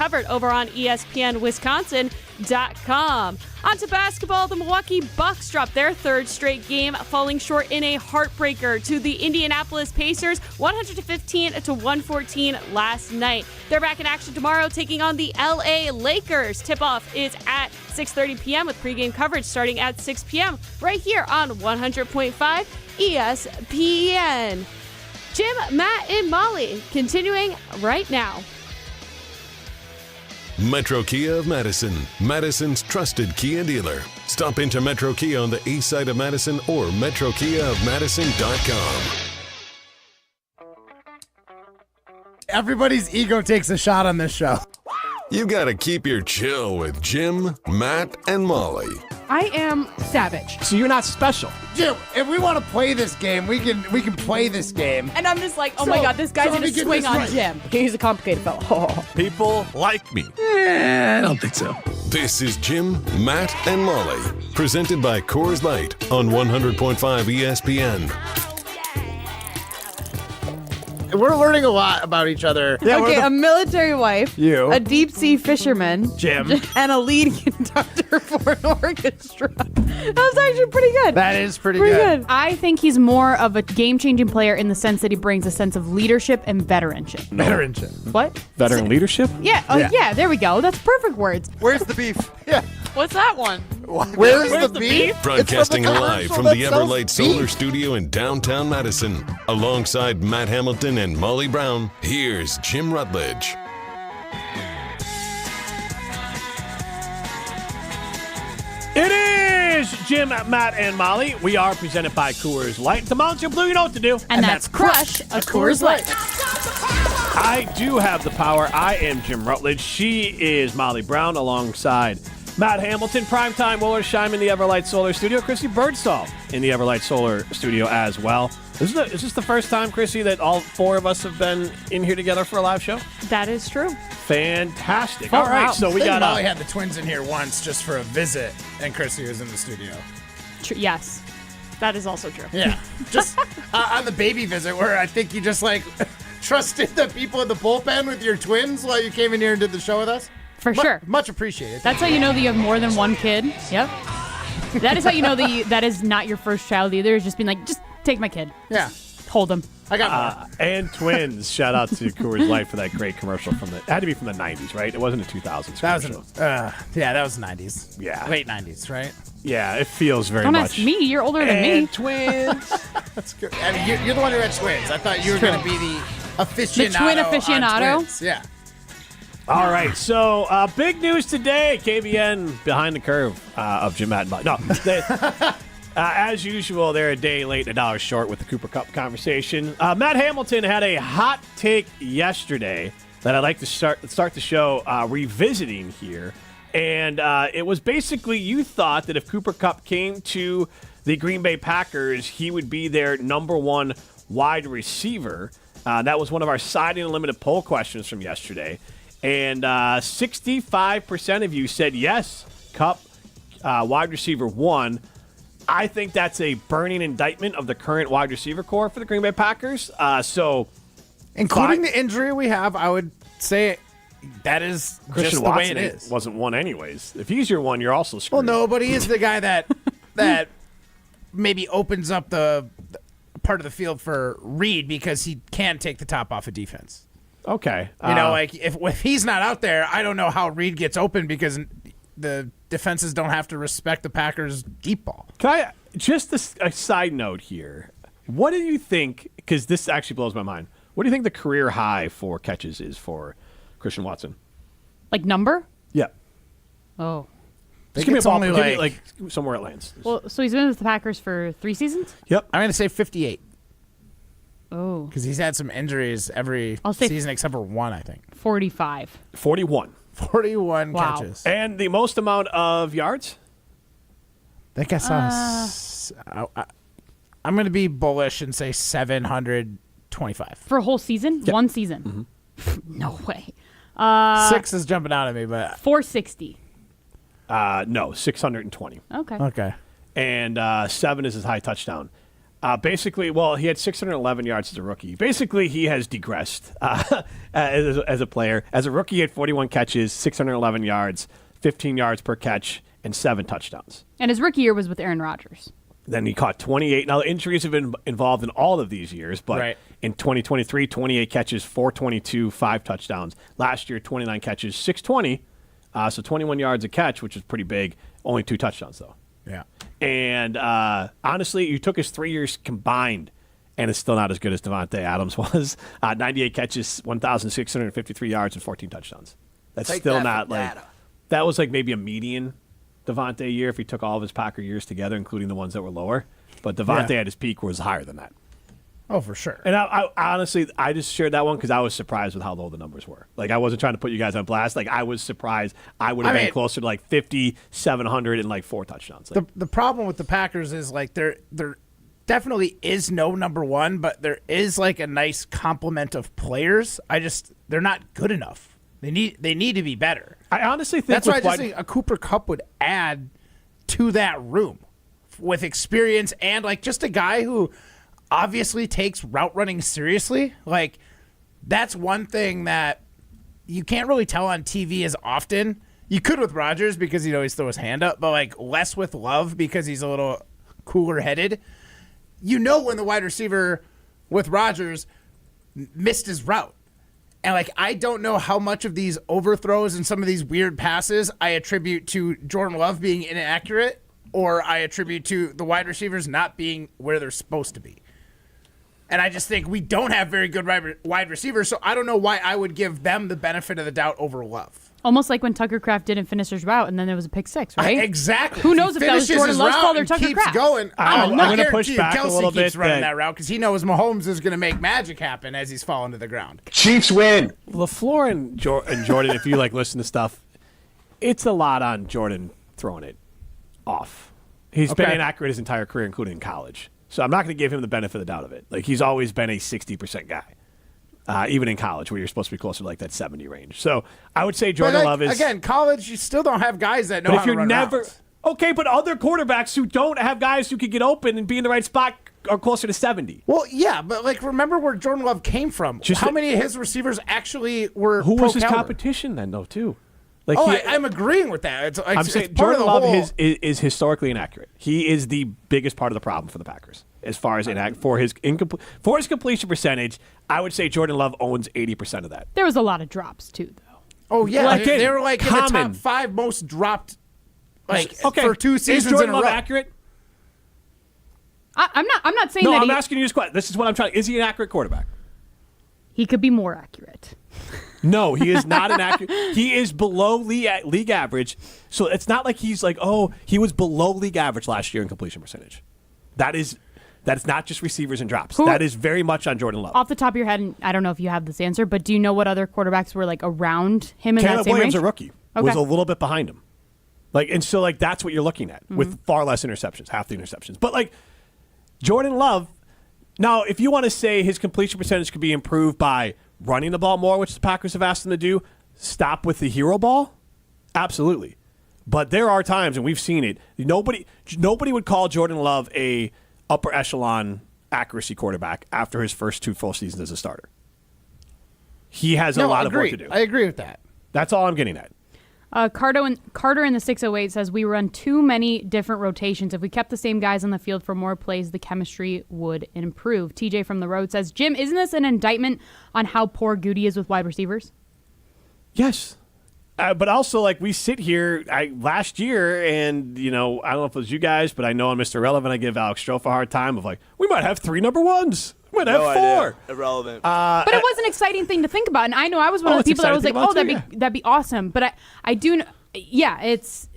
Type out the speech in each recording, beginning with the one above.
Covered over on ESPNWisconsin.com. On to basketball, the Milwaukee Bucks dropped their third straight game, falling short in a heartbreaker to the Indianapolis Pacers, 115-114 last night. They're back in action tomorrow, taking on the LA Lakers. Tip-off is at 6:30 p.m. with pregame coverage starting at 6 p.m. right here on 100.5 ESPN. Jim, Matt, and Molly continuing right now. Metro Kia of Madison, Madison's trusted Kia dealer. Stop into Metro Kia on the east side of Madison or metrokiaofmadison.com. Everybody's ego takes a shot on this show. You gotta keep your chill with Jim, Matt, and Molly. I am savage. So you're not special. Jim, if we want to play this game, we can play this game. And I'm just like, oh my God, this guy's going to swing on Jim. He's a complicated fellow. People like me. I don't think so. This is Jim, Matt, and Molly. Presented by Coors Light on 100.5 ESPN. We're learning a lot about each other. Yeah, okay, a military wife, You. a deep sea fisherman, Jim. and a lead conductor for an orchestra. That was actually pretty good. That is pretty good. I think he's more of a game-changing player in the sense that he brings a sense of leadership and veteranship. Veteranship. What? Veteran leadership? Yeah. Oh, yeah. There we go. That's perfect words. Where's the beef? Yeah. What's that one? Where's the beef? Broadcasting It's from the live commercial from that the sells Everlight Solar beef. Studio in downtown Madison. Alongside Matt Hamilton and Molly Brown, here's Jim Rutledge. It is Jim, Matt, and Molly. We are presented by Coors Light. The Mountain Blue, you know what to do. And that's Crush a Coors Light. I do have the power. I am Jim Rutledge. She is Molly Brown alongside Matt Hamilton. Primetime Wollersheim in the Everlight Solar Studio. Chrissy Birdsall in the Everlight Solar Studio as well. Is this the first time, Chrissy, that all four of us have been in here together for a live show? That is true. Fantastic. All right, so we got Molly had the twins in here once just for a visit, and Chrissy was in the studio. Yes. That is also true. Yeah. Just on the baby visit where I think you just like trusted the people in the bullpen with your twins while you came in here and did the show with us. For sure. Much appreciated. That's how you know that you have more than one kid. Yep. That is how you know that that is not your first child either. Is just being like, just take my kid. Yeah. Hold him. I got more. and twins. Shout out to Coors Light for that great commercial it had to be from the 90s, right? It wasn't a 2000s That was commercial. that was 90s. Yeah. Late 90s, right? Yeah, it feels very Don't much. ask me. You're older than me. And twins. That's good. I mean, you're the one who had twins. I thought you were going to be the aficionado. The twin on aficionado? twins. Yeah. All right, so big news today. KBN behind the curve of Jim Matt and Molly. No, as usual, they're a day late and $1 short with the Cooper Kupp conversation. Matt Hamilton had a hot take yesterday that I'd like to start the show revisiting here. And it was basically you thought that if Cooper Kupp came to the Green Bay Packers, he would be their number one wide receiver. That was one of our Siding Unlimited poll questions from yesterday. And 65% of you said yes, Kupp, wide receiver one. I think that's a burning indictment of the current wide receiver core for the Green Bay Packers. Including the injury we have, I would say that is Christian just the Watson way it is. wasn't one anyways. If he's your one, you're also screwed. Well, no, but he is the guy that maybe opens up the part of the field for Reed because he can take the top off of defense. Okay. You know, like if he's not out there, I don't know how Reed gets open because the defenses don't have to respect the Packers' deep ball. Can I just a side note here? What do you think? Because this actually blows my mind. What do you think the career high for catches is for Christian Watson? Like number? Yeah. Oh. Just give me a it's ball. only Give me, like- somewhere it lands. Well, so he's been with the Packers for 3 seasons? Yep. I'm going to say 58 Oh. because he's had some injuries every I'll say season except for one, I think. 45. 41. 41 Wow. catches. And the most amount of yards? I guess I'm going to be bullish and say 725. For a whole season? Yep. One season? No way. 6 is jumping out at me, but 460. No, 620. Okay. okay. And 7 is his high touchdown. Basically, well, he had 611 yards as a rookie. Basically, he has digressed as a player. As a rookie, he had 41 catches, 611 yards, 15 yards per catch, and 7 touchdowns. And his rookie year was with Aaron Rodgers. Then he caught 28. Now, the injuries have been involved in all of these years, but in 2023, 28 catches, 422, 5 touchdowns. Last year, 29 catches, 620, so 21 yards a catch, which is pretty big. Only 2 touchdowns, though. Yeah. And honestly, you took his 3 years combined, and it's still not as good as Devontae Adams was. 98 catches, 1,653 yards, and 14 touchdowns. That's Take still that not from like data. that was like maybe a median Devontae year if he took all of his Packer years together, including the ones that were lower. But Devontae at his peak was higher than that. Oh, for sure. And I honestly, I just shared that one because I was surprised with how low the numbers were. Like, I wasn't trying to put you guys on blast. Like, I was surprised. I would have been closer to like 50, 700, and like 4 touchdowns. Like, The problem with the Packers is like there definitely is no number one, but there is like a nice complement of players. They're not good enough. They need to be better. I honestly think That's why I with just think a Cooper Kupp would add to that room with experience and like just a guy who obviously takes route running seriously. Like, that's one thing that you can't really tell on TV as often. You could with Rodgers because he'd always throw his hand up, but like less with Love because he's a little cooler headed. You know when the wide receiver with Rodgers missed his route. And like, I don't know how much of these overthrows and some of these weird passes I attribute to Jordan Love being inaccurate or I attribute to the wide receivers not being where they're supposed to be. And I just think we don't have very good wide receivers, so I don't know why I would give them the benefit of the doubt over Love. Almost like when Tucker Kraft didn't finish his route, and then there was a pick 6, right? Exactly. Who knows if that was Jordan Love's fault or Tucker keeps Kraft? going. I'm not going to push guarantee back Kelsey a little keeps bit. running that route because he knows Mahomes is going to make magic happen as he's falling to the ground. Chiefs win. LaFleur and Jordan, if you like listen to stuff, it's a lot on Jordan throwing it off. He's been inaccurate his entire career, including in college. So I'm not going to give him the benefit of the doubt of it. Like, he's always been a 60% guy, even in college, where you're supposed to be closer to like that 70 range. So I would say Jordan Love is again, college. You still don't have guys that know but how if you're to run never routes. okay, but other quarterbacks who don't have guys who could get open and be in the right spot are closer to 70. Well, yeah, but like remember where Jordan Love came from. How many of his receivers actually were? Who was his caliber? competition then, though? Too. Like I'm agreeing with that. I'm saying it's part Jordan of the Love whole. is historically inaccurate. He is the biggest part of the problem for the Packers as far as for his completion percentage. I would say Jordan Love owns 80% of that. There was a lot of drops, too, though. Oh yeah, Like they were like in the common. top 5 most dropped. Like Okay, for 2 is seasons Jordan in a Love row. accurate? I'm not saying No, that I'm asking you this question. This is what I'm trying. Is he an accurate quarterback? he could be more accurate. No, he is not an accurate. He is below league average. So it's not like he's like, oh, he was below league average last year in completion percentage. That's not just receivers and drops. That is very much on Jordan Love. Off the top of your head, and I don't know if you have this answer, but do you know what other quarterbacks were like around him in Caleb that same Williams, range? a rookie, Okay. was a little bit behind him. And so that's what you're looking at with far less interceptions, half the interceptions. But like Jordan Love, now if you want to say his completion percentage could be improved by running the ball more, which the Packers have asked him to do, stop with the hero ball, absolutely. But there are times, and we've seen it. Nobody would call Jordan Love a upper echelon accuracy quarterback after his first 2 full seasons as a starter. He has a lot of work to do. I agree with that. That's all I'm getting at. Carter in the 608 says we run too many different rotations. If we kept the same guys on the field for more plays, the chemistry would improve. TJ from the road says, Jim, isn't this an indictment on how poor Goody is with wide receivers? Yes. But also, like, we sit here last year, and, I don't know if it was you guys, but I know on Mr. Relevant, I give Alex Strofe a hard time of, like, we might have 3 number ones. We might have 4. Idea. Irrelevant. But it was an exciting thing to think about. And I know I was one of the people that was like, oh, that'd be awesome. But I do know, yeah, it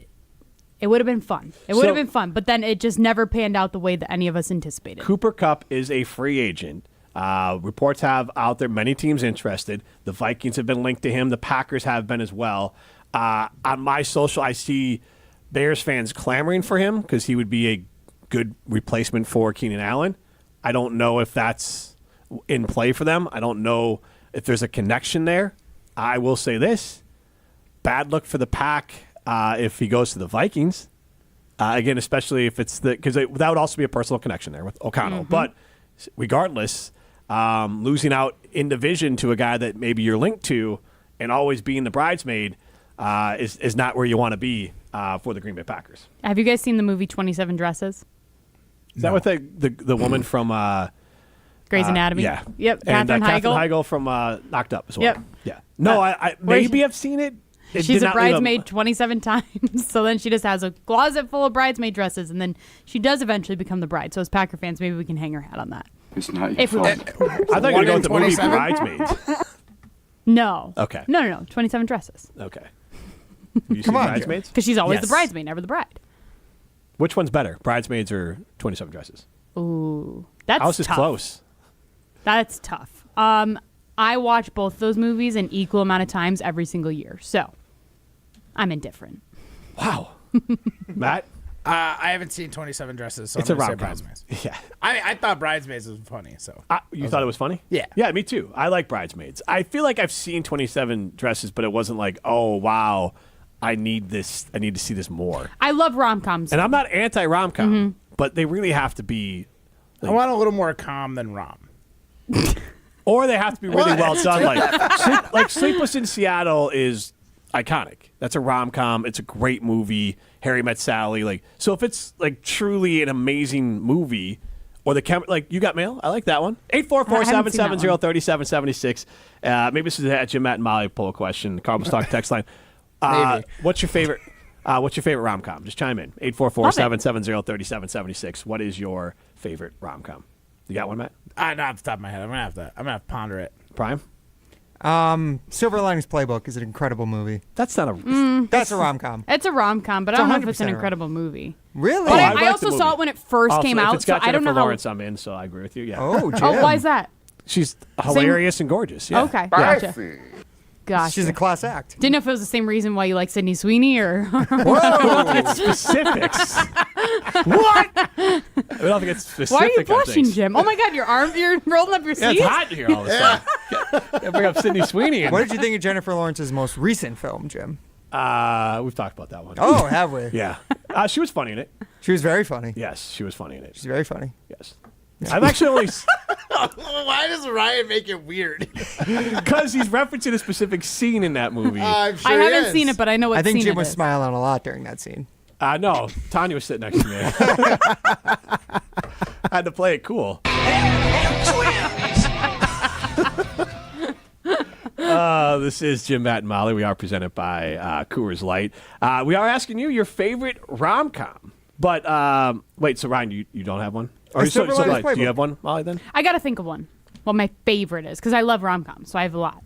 would have been fun. It would have been fun. But then it just never panned out the way that any of us anticipated. Cooper Kupp is a free agent. Reports have out there many teams interested. The Vikings have been linked to him. The Packers have been as well. On my social, I see Bears fans clamoring for him because he would be a good replacement for Keenan Allen. I don't know if that's in play for them. I don't know if there's a connection there. I will say this. Bad look for the Pack if he goes to the Vikings. Again, especially if it's because that would also be a personal connection there with O'Connell. But regardless, losing out in division to a guy that maybe you're linked to and always being the bridesmaid is not where you want to be for the Green Bay Packers. Have you guys seen the movie 27 Dresses? Is that what the woman from Grey's Anatomy? Yeah. Yep. And Katherine Heigl. Katherine Heigl from Knocked Up as well. Yep. Yeah. No, I maybe I've seen it. She's a bridesmaid 27 times. So then she just has a closet full of bridesmaid dresses, and then she does eventually become the bride. So as Packer fans, maybe we can hang our hat on that. It's not your If we fault. want. I thought you were going with the movie 27? Bridesmaids. No. Okay. No. 27 dresses. Okay. Have you seen on, Bridesmaids? Because she's always Yes. the bridesmaid, never the bride. Which one's better, Bridesmaids or 27 Dresses? Ooh. That's House is tough. close. That's tough. I watch both those movies an equal amount of times every single year. So I'm indifferent. Wow. Matt? I haven't seen 27 Dresses, so It's a I'm gonna say rom-com. Bridesmaids. Yeah. I thought Bridesmaids was funny, so. You thought it was funny? Yeah. Yeah, me too. I like Bridesmaids. I feel like I've seen 27 Dresses, but it wasn't like, oh, wow, I need this. I need to see this more. I love rom-coms. And I'm not anti-rom-com, but they really have to be, I want a little more calm than rom. or they have to be really well done. Like Sleepless in Seattle is iconic. That's a rom-com. It's a great movie. Harry Met Sally. Like, so if it's like truly an amazing movie, or like You Got Mail, I like that one. 844-770-3776. Maybe this is a Jim, Matt, and Molly poll question. Carbon Stock text line. Maybe. What's your favorite? What's your favorite rom-com? Just chime in. 844-770-3776. What is your favorite rom-com? You got one, Matt? Not off the top of my head. I'm gonna have to ponder it. Prime? Silver Linings Playbook is an incredible movie. That's not a. That's a rom-com. It's a rom-com, but It's I don't know if it's an 100% a incredible movie. Really? But I I like also the saw movie. it when it first came If out, it's so got I don't Jennifer know how. Lawrence, I'm in, so I agree with you. Yeah. Oh, Jim. Oh, why is that? She's hilarious and gorgeous. Yeah. Okay, gotcha. Gotcha. She's a class act. Didn't know if it was the same reason why you like Sydney Sweeney or. Specifics. What? I don't think it's specific. Why are you on blushing, things. Jim? Oh my God, you're rolling up your Yeah, sleeves. it's hot in here all of a sudden. Gotta bring up Sydney Sweeney. What did you think of Jennifer Lawrence's most recent film, Jim? We've talked about that one. Oh, have we? Yeah. She was funny in it. She was very funny. Yes, she was funny in it. She's very funny. Yes. I've actually only Why does Ryan make it weird? because he's referencing a specific scene in that movie. I'm sure I he haven't is. seen it, but I know what I think scene Jim it was is. smiling a lot during that scene. No, Tanya was sitting next to me. I had to play it cool. This is Jim, Matt, and Molly. We are presented by Coors Light. We are asking you your favorite rom-com. But wait, so Ryan, you don't have one? Or Silver Linings do you Playbook. have one, Molly, then? I got to think of one. Well, my favorite is because I love rom-coms, so I have a lot.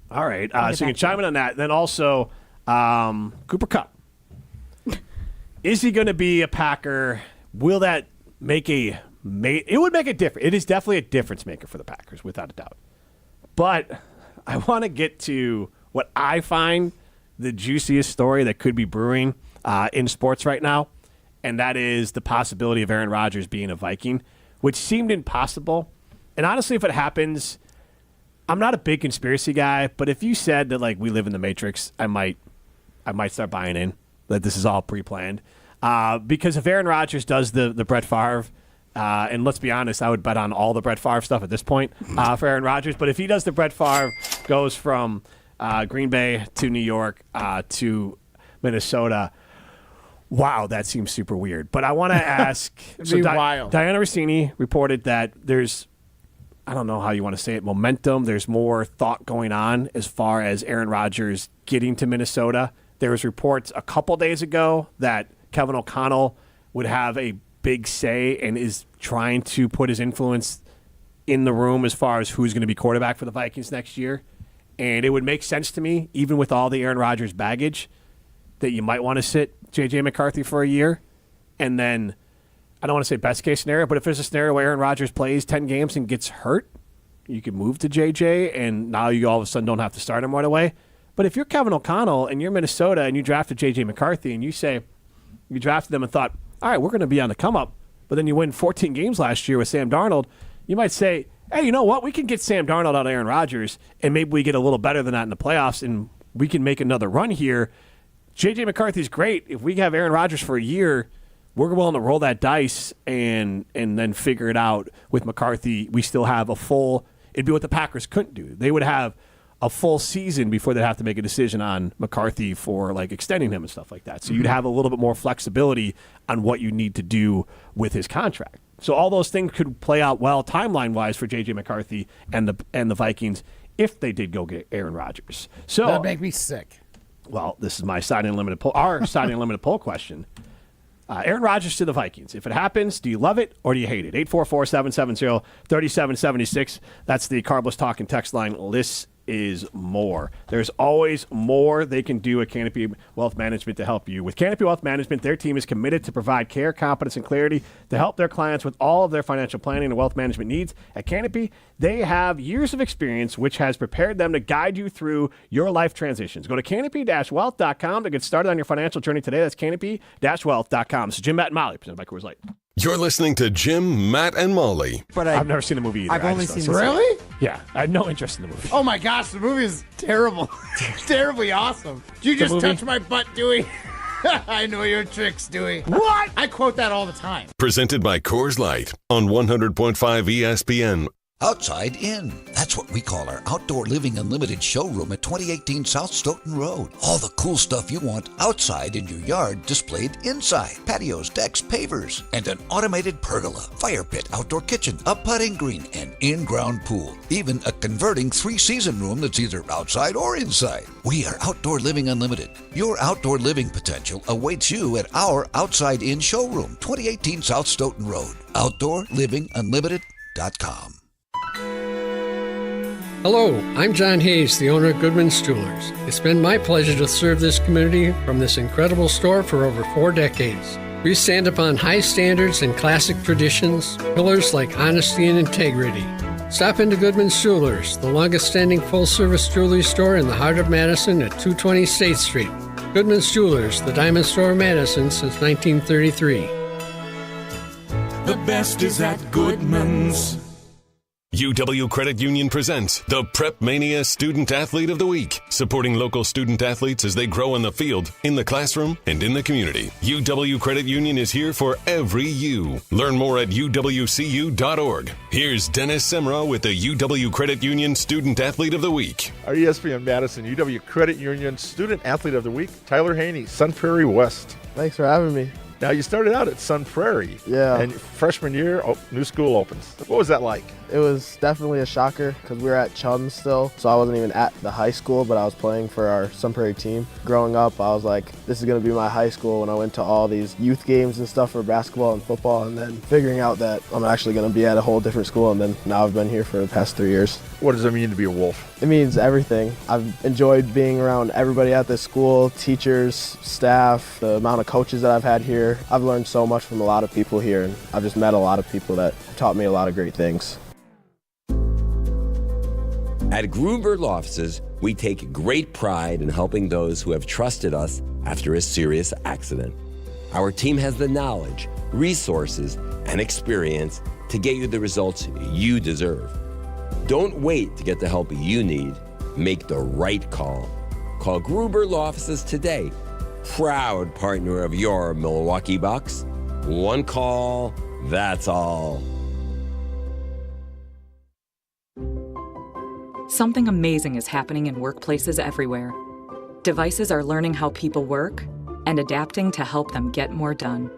All right. I'll get So you can back to chime in on that. Then also, Cooper Kupp. Is he going to be a Packer? Will that make it would make a difference. It is definitely a difference maker for the Packers, without a doubt. But I want to get to what I find the juiciest story that could be brewing in sports right now, and that is the possibility of Aaron Rodgers being a Viking, which seemed impossible. And honestly, if it happens, I'm not a big conspiracy guy, but if you said that like we live in the Matrix, I might start buying in that this is all pre-planned. Because if Aaron Rodgers does the Brett Favre, and let's be honest, I would bet on all the Brett Favre stuff at this point for Aaron Rodgers. But if he does the Brett Favre, goes from Green Bay to New York to Minnesota, wow, that seems super weird. But I want to ask. It'd be wild. Diana Rossini reported that there's, I don't know how you want to say it, momentum. There's more thought going on as far as Aaron Rodgers getting to Minnesota. There was reports a couple days ago that Kevin O'Connell would have a big say and is trying to put his influence in the room as far as who's going to be quarterback for the Vikings next year. And it would make sense to me, even with all the Aaron Rodgers baggage, that you might want to sit J.J. McCarthy for a year. And then, I don't want to say best case scenario, but if there's a scenario where Aaron Rodgers plays 10 games and gets hurt, you can move to J.J. and now you all of a sudden don't have to start him right away. But if you're Kevin O'Connell and you're Minnesota and you drafted J.J. McCarthy and you say you drafted them and thought, all right, we're going to be on the come up, but then you win 14 games last year with Sam Darnold, you might say, hey, you know what? We can get Sam Darnold out of Aaron Rodgers and maybe we get a little better than that in the playoffs and we can make another run here. J.J. McCarthy's great. If we have Aaron Rodgers for a year, we're willing to roll that dice and then figure it out. With McCarthy, we still have a full – it'd be what the Packers couldn't do. They would have a full season before they'd have to make a decision on McCarthy for, like, extending him and stuff like that. So you'd have a little bit more flexibility on what you need to do with his contract. So all those things could play out well timeline-wise for J.J. McCarthy and the Vikings if they did go get Aaron Rodgers. So That'd make me sick. Well, this is my side unlimited poll. Our side unlimited poll question. Aaron Rodgers to the Vikings. If it happens, do you love it or do you hate it? 844-770-3776. That's the Carbless Talking text line. List is more. There's always more they can do at Canopy Wealth Management to help you. With Canopy Wealth Management, their team is committed to provide care, competence, and clarity to help their clients with all of their financial planning and wealth management needs. At Canopy, they have years of experience, which has prepared them to guide you through your life transitions. Go to canopy-wealth.com to get started on your financial journey today. That's canopy-wealth.com. This is Jim, Matt, and Molly, presented by Coors Light. You're listening to Jim, Matt, and Molly. But I've never seen the movie either. I've only seen the Really? Yeah, I have no interest in the movie. Oh my gosh, the movie is terrible. Terribly awesome. Did you just movie? touch my butt, Dewey? I know your tricks, Dewey. What? I quote that all the time. Presented by Coors Light on 100.5 ESPN. Outside In. That's what we call our Outdoor Living Unlimited showroom at 2018 South Stoughton Road. All the cool stuff you want outside in your yard displayed inside. Patios, decks, pavers, and an automated pergola, fire pit, outdoor kitchen, a putting green, and in-ground pool. Even a converting 3-season room that's either outside or inside. We are Outdoor Living Unlimited. Your outdoor living potential awaits you at our Outside In showroom, 2018 South Stoughton Road. OutdoorLivingUnlimited.com. Hello, I'm John Hayes, the owner of Goodman's Jewelers. It's been my pleasure to serve this community from this incredible store for over 4 decades. We stand upon high standards and classic traditions, pillars like honesty and integrity. Stop into Goodman's Jewelers, the longest-standing full-service jewelry store in the heart of Madison at 220 State Street. Goodman's Jewelers, the diamond store of Madison since 1933. The best is at Goodman's. UW Credit Union presents the Prep Mania Student Athlete of the Week, supporting local student athletes as they grow on the field, in the classroom, and in the community. UW Credit Union is here for every you. Learn more at uwcu.org. Here's Dennis Semra with the UW Credit Union Student Athlete of the Week. Our ESPN Madison UW Credit Union Student Athlete of the Week, Tyler Haney, Sun Prairie West. Thanks for having me. Now, you started out at Sun Prairie. Yeah. And freshman year, new school opens. What was that like? It was definitely a shocker because we were at Chums still, so I wasn't even at the high school, but I was playing for our Sun Prairie team. Growing up, I was like, this is going to be my high school when I went to all these youth games and stuff for basketball and football, and then figuring out that I'm actually going to be at a whole different school, and then now I've been here for the past 3 years. What does it mean to be a Wolf? It means everything. I've enjoyed being around everybody at this school, teachers, staff, the amount of coaches that I've had here. I've learned so much from a lot of people here, and I've just met a lot of people that taught me a lot of great things. At Gruber Law Offices, we take great pride in helping those who have trusted us after a serious accident. Our team has the knowledge, resources, and experience to get you the results you deserve. Don't wait to get the help you need. Make the right call. Call Gruber Law Offices today. Proud partner of your Milwaukee Bucks. One call, that's all. Something amazing is happening in workplaces everywhere. Devices are learning how people work and adapting to help them get more done.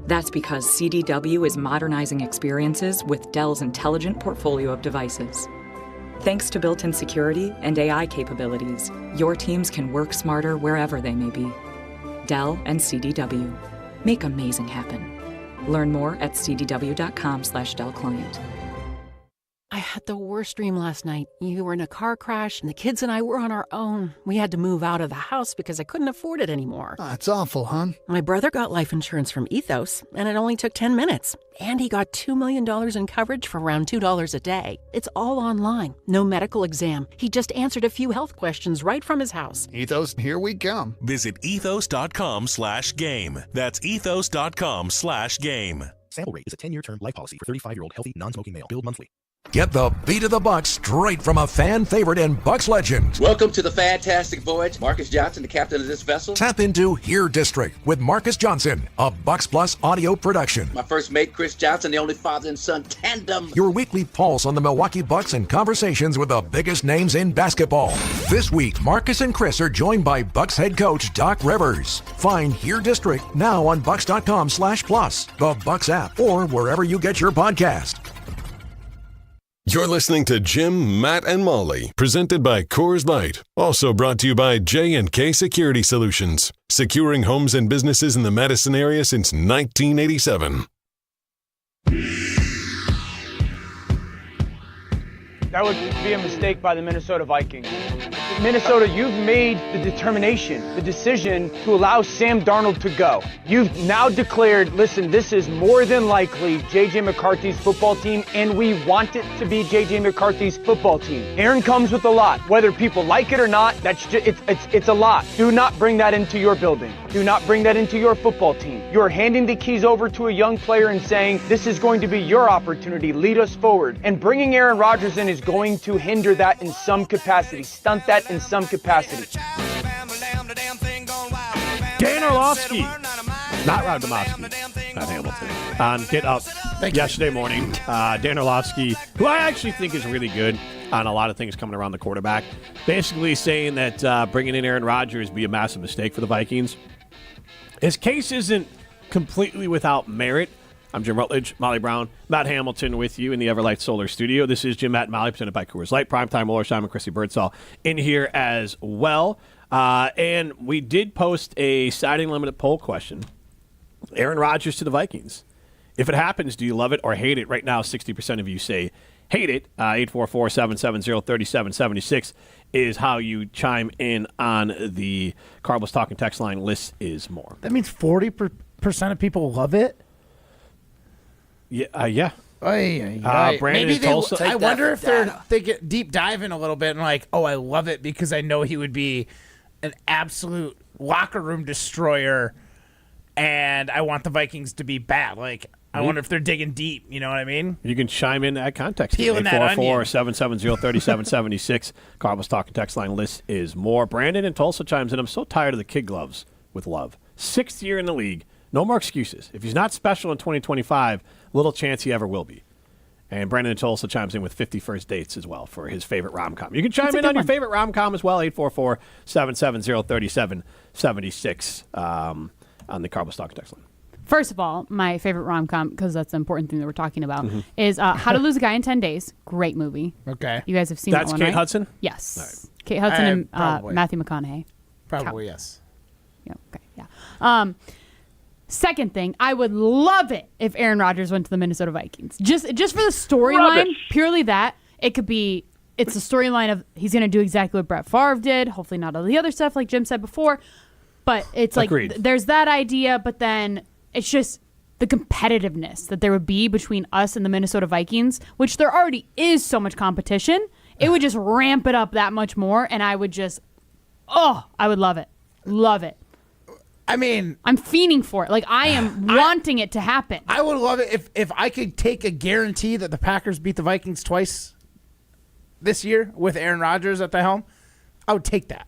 That's because CDW is modernizing experiences with Dell's intelligent portfolio of devices. Thanks to built-in security and AI capabilities, your teams can work smarter wherever they may be. Dell and CDW. Make amazing happen. Learn more at cdw.com/Dell Client. I had the worst dream last night. You were in a car crash, and the kids and I were on our own. We had to move out of the house because I couldn't afford it anymore. That's awful, hon. My brother got life insurance from Ethos, and it only took 10 minutes. And he got $2 million in coverage for around $2 a day. It's all online. No medical exam. He just answered a few health questions right from his house. Ethos, here we come. Visit ethos.com/game. That's ethos.com/game. Sample rate is a 10-year term life policy for 35-year-old healthy, non-smoking male. Billed monthly. Get the beat of the Bucks straight from a fan favorite and Bucks legend. Welcome to the fantastic voyage. Marcus Johnson, the captain of this vessel. Tap into Here District with Marcus Johnson, a Bucks Plus audio production. My first mate, Chris Johnson, the only father and son tandem. Your weekly pulse on the Milwaukee Bucks and conversations with the biggest names in basketball. This week, Marcus and Chris are joined by Bucks head coach Doc Rivers. Find Here District now on Bucks.com/plus, the Bucks app, or wherever you get your podcast. You're listening to Jim, Matt, and Molly, presented by Coors Light. Also brought to you by J&K Security Solutions, securing homes and businesses in the Madison area since 1987. That would be a mistake by the Minnesota Vikings. Minnesota, you've made the determination, the decision to allow Sam Darnold to go. You've now declared, listen, this is more than likely J.J. McCarthy's football team, and we want it to be J.J. McCarthy's football team. Aaron comes with a lot. Whether people like it or not, it's a lot. Do not bring that into your building. Do not bring that into your football team. You're handing the keys over to a young player and saying, this is going to be your opportunity. Lead us forward. And bringing Aaron Rodgers in is going to hinder that in some capacity, stunt that in some capacity. Dan Orlovsky, not Rob Domofsky, not Hamilton, on Get Up yesterday morning. Dan Orlovsky, who I actually think is really good on a lot of things coming around the quarterback, basically saying that bringing in Aaron Rodgers would be a massive mistake for the Vikings. His case isn't completely without merit. I'm Jim Rutledge, Molly Brown, Matt Hamilton with you in the Everlight Solar Studio. This is Jim, Matt, and Molly, presented by Coors Light. Primetime Wollersheim and Chrissy Birdsall in here as well. And we did post a signing limited poll question. Aaron Rodgers to the Vikings. If it happens, do you love it or hate it? Right now, 60% of you say hate it. 844-770-3776 is how you chime in on the Cardinals Talking text line. List is more. That means 40% of people love it? Yeah. Brandon Maybe Tulsa. I wonder if they get deep diving a little bit and like, oh, I love it because I know he would be an absolute locker room destroyer, and I want the Vikings to be bad. Like, I wonder if they're digging deep. You know what I mean? You can chime in that context. Peeling that onion. 844-770-3776. Cardinals Talking text line. List is more. Brandon in Tulsa chimes in. I'm so tired of the kid gloves with Love. 6th year in the league. No more excuses. If he's not special in 2025, little chance he ever will be. And Brandon in Tulsa chimes in with 50 first dates as well for his favorite rom-com. You can chime in on your favorite rom-com as well, 844-770-3776 on the Cardinals Talking text line. First of all, my favorite rom-com, because that's the important thing that we're talking about, is How to Lose a Guy in 10 Days. Great movie. Okay. You guys have seen that one, Kate right? Hudson? Yes. Right. Kate Hudson and Matthew McConaughey. Probably, yes. Yeah, okay, yeah. Second thing, I would love it if Aaron Rodgers went to the Minnesota Vikings. Just for the storyline, purely that. It's a storyline of he's going to do exactly what Brett Favre did, hopefully not all the other stuff like Jim said before. But it's like there's that idea, but then it's just the competitiveness that there would be between us and the Minnesota Vikings, which there already is so much competition. It would just ramp it up that much more, and I would I would love it. Love it. I mean, I'm fiending for it. Like, I am wanting it to happen. I would love it if I could take a guarantee that the Packers beat the Vikings twice this year with Aaron Rodgers at the helm. I would take that.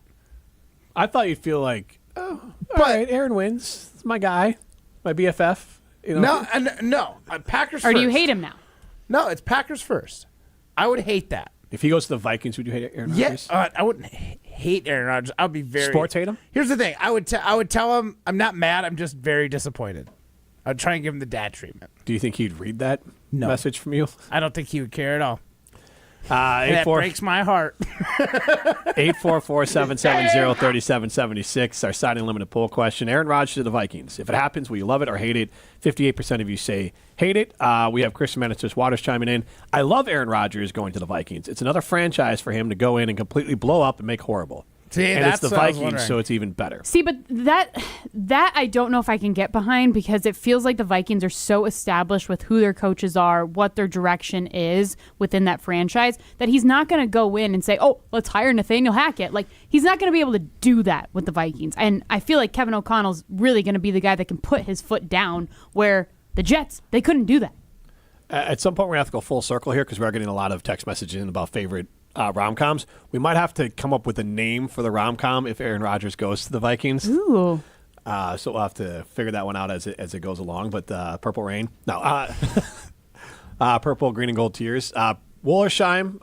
I thought you'd feel like, all right, Aaron wins. It's my guy, my BFF. You know? No. Packers or first. do you hate him now? No, it's Packers first. I would hate that. If he goes to the Vikings, would you hate Aaron Rodgers? Yes, I wouldn't hate Aaron Rodgers. I would be very sports hate him. Here's the thing: I would tell him I'm not mad. I'm just very disappointed. I'd try and give him the dad treatment. Do you think he'd read that message from you? I don't think he would care at all. That breaks my heart. 844-770-3776. Our signing limited poll question. Aaron Rodgers to the Vikings. If it happens, will you love it or hate it? 58% of you say hate it. We have Chris Manchester Waters chiming in. I love Aaron Rodgers going to the Vikings. It's another franchise for him to go in and completely blow up and make horrible. See, and it's the Vikings, so it's even better. See, but that I don't know if I can get behind because it feels like the Vikings are so established with who their coaches are, what their direction is within that franchise, that he's not going to go in and say, oh, let's hire Nathaniel Hackett. Like, he's not going to be able to do that with the Vikings. And I feel like Kevin O'Connell's really going to be the guy that can put his foot down where the Jets, they couldn't do that. at some point we're going to have to go full circle here because we're getting a lot of text messages in about favorite rom-coms. We might have to come up with a name for the rom-com if Aaron Rodgers goes to the Vikings. Ooh. So we'll have to figure that one out as it goes along. But Purple Rain. No. Purple, Green, and Gold Tears. Wollersheim,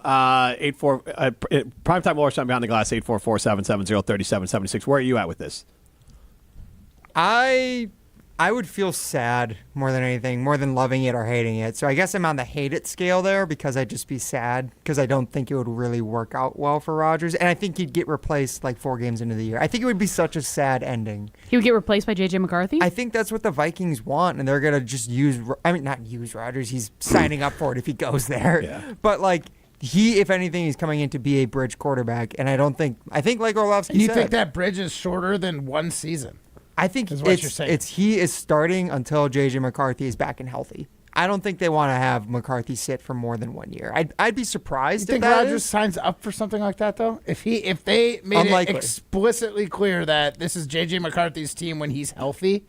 84. Primetime Wollersheim behind the glass, 844-770-3776. Where are you at with this? I would feel sad more than anything, more than loving it or hating it. So I guess I'm on the hate it scale there because I'd just be sad because I don't think it would really work out well for Rodgers. And I think he'd get replaced like 4 games into the year. I think it would be such a sad ending. He would get replaced by J.J. McCarthy? I think that's what the Vikings want, and they're going to just not use Rodgers. He's signing up for it if he goes there. Yeah. But like, if anything, he's coming in to be a bridge quarterback. And I think like Orlovsky said. You think that bridge is shorter than 1 season? I think is what you're saying. He is starting until J.J. McCarthy is back and healthy. I don't think they want to have McCarthy sit for more than 1 year. I'd be surprised. You think Rodgers signs up for something like that though? If they made it explicitly clear that this is J.J. McCarthy's team when he's healthy,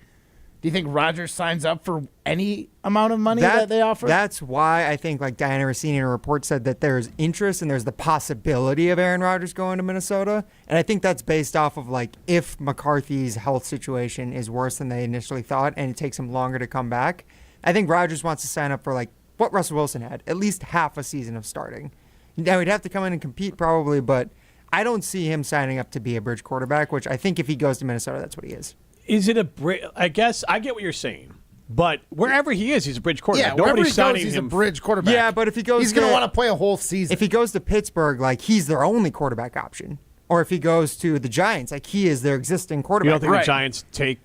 do you think Rodgers signs up for any amount of money that they offer? That's why I think like Diana Rossini in a report said that there's interest and there's the possibility of Aaron Rodgers going to Minnesota. And I think that's based off of like if McCarthy's health situation is worse than they initially thought and it takes him longer to come back. I think Rodgers wants to sign up for like what Russell Wilson had, at least half a season of starting. Now he'd have to come in and compete probably, but I don't see him signing up to be a bridge quarterback, which I think if he goes to Minnesota, that's what he is. Is it a bridge? I guess I get what you're saying, but wherever he is, he's a bridge quarterback. Yeah, wherever Nobody's he goes, signing he's him. a bridge quarterback. Yeah, but if he goes, he's going to want to play a whole season. If he goes to Pittsburgh, like he's their only quarterback option, or if he goes to the Giants, like he is their existing quarterback. You don't think the Giants take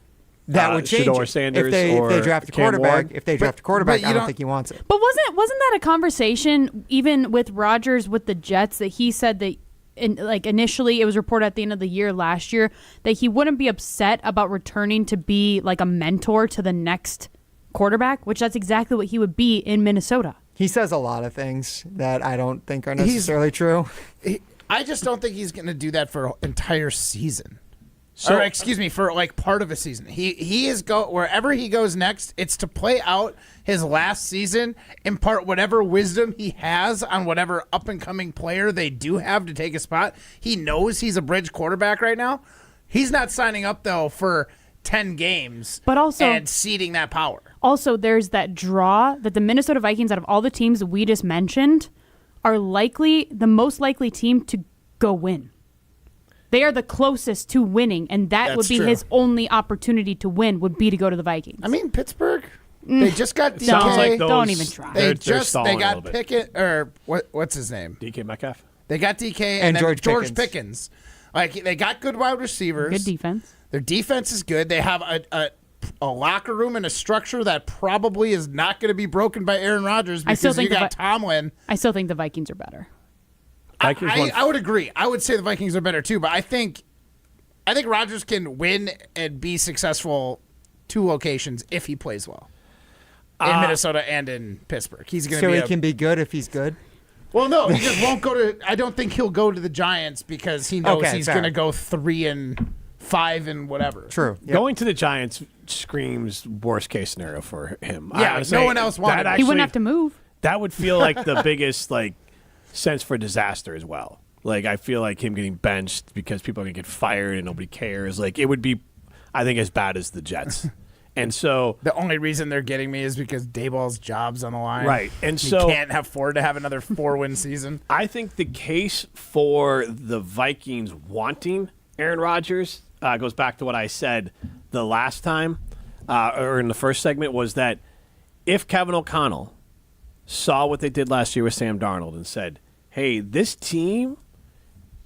that would change Shedeur it. Sanders if they draft a Cam quarterback? Ward? If they draft a quarterback, I don't think he wants it. But wasn't that a conversation even with Rodgers with the Jets that he said that initially it was reported at the end of the year last year that he wouldn't be upset about returning to be like a mentor to the next quarterback, which that's exactly what he would be in Minnesota. He says a lot of things that I don't think are necessarily true. I just don't think he's going to do that for an entire season. So, or excuse me, for like part of a season. He is wherever he goes next, it's to play out his last season, impart whatever wisdom he has on whatever up and coming player they do have to take a spot. He knows he's a bridge quarterback right now. He's not signing up though for 10 games, but also and ceding that power. Also, there's that draw that the Minnesota Vikings, out of all the teams we just mentioned, are likely the most likely team to go win. They are the closest to winning, and that would be true. his only opportunity to win would be to go to the Vikings. I mean, Pittsburgh, they just got DK. Sounds like don't even try. They stalling got Pickett, or what's his name? DK Metcalf. They got DK And then George Pickens. Like they got good wide receivers. Good defense. Their defense is good. They have a locker room and a structure that probably is not going to be broken by Aaron Rodgers because you got Tomlin. I still think the Vikings are better. I would agree. I would say the Vikings are better too, but I think Rodgers can win and be successful 2 locations if he plays well in Minnesota and in Pittsburgh. He's going to be. So he can be good if he's good. Well, no, he just won't go to. I don't think he'll go to the Giants because he knows he's going to go 3-5 and whatever. True. Yep. Going to the Giants screams worst case scenario for him. Yeah, no one else wanted. He wouldn't have to move. That would feel like the biggest sense for disaster as well. Like I feel like him getting benched because people are gonna get fired and nobody cares. Like it would be, I think, as bad as the Jets. And so the only reason they're getting me is because Dayball's job's on the line. Right. And he so can't afford to have another 4-win season. I think the case for the Vikings wanting Aaron Rodgers goes back to what I said the last time, or in the first segment, was that if Kevin O'Connell saw what they did last year with Sam Darnold and said, hey, this team,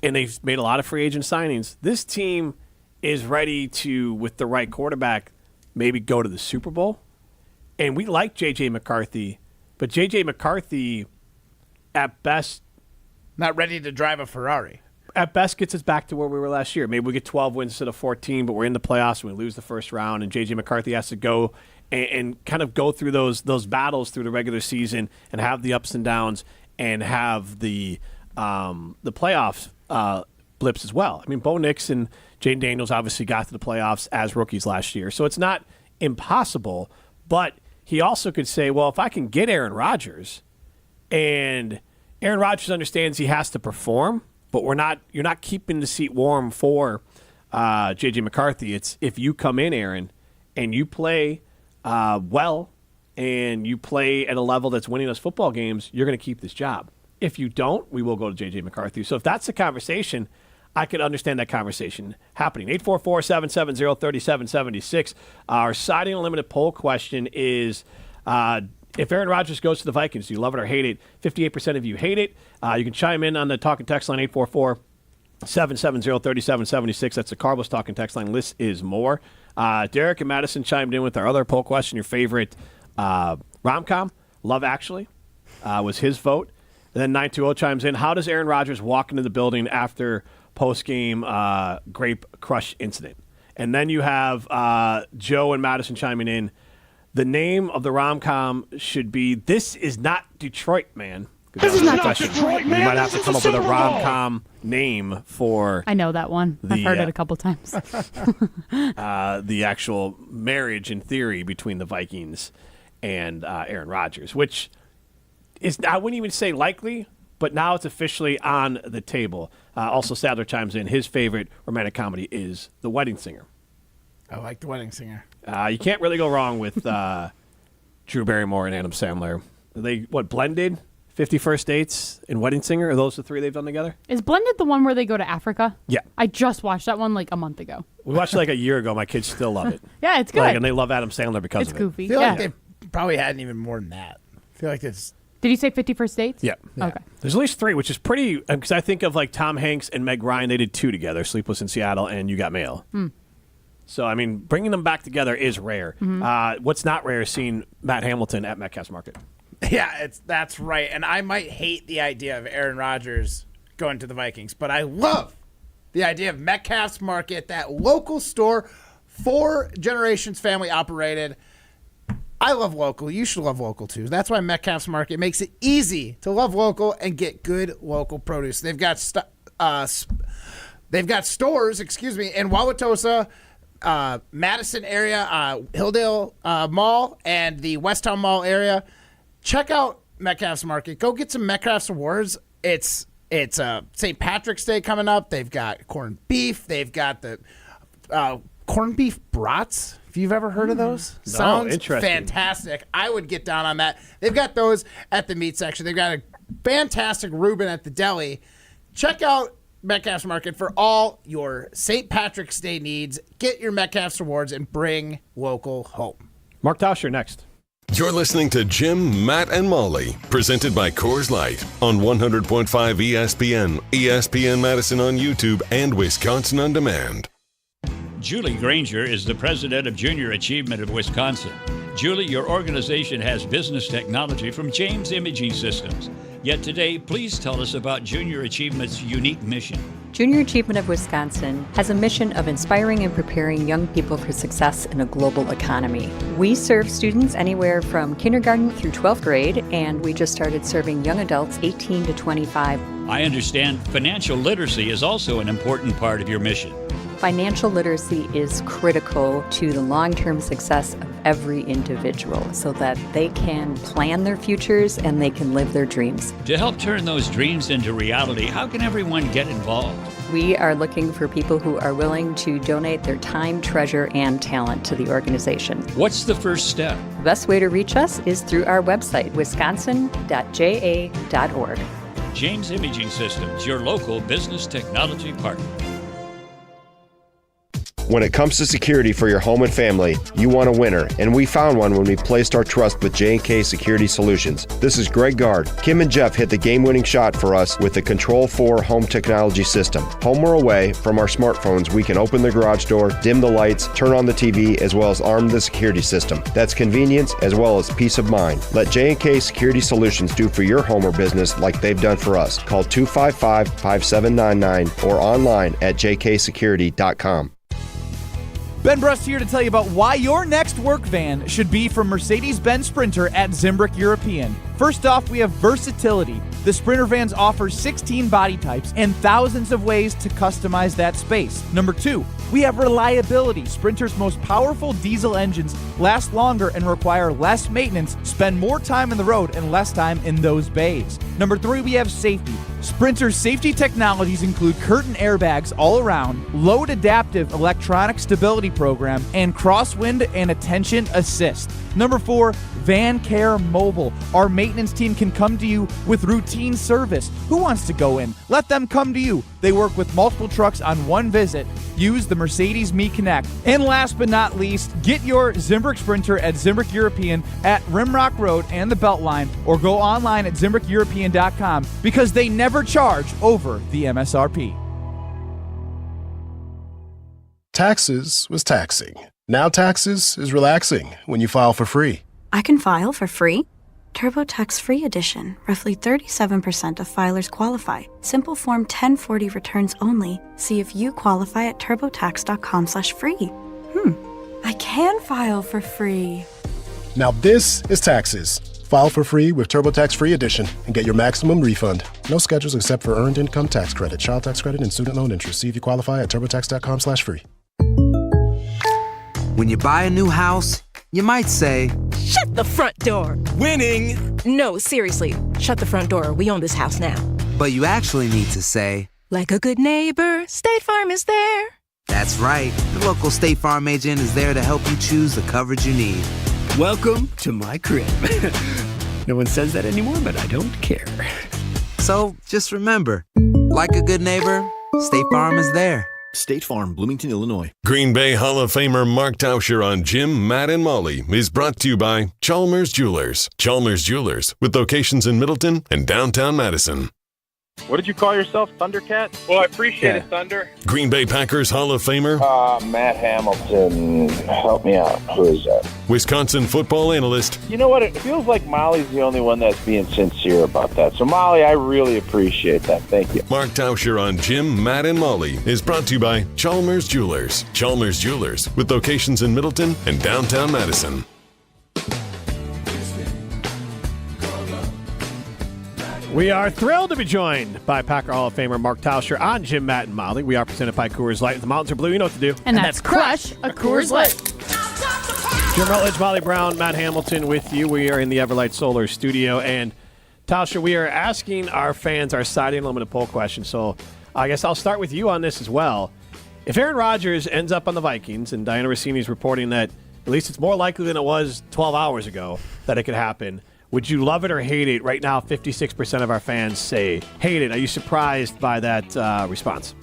and they've made a lot of free agent signings, this team is ready to, with the right quarterback, maybe go to the Super Bowl. And we like J.J. McCarthy, but J.J. McCarthy, at best, not ready to drive a Ferrari. At best, gets us back to where we were last year. Maybe we get 12 wins instead of 14, but we're in the playoffs and we lose the first round, and J.J. McCarthy has to go and kind of go through those battles through the regular season and have the ups and downs and have the playoffs blips as well. I mean, Bo Nix and Jaden Daniels obviously got to the playoffs as rookies last year, so it's not impossible, but he also could say, well, if I can get Aaron Rodgers, and Aaron Rodgers understands he has to perform, but you're not keeping the seat warm for J.J. McCarthy. It's if you come in, Aaron, and you play well, and you play at a level that's winning us football games, you're going to keep this job. If you don't, we will go to J.J. McCarthy. So if that's the conversation, I could understand that conversation happening. 844-770-3776. Our Siding Unlimited poll question is, if Aaron Rodgers goes to the Vikings, do you love it or hate it? 58% of you hate it. You can chime in on the talk and text line, 844-770-3776. That's the Carlos talk and text line. List is more. Derek and Madison chimed in with our other poll question. Your favorite rom-com, Love Actually, was his vote. And then 920 chimes in. How does Aaron Rodgers walk into the building after post-game grape crush incident? And then you have Joe and Madison chiming in. The name of the rom-com should be This Is Not Detroit, Man. This is not Detroit, man. We might have to come up with a rom-com name for I know that one. I've heard it a couple times. the actual marriage in theory between the Vikings and Aaron Rodgers, which is, I wouldn't even say likely, but now it's officially on the table. Also, Sadler chimes in. His favorite romantic comedy is The Wedding Singer. I like The Wedding Singer. You can't really go wrong with Drew Barrymore and Adam Sandler. They, blended 50 First Dates and Wedding Singer? Are those the three they've done together? Is Blended the one where they go to Africa? Yeah. I just watched that one like a month ago. We watched it like a year ago. My kids still love it. Yeah, it's good. And they love Adam Sandler because of it. It's goofy. I feel like they probably hadn't even more than that. I feel like it's... Did you say 50 First Dates? Yeah. Okay. There's at least three, which is pretty, because I think of like Tom Hanks and Meg Ryan. They did two together, Sleepless in Seattle and You Got Mail. So, I mean, bringing them back together is rare. What's not rare is seeing Matt Hamilton at Metcalf's Market. Yeah, that's right. And I might hate the idea of Aaron Rodgers going to the Vikings, but I love the idea of Metcalf's Market, that local store, 4 generations family operated. I love local. You should love local too. That's why Metcalf's Market makes it easy to love local and get good local produce. They've got stores, in Wauwatosa, Madison area, Hilldale Mall, and the Westtown Mall area. Check out Metcalf's Market. Go get some Metcalf's Awards. It's St. Patrick's Day coming up. They've got corned beef. They've got the corned beef brats. If you've ever heard of those. No, sounds interesting. Fantastic. I would get down on that. They've got those at the meat section. They've got a fantastic Reuben at the deli. Check out Metcalf's Market for all your St. Patrick's Day needs. Get your Metcalf's Awards and bring local home. Mark Tauscher next. You're listening to Jim, Matt, and Molly, presented by Coors Light on 100.5 ESPN, ESPN Madison on YouTube, and Wisconsin On Demand. Julie Granger is the president of Junior Achievement of Wisconsin. Julie, your organization has business technology from James Imaging Systems. Yet today, please tell us about Junior Achievement's unique mission. Junior Achievement of Wisconsin has a mission of inspiring and preparing young people for success in a global economy. We serve students anywhere from kindergarten through 12th grade, and we just started serving young adults 18 to 25. I understand financial literacy is also an important part of your mission. Financial literacy is critical to the long-term success of every individual so that they can plan their futures and they can live their dreams. To help turn those dreams into reality, how can everyone get involved? We are looking for people who are willing to donate their time, treasure, and talent to the organization. What's the first step? The best way to reach us is through our website, wisconsin.ja.org. James Imaging Systems, your local business technology partner. When it comes to security for your home and family, you want a winner, and we found one when we placed our trust with J&K Security Solutions. This is Greg Gard. Kim and Jeff hit the game-winning shot for us with the Control 4 home technology system. Home or away, from our smartphones, we can open the garage door, dim the lights, turn on the TV, as well as arm the security system. That's convenience as well as peace of mind. Let J&K Security Solutions do for your home or business like they've done for us. Call 255-5799 or online at jksecurity.com. Ben Brust here to tell you about why your next work van should be from Mercedes-Benz Sprinter at Zimbrick European. First off, we have versatility. The Sprinter vans offer 16 body types and thousands of ways to customize that space. Number 2, we have reliability. Sprinter's most powerful diesel engines last longer and require less maintenance, spend more time on the road and less time in those bays. Number 3, we have safety. Sprinter's safety technologies include curtain airbags all around, load adaptive electronic stability program, and crosswind and attention assist. Number 4, Van Care Mobile. Our maintenance team can come to you with routine service. Who wants to go in? Let them come to you. They work with multiple trucks on one visit. Use the Mercedes Me Connect. And last but not least, get your Zimbrick Sprinter at Zimbrick European at Rimrock Road and the Beltline, or go online at ZimbrickEuropean.com because they never charge over the MSRP. Taxes was taxing. Now taxes is relaxing when you file for free. I can file for free? TurboTax Free Edition. Roughly 37% of filers qualify. Simple Form 1040 returns only. See if you qualify at turbotax.com/free. I can file for free. Now this is taxes. File for free with TurboTax Free Edition and get your maximum refund. No schedules except for earned income tax credit, child tax credit, and student loan interest. See if you qualify at turbotax.com/free. When you buy a new house, you might say, "Shut the front door." Winning! No, seriously. Shut the front door. We own this house now. But you actually need to say, "Like a good neighbor, State Farm is there." That's right. The local State Farm agent is there to help you choose the coverage you need. Welcome to my crib. No one says that anymore, but I don't care. So just remember, like a good neighbor, State Farm is there. State Farm, Bloomington, Illinois. Green Bay Hall of Famer Mark Tauscher on Jim, Matt, and Molly is brought to you by Chalmers Jewelers. Chalmers Jewelers, with locations in Middleton and downtown Madison. What did you call yourself, Thundercat? Well, I appreciate it, Thunder. Green Bay Packers Hall of Famer Matt Hamilton. Help me out. Who is that? Wisconsin football analyst. You know what? It feels like Molly's the only one that's being sincere about that. So, Molly, I really appreciate that. Thank you. Mark Tauscher on Jim, Matt, and Molly is brought to you by Chalmers Jewelers. Chalmers Jewelers, with locations in Middleton and downtown Madison. We are thrilled to be joined by Packer Hall of Famer Mark Tauscher on Jim, Matt, and Molly. We are presented by Coors Light. If the mountains are blue, you know what to do. And that's crush a Coors Light. Jim Rutledge, Molly Brown, Matt Hamilton with you. We are in the Everlight Solar studio. And, Tauscher, we are asking our fans our Saturday Unlimited poll question. So I guess I'll start with you on this as well. If Aaron Rodgers ends up on the Vikings, and Diana Rossini is reporting that at least it's more likely than it was 12 hours ago that it could happen, would you love it or hate it? Right now, 56% of our fans say hate it. Are you surprised by that response?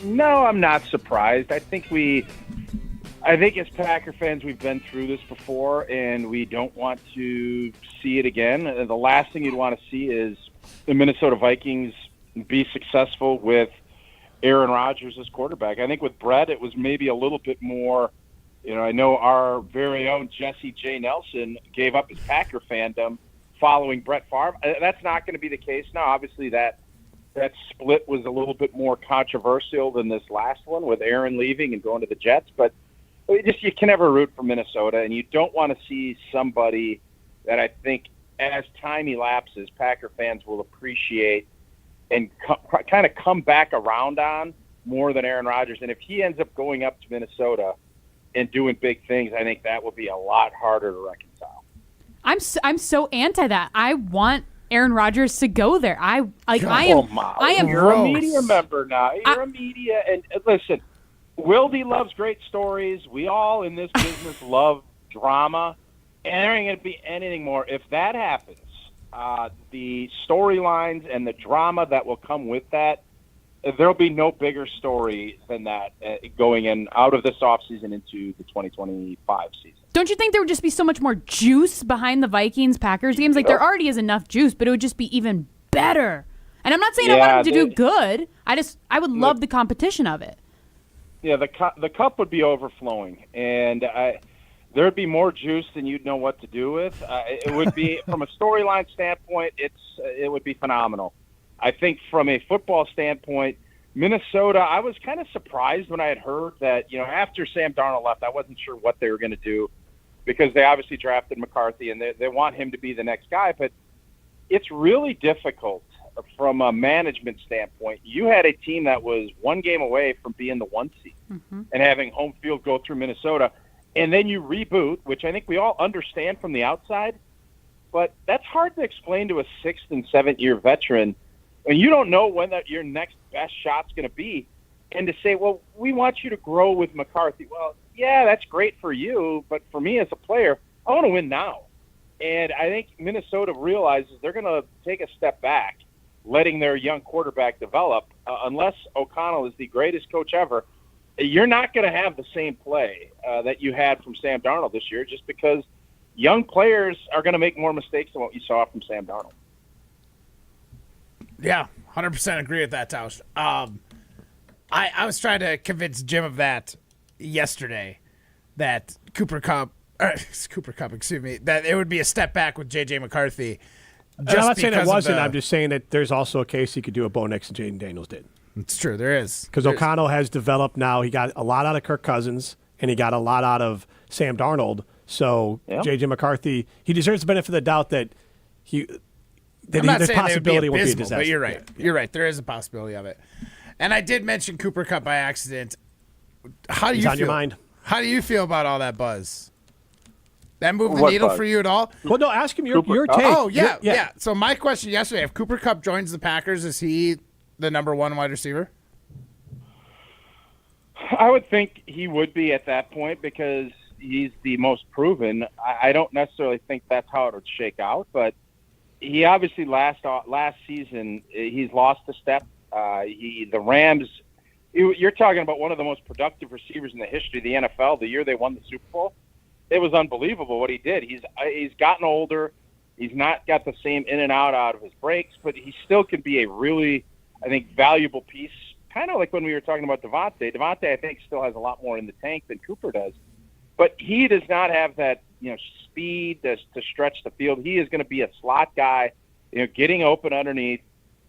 No, I'm not surprised. I think as Packer fans, we've been through this before, and we don't want to see it again. The last thing you'd want to see is the Minnesota Vikings be successful with Aaron Rodgers as quarterback. I think with Brett, it was maybe a little bit more. You know, I know our very own Jesse J. Nelson gave up his Packer fandom following Brett Favre. That's not going to be the case now. Obviously, that split was a little bit more controversial than this last one with Aaron leaving and going to the Jets. But you can never root for Minnesota, and you don't want to see somebody that I think as time elapses, Packer fans will appreciate and kind of come back around on more than Aaron Rodgers. And if he ends up going up to Minnesota and doing big things, I think that will be a lot harder to reconcile. I'm so anti that. I want Aaron Rodgers to go there. I am. You're a media member now. You're a media, and listen, Wildy loves great stories. We all in this business love drama, and there ain't going to be anything more. If that happens, the storylines and the drama that will come with that, there'll be no bigger story than that going in out of this offseason into the 2025 season. Don't you think there would just be so much more juice behind the Vikings-Packers games? Like, there already is enough juice, but it would just be even better. And I'm not saying I want them to do good. I would love the competition of it. Yeah, the cup would be overflowing, and there'd be more juice than you'd know what to do with. It would be, from a storyline standpoint, it would be phenomenal. I think from a football standpoint, Minnesota, I was kind of surprised when I had heard that, after Sam Darnold left, I wasn't sure what they were going to do because they obviously drafted McCarthy and they want him to be the next guy. But it's really difficult from a management standpoint. You had a team that was one game away from being the 1 seed and having home field go through Minnesota, and then you reboot, which I think we all understand from the outside, but that's hard to explain to a 6th and 7th year veteran when you don't know when your next best shot's going to be, and to say, well, we want you to grow with McCarthy. Well, yeah, that's great for you, but for me as a player, I want to win now. And I think Minnesota realizes they're going to take a step back, letting their young quarterback develop. Unless O'Connell is the greatest coach ever, you're not going to have the same play that you had from Sam Darnold this year, just because young players are going to make more mistakes than what you saw from Sam Darnold. Yeah, 100% agree with that, Tausch. I was trying to convince Jim of that yesterday, that Kupp, that it would be a step back with J.J. McCarthy. I'm not saying it wasn't. I'm just saying that there's also a case he could do what Bo Nix and Jaden Daniels did. It's true. There is. Because O'Connell has developed now. He got a lot out of Kirk Cousins, and he got a lot out of Sam Darnold. So J.J. McCarthy, he deserves the benefit of the doubt that there's possibility it won't be a disaster. But you're right. Yeah. You're right. There is a possibility of it. And I did mention Cooper Kupp by accident. How do you feel? On your mind. How do you feel about all that buzz? That moved the needle for you at all? Well, no, ask him your take. Oh, yeah. So my question yesterday, if Cooper Kupp joins the Packers, is he the number 1 wide receiver? I would think he would be at that point because he's the most proven. I don't necessarily think that's how it would shake out, but he obviously last season, he's lost a step. The Rams, you're talking about one of the most productive receivers in the history of the NFL. The year they won the Super Bowl, it was unbelievable what he did. He's gotten older. He's not got the same in and out of his breaks, but he still can be a really, I think, valuable piece. Kind of like when we were talking about Devontae. Devontae, I think, still has a lot more in the tank than Cooper does, but he does not have that speed to stretch the field. He is going to be a slot guy, getting open underneath,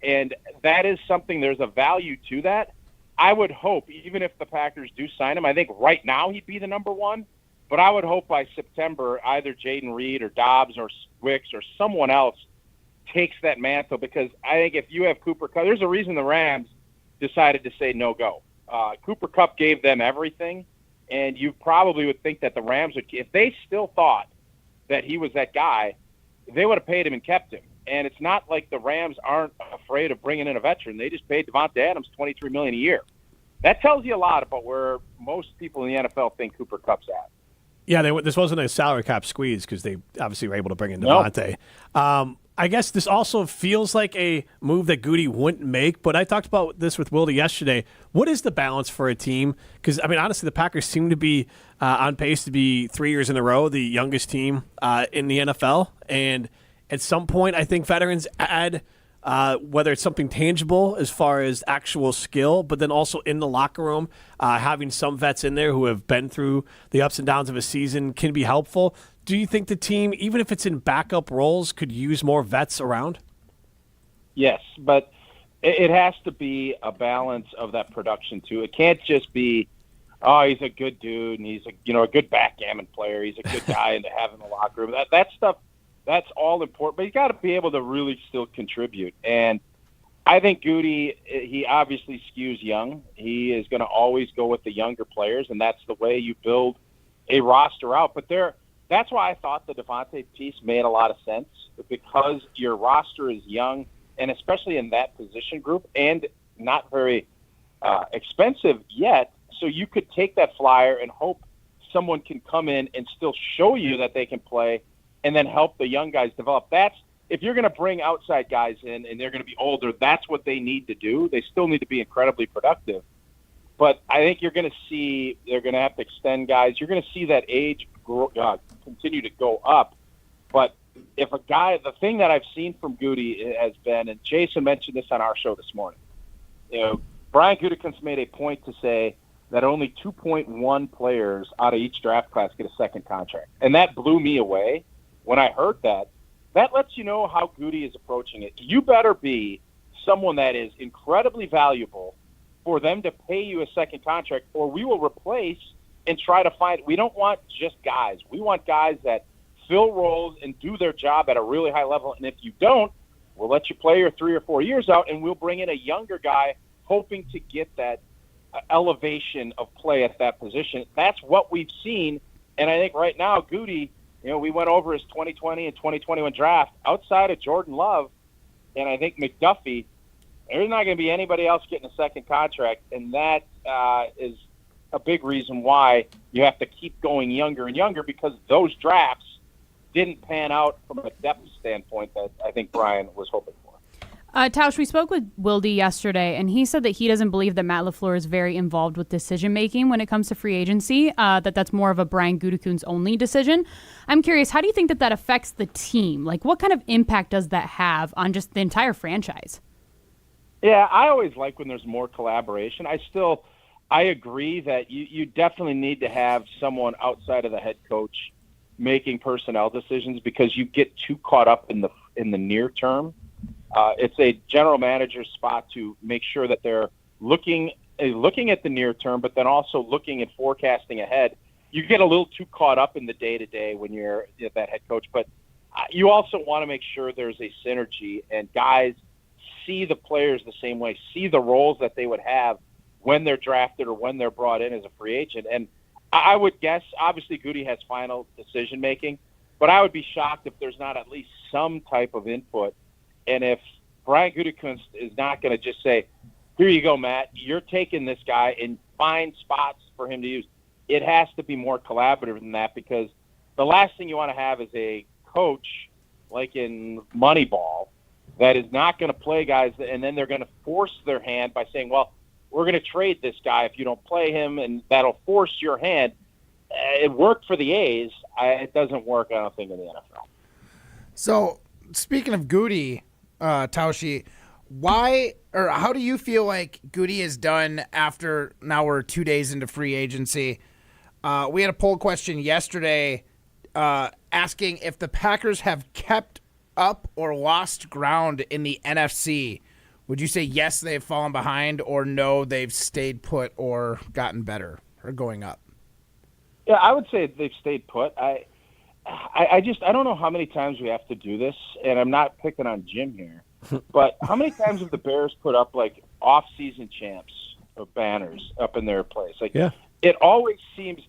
and that is something. There's a value to that. I would hope, even if the Packers do sign him, I think right now he'd be the number 1. But I would hope by September either Jaden Reed or Dobbs or Wicks or someone else takes that mantle, because I think if you have Cooper Kupp, there's a reason the Rams decided to say no-go. Cooper Kupp gave them everything, and you probably would think that the Rams would, if they still thought that he was that guy, they would have paid him and kept him. And it's not like the Rams aren't afraid of bringing in a veteran. They just paid Devontae Adams $23 million a year. That tells you a lot about where most people in the NFL think Cooper Kupp's at. Yeah, this wasn't a salary cap squeeze because they obviously were able to bring in Devontae. I guess this also feels like a move that Goody wouldn't make, but I talked about this with Wildy yesterday. What is the balance for a team? Because, honestly, the Packers seem to be on pace to be 3 years in a row the youngest team in the NFL. And at some point, I think veterans add whether it's something tangible as far as actual skill, but then also in the locker room, having some vets in there who have been through the ups and downs of a season can be helpful. Do you think the team, even if it's in backup roles, could use more vets around? Yes, but it has to be a balance of that production too. It can't just be, oh, he's a good dude and he's a good backgammon player. He's a good guy to have in the locker room. That stuff, that's all important, but you got to be able to really still contribute. And I think Goody, he obviously skews young. He is going to always go with the younger players, and that's the way you build a roster out. But that's why I thought the Devontae piece made a lot of sense, because your roster is young, and especially in that position group, and not very expensive yet. So you could take that flyer and hope someone can come in and still show you that they can play, and then help the young guys develop. If you're going to bring outside guys in and they're going to be older, that's what they need to do. They still need to be incredibly productive. But I think you're going to see they're going to have to extend guys. You're going to see that age continue to go up. But if a guy, the thing that I've seen from Goody has been, and Jason mentioned this on our show this morning, Brian Gutekunst made a point to say that only 2.1 players out of each draft class get a second contract. And that blew me away. When I heard that, that lets you know how Goody is approaching it. You better be someone that is incredibly valuable for them to pay you a second contract, or we will replace and try to find. We don't want just guys. We want guys that fill roles and do their job at a really high level. And if you don't, We'll let you play your 3 or 4 years out, and we'll bring in a younger guy hoping to get that elevation of play at that position. That's what we've seen, and I think right now, Goody, we went over his 2020 and 2021 draft. Outside of Jordan Love and I think McDuffie, there's not going to be anybody else getting a second contract, and that is a big reason why you have to keep going younger and younger, because those drafts didn't pan out from a depth standpoint that I think Brian was hoping for. Tausch, we spoke with Wilde yesterday, and he said that he doesn't believe that Matt LaFleur is very involved with decision-making when it comes to free agency, that's more of a Brian Gutekunst only decision. I'm curious, how do you think that affects the team? Like, what kind of impact does that have on just the entire franchise? Yeah, I always like when there's more collaboration. I agree that you definitely need to have someone outside of the head coach making personnel decisions, because you get too caught up in the near term. It's a general manager's spot to make sure that they're looking at the near term, but then also looking and forecasting ahead. You get a little too caught up in the day-to-day when you're that head coach, but you also want to make sure there's a synergy and guys see the players the same way, see the roles that they would have when they're drafted or when they're brought in as a free agent. And I would guess, obviously, Goody has final decision-making, but I would be shocked if there's not at least some type of input. And if Brian Gutekunst is not going to just say, here you go, Matt, you're taking this guy and find spots for him to use, it has to be more collaborative than that, because the last thing you want to have is a coach like in Moneyball that is not going to play guys, and then they're going to force their hand by saying, well, we're going to trade this guy if you don't play him, and that'll force your hand. It worked for the A's. It doesn't work, I don't think, in the NFL. So, speaking of Goody, Tauscher, how do you feel like Goody is done after now we're 2 days into free agency? We had a poll question yesterday asking if the Packers have kept up or lost ground in the NFC. Would you say yes, they've fallen behind, or no, they've stayed put or gotten better or going up? Yeah, I would say they've stayed put. I don't know how many times we have to do this, and I'm not picking on Jim here, but how many times have the Bears put up like off-season champs or banners up in their place? Like, yeah. It always seems,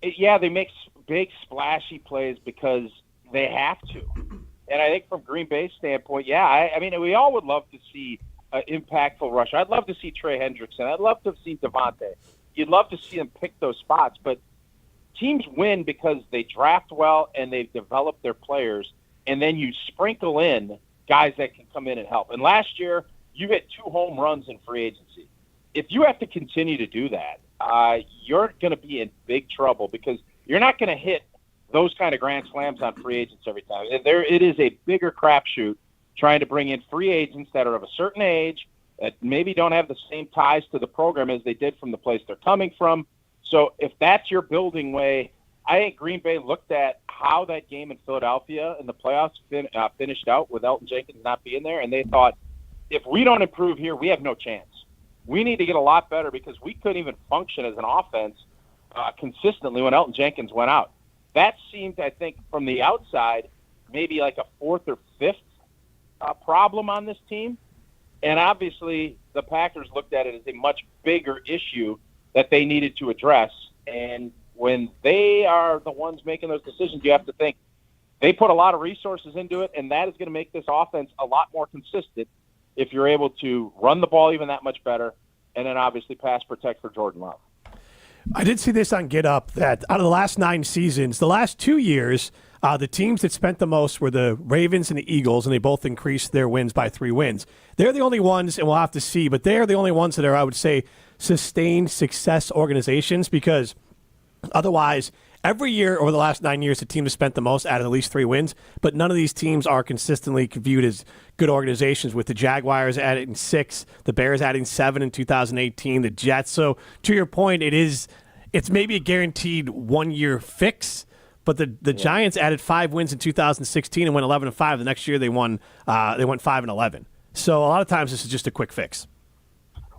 they make big splashy plays because they have to. And I think from Green Bay's standpoint, I mean, we all would love to see an impactful rusher. I'd love to see Trey Hendrickson. I'd love to have seen Devontae. You'd love to see them pick those spots, but teams win because they draft well and they've developed their players, and then you sprinkle in guys that can come in and help. And last year, you hit 2 home runs in free agency. If you have to continue to do that, you're going to be in big trouble, because you're not going to hit those kind of grand slams on free agents every time. It is a bigger crapshoot trying to bring in free agents that are of a certain age, that maybe don't have the same ties to the program as they did from the place they're coming from. So if that's your building way, I think Green Bay looked at how that game in Philadelphia in the playoffs finished out with Elton Jenkins not being there, and they thought, if we don't improve here, we have no chance. We need to get a lot better, because we couldn't even function as an offense consistently when Elton Jenkins went out. That seemed, I think, from the outside, maybe like a 4th or 5th problem on this team. And obviously, the Packers looked at it as a much bigger issue that they needed to address. And when they are the ones making those decisions, you have to think they put a lot of resources into it, and that is going to make this offense a lot more consistent if you're able to run the ball even that much better, and then obviously pass protect for Jordan Love. I did see this on Get Up, that out of the last 9 seasons, the last 2 years, the teams that spent the most were the Ravens and the Eagles, and they both increased their wins by 3 wins. They're the only ones, and we'll have to see, but they're the only ones that are, I would say, sustained success organizations, because otherwise, every year over the last 9 years, the team has spent the most added at least 3 wins, but none of these teams are consistently viewed as good organizations, with the Jaguars adding 6, the Bears adding 7 in 2018, the Jets. So to your point, it's maybe a guaranteed 1-year fix, but the Giants added 5 wins in 2016 and went 11-5. The next year they went 5-11. So a lot of times this is just a quick fix.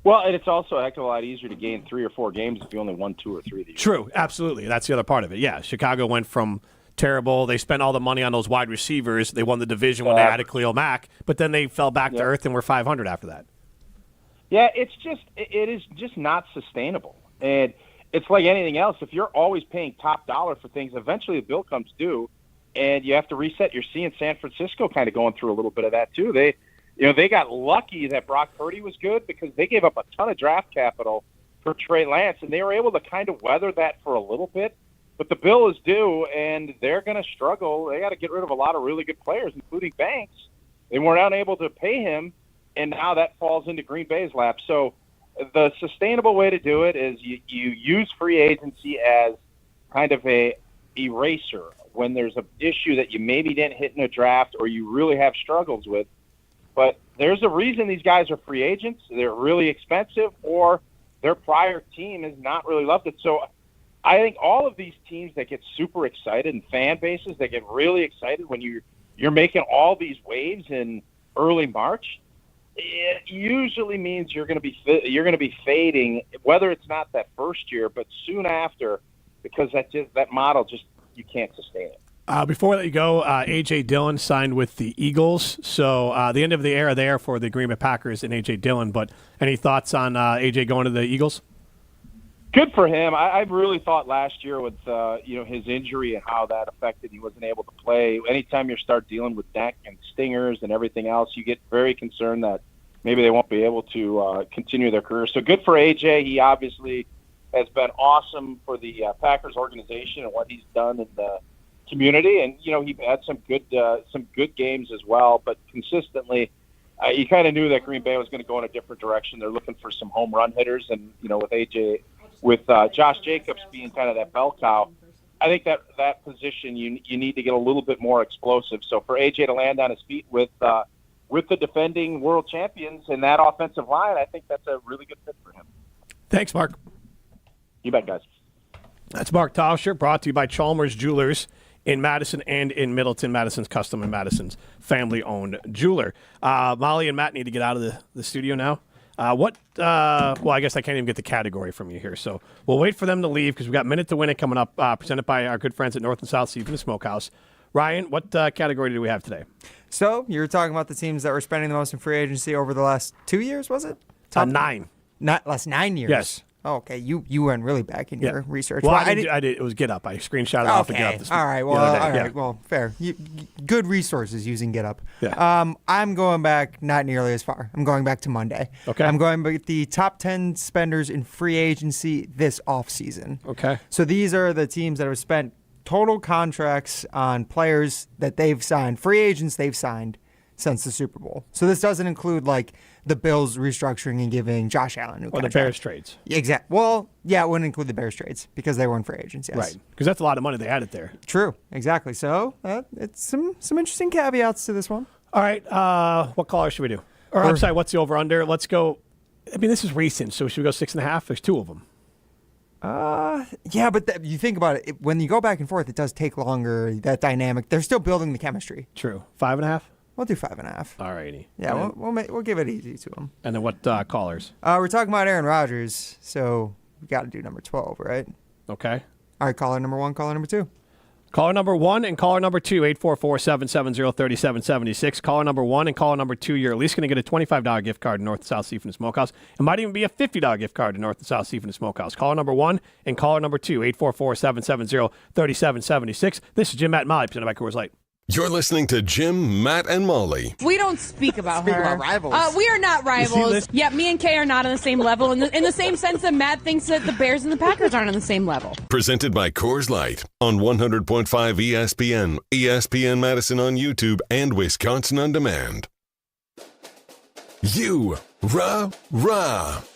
Well, and it's also a heck of a lot easier to gain 3 or 4 games if you only won 2 or 3 of these. True, absolutely. That's the other part of it. Yeah, Chicago went from terrible. They spent all the money on those wide receivers. They won the division when they added Khalil Mack, but then they fell back to earth and were 500 after that. Yeah, it is just not sustainable. And it's like anything else. If you're always paying top dollar for things, eventually the bill comes due, and you have to reset. You're seeing San Francisco kind of going through a little bit of that too. They got lucky that Brock Purdy was good because they gave up a ton of draft capital for Trey Lance, and they were able to kind of weather that for a little bit. But the bill is due, and they're going to struggle. They got to get rid of a lot of really good players, including Banks. They weren't unable to pay him, and now that falls into Green Bay's lap. So the sustainable way to do it is you use free agency as kind of a eraser when there's an issue that you maybe didn't hit in a draft or you really have struggles with. But there's a reason these guys are free agents. They're really expensive, or their prior team has not really loved it. So I think all of these teams that get super excited and fan bases that get really excited when you're making all these waves in early March, it usually means you're going to be fading, whether it's not that first year, but soon after, because that model just you can't sustain it. Before I let you go, A.J. Dillon signed with the Eagles, so the end of the era there for the Green Bay Packers and A.J. Dillon. But any thoughts on A.J. going to the Eagles? Good for him. I really thought last year with his injury and how that affected, he wasn't able to play. Anytime you start dealing with neck and stingers and everything else, you get very concerned that maybe they won't be able to continue their career. So good for A.J. He obviously has been awesome for the Packers organization and what he's done in the community, and he had some good games as well. But consistently, you kind of knew that Green Bay was going to go in a different direction. They're looking for some home run hitters, and with AJ, with Josh Jacobs being kind of that bell cow, I think that position you need to get a little bit more explosive. So for AJ to land on his feet with the defending world champions and that offensive line, I think that's a really good fit for him. Thanks, Mark. You bet, guys. That's Mark Tauscher, brought to you by Chalmers Jewelers in Madison and in Middleton. Madison's Custom and Madison's family-owned jeweler. Molly and Matt need to get out of the studio now. Well, I guess I can't even get the category from you here, so we'll wait for them to leave because we've got Minute to Win It coming up, presented by our good friends at North and South Seafood Smokehouse. Ryan, what category do we have today? So you were talking about the teams that were spending the most in free agency over the last 2 years, was it? 9. Not last 9 years? Yes. Oh, okay. You went really back in your research. Well, I did. It was GetUp. I screenshotted it off of GetUp this all right. Well, all right. Well, fair. Good resources using GetUp. Yeah. I'm going back not nearly as far. I'm going back to Monday. Okay. I'm going back the top 10 spenders in free agency this offseason. Okay. So these are the teams that have spent total contracts on players that they've signed, free agents they've signed since the Super Bowl. So this doesn't include the Bills restructuring and giving Josh Allen new contract. The Bears trades. Exactly. Well, yeah, it wouldn't include the Bears trades because they weren't free agents. Yes. Right. Because that's a lot of money they added there. True. Exactly. So it's some interesting caveats to this one. All right. What caller should we do? Or I'm sorry, what's the over-under? Let's go. I mean, this is recent, so should we go 6.5? There's 2 of them. Yeah, but you think about it, when you go back and forth, it does take longer, that dynamic. They're still building the chemistry. True. 5.5? We'll do 5.5. All righty. Yeah, we'll give it easy to them. And then what callers? We're talking about Aaron Rodgers, so we got to do number 12, right? Okay. All right, caller number 1, caller number 2. Caller number 1 and caller number 2, 844-770-3776. Caller number 1 and caller number 2, you're at least going to get a $25 gift card to North and South Seafood and Smokehouse. It might even be a $50 gift card to North and South Seafood and Smokehouse. Caller number 1 and caller number 2, 844-770-3776. This is Jim, Matt, and Molly, presented by Coors Light. You're listening to Jim, Matt, and Molly. We don't speak about Speak her. about rivals. We are not rivals. Yeah, me and Kay are not on the same level, in the same sense that Matt thinks that the Bears and the Packers aren't on the same level. Presented by Coors Light on 100.5 ESPN, ESPN Madison on YouTube, and Wisconsin On Demand. Rah.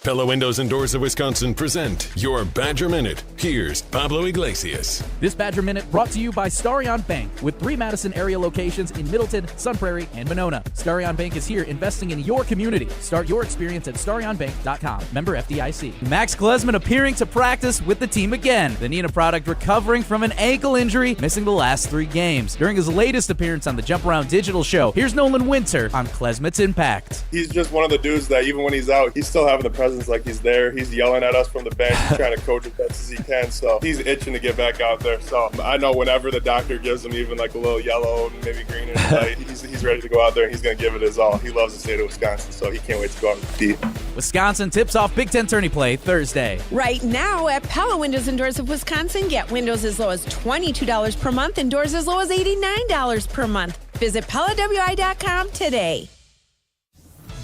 Pella Windows and Doors of Wisconsin present your Badger Minute. Here's Pablo Iglesias. This Badger Minute brought to you by Starion Bank, with 3 Madison area locations in Middleton, Sun Prairie, and Monona. Starion Bank is here investing in your community. Start your experience at starionbank.com. Member FDIC. Max Klesman appearing to practice with the team again. The Neenah product recovering from an ankle injury, missing the last 3 games. During his latest appearance on the Jump Around Digital Show, here's Nolan Winter on Klesman's impact. He's just one of the dudes that that even when he's out, he's still having the presence like he's there. He's yelling at us from the bench, he's trying to coach as best as he can. So he's itching to get back out there. So I know whenever the doctor gives him even like a little yellow, maybe green light, he's ready to go out there and he's going to give it his all. He loves the state of Wisconsin, so he can't wait to go out and compete. Wisconsin tips off Big Ten tourney play Thursday. Right now at Pella Windows and Doors of Wisconsin, get windows as low as $22 per month and doors as low as $89 per month. Visit PellaWI.com today.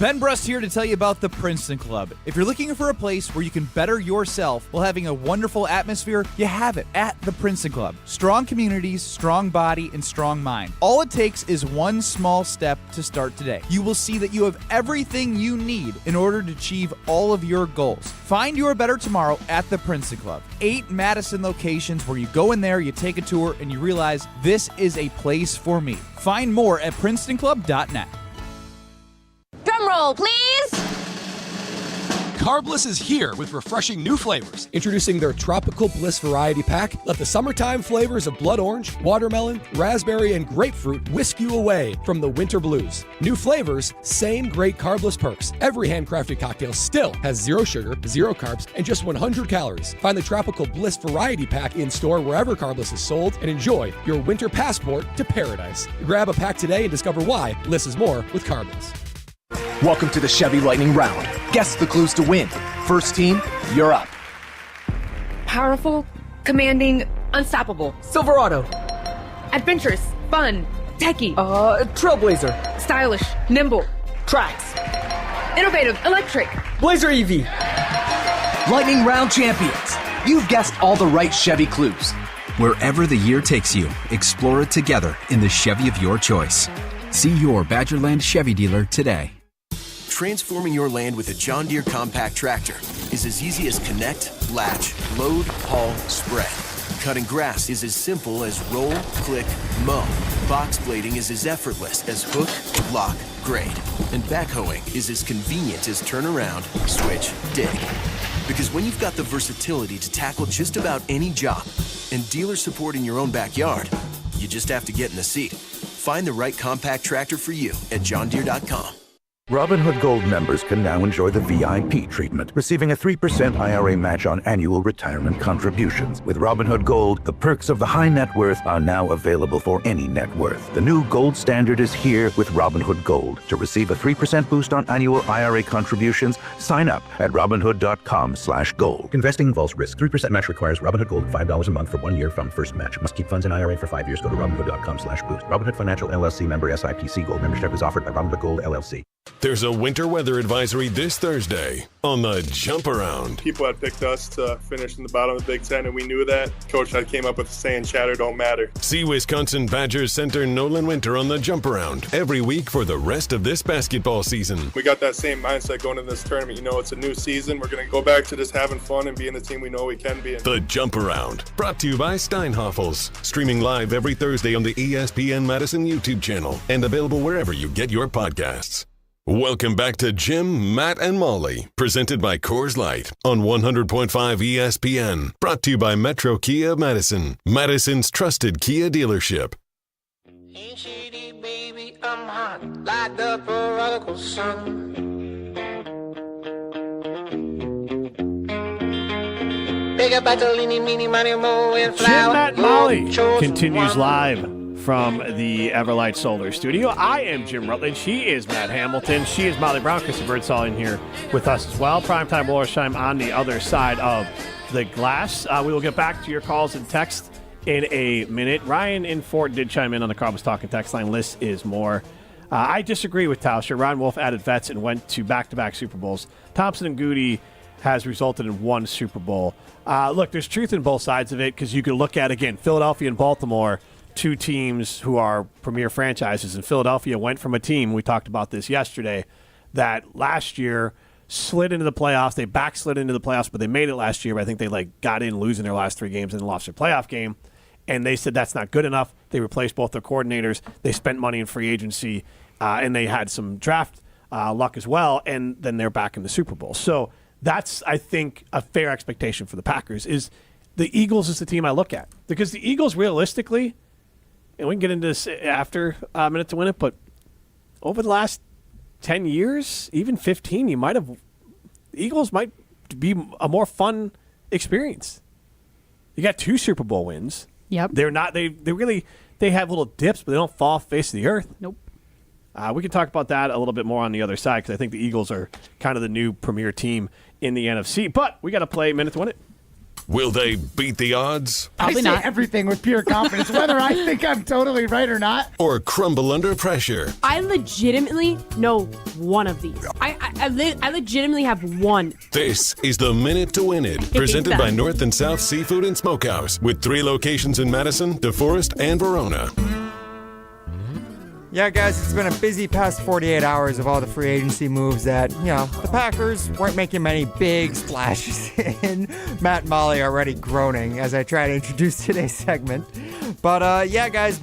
Ben Brust here to tell you about the Princeton Club. If you're looking for a place where you can better yourself while having a wonderful atmosphere, you have it at the Princeton Club. Strong communities, strong body, and strong mind. All it takes is one small step to start today. You will see that you have everything you need in order to achieve all of your goals. Find your better tomorrow at the Princeton Club. 8 Madison locations where you go in there, you take a tour, and you realize this is a place for me. Find more at PrincetonClub.net. Drum roll, please! Carbless is here with refreshing new flavors. Introducing their Tropical Bliss Variety Pack. Let the summertime flavors of blood orange, watermelon, raspberry, and grapefruit whisk you away from the winter blues. New flavors, same great Carbless perks. Every handcrafted cocktail still has 0 sugar, 0 carbs, and just 100 calories. Find the Tropical Bliss Variety Pack in store wherever Carbless is sold and enjoy your winter passport to paradise. Grab a pack today and discover why Bliss is more with Carbless. Welcome to the Chevy Lightning Round. Guess the clues to win. First team, you're up. Powerful, commanding, unstoppable. Silverado. Adventurous, fun, techie. Trailblazer. Stylish, nimble. Trax. Innovative, electric. Blazer EV. Lightning Round champions. You've guessed all the right Chevy clues. Wherever the year takes you, explore it together in the Chevy of your choice. See your Badgerland Chevy dealer today. Transforming your land with a John Deere compact tractor is as easy as connect, latch, load, haul, spread. Cutting grass is as simple as roll, click, mow. Box blading is as effortless as hook, lock, grade. And backhoeing is as convenient as turn around, switch, dig. Because when you've got the versatility to tackle just about any job and dealer support in your own backyard, you just have to get in the seat. Find the right compact tractor for you at johndeere.com. Robinhood Gold members can now enjoy the VIP treatment, receiving a 3% IRA match on annual retirement contributions. With Robinhood Gold, the perks of the high net worth are now available for any net worth. The new Gold standard is here with Robinhood Gold. To receive a 3% boost on annual IRA contributions, sign up at Robinhood.com/gold. Investing involves risk. 3% match requires Robinhood Gold $5 a month for 1 year from first match. Must keep funds in IRA for 5 years. Go to Robinhood.com/boost. Robinhood Financial LLC member SIPC. Gold membership is offered by Robinhood Gold LLC. There's a winter weather advisory this Thursday on the Jump Around. People had picked us to finish in the bottom of the Big Ten, and we knew that. Coach had came up with the saying, chatter don't matter. See Wisconsin Badgers center Nolan Winter on the Jump Around every week for the rest of this basketball season. We got that same mindset going into this tournament. You know, it's a new season. We're going to go back to just having fun and being the team we know we can be. The Jump Around, brought to you by Steinhoffels. Streaming live every Thursday on the ESPN Madison YouTube channel and available wherever you get your podcasts. Welcome back to Jim, Matt, and Molly, presented by Coors Light on 100.5 ESPN. Brought to you by Metro Kia of Madison, Madison's trusted Kia dealership. Ain't shady, baby, I'm hot, like the prodigal son. Big up Bartolini, meeny, money, mo, and Jim, flower. Matt, Molly continues live from the Everlight Solar Studio. I am Jim Rutledge. She is Matt Hamilton. She is Molly Brown. Krista Birdsall in here with us as well. Primetime Wollersheim on the other side of the glass. We will get back to your calls and text in a minute. Ryan in Fort did chime in on the Carbs Talking text line. Less is more. I disagree with Tauscher. Ron Wolf added vets and went to back-to-back Super Bowls. Thompson and Goody has resulted in 1 Super Bowl. Look, there's truth in both sides of it because you can look at, again, Philadelphia and Baltimore, 2 teams who are premier franchises. And Philadelphia went from a team, we talked about this yesterday, that last year slid into the playoffs. They backslid into the playoffs, but they made it last year. But I think they got in losing their last 3 games and lost their playoff game. And they said that's not good enough. They replaced both their coordinators. They spent money in free agency, and they had some draft luck as well. And then they're back in the Super Bowl. So that's, I think, a fair expectation for the Packers is the Eagles is the team I look at. Because the Eagles realistically, and we can get into this after a minute to win it, but over the last 10 years, even 15, the Eagles might be a more fun experience. You got 2 Super Bowl wins. Yep. They have little dips, but they don't fall off the face of the earth. Nope. We can talk about that a little bit more on the other side because I think the Eagles are kind of the new premier team in the NFC. But we got to play Minute to Win It. Will they beat the odds? I say everything with pure confidence, whether I think I'm totally right or not. Or crumble under pressure? I legitimately know one of these. I legitimately have one. This is the Minute to Win It, presented by North and South Seafood and Smokehouse, with 3 locations in Madison, DeForest, and Verona. Yeah, guys, it's been a busy past 48 hours of all the free agency moves that, the Packers weren't making many big splashes in. Matt and Molly are already groaning as I try to introduce today's segment. But, yeah, guys,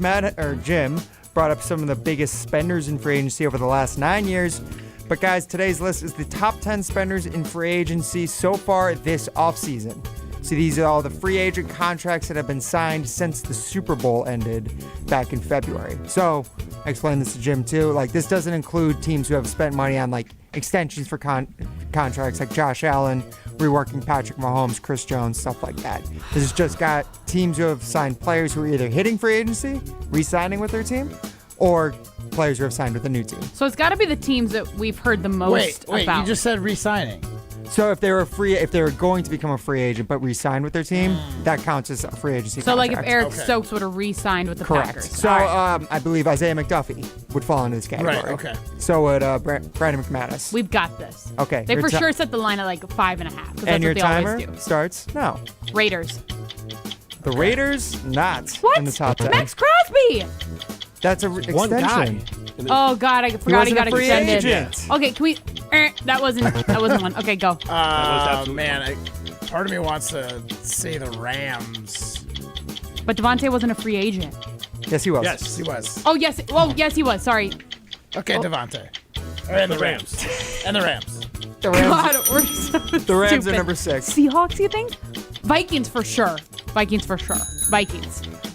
Jim brought up some of the biggest spenders in free agency over the last 9 years. But, guys, today's list is the top 10 spenders in free agency so far this offseason. So these are all the free agent contracts that have been signed since the Super Bowl ended back in February. So I explained this to Jim too. This doesn't include teams who have spent money on extensions for contracts like Josh Allen, reworking Patrick Mahomes, Chris Jones, stuff like that. This has just got teams who have signed players who are either hitting free agency, re-signing with their team, or players who have signed with a new team. So it's got to be the teams that we've heard the most Wait, about. you just said re-signing. So if they were going to become a free agent but re-signed with their team, that counts as a free agency So contract. if Eric Stokes would have re-signed with the Correct. Packers. So I believe Isaiah McDuffie would fall into this category. Right, okay. So would Brandon McManus. We've got this. Okay. They Your for sure set the line at 5.5. That's and your what they timer always do. starts now. Raiders. The Raiders, not What? in the top 10. Max Crosby. That's a One guy. extension. Oh God, I forgot he wasn't got a free extended. agent. Okay, can we? That wasn't one. Okay, go. Man, part of me wants to say the Rams. But Devontae wasn't a free agent. Yes, he was. Yes, he was. Oh yes. Well, yes, he was. Sorry. Okay, Devontae. And the Rams. And the Rams. The Rams, God, we're so the Rams stupid. are number 6. Seahawks, you think? Vikings for sure. Vikings.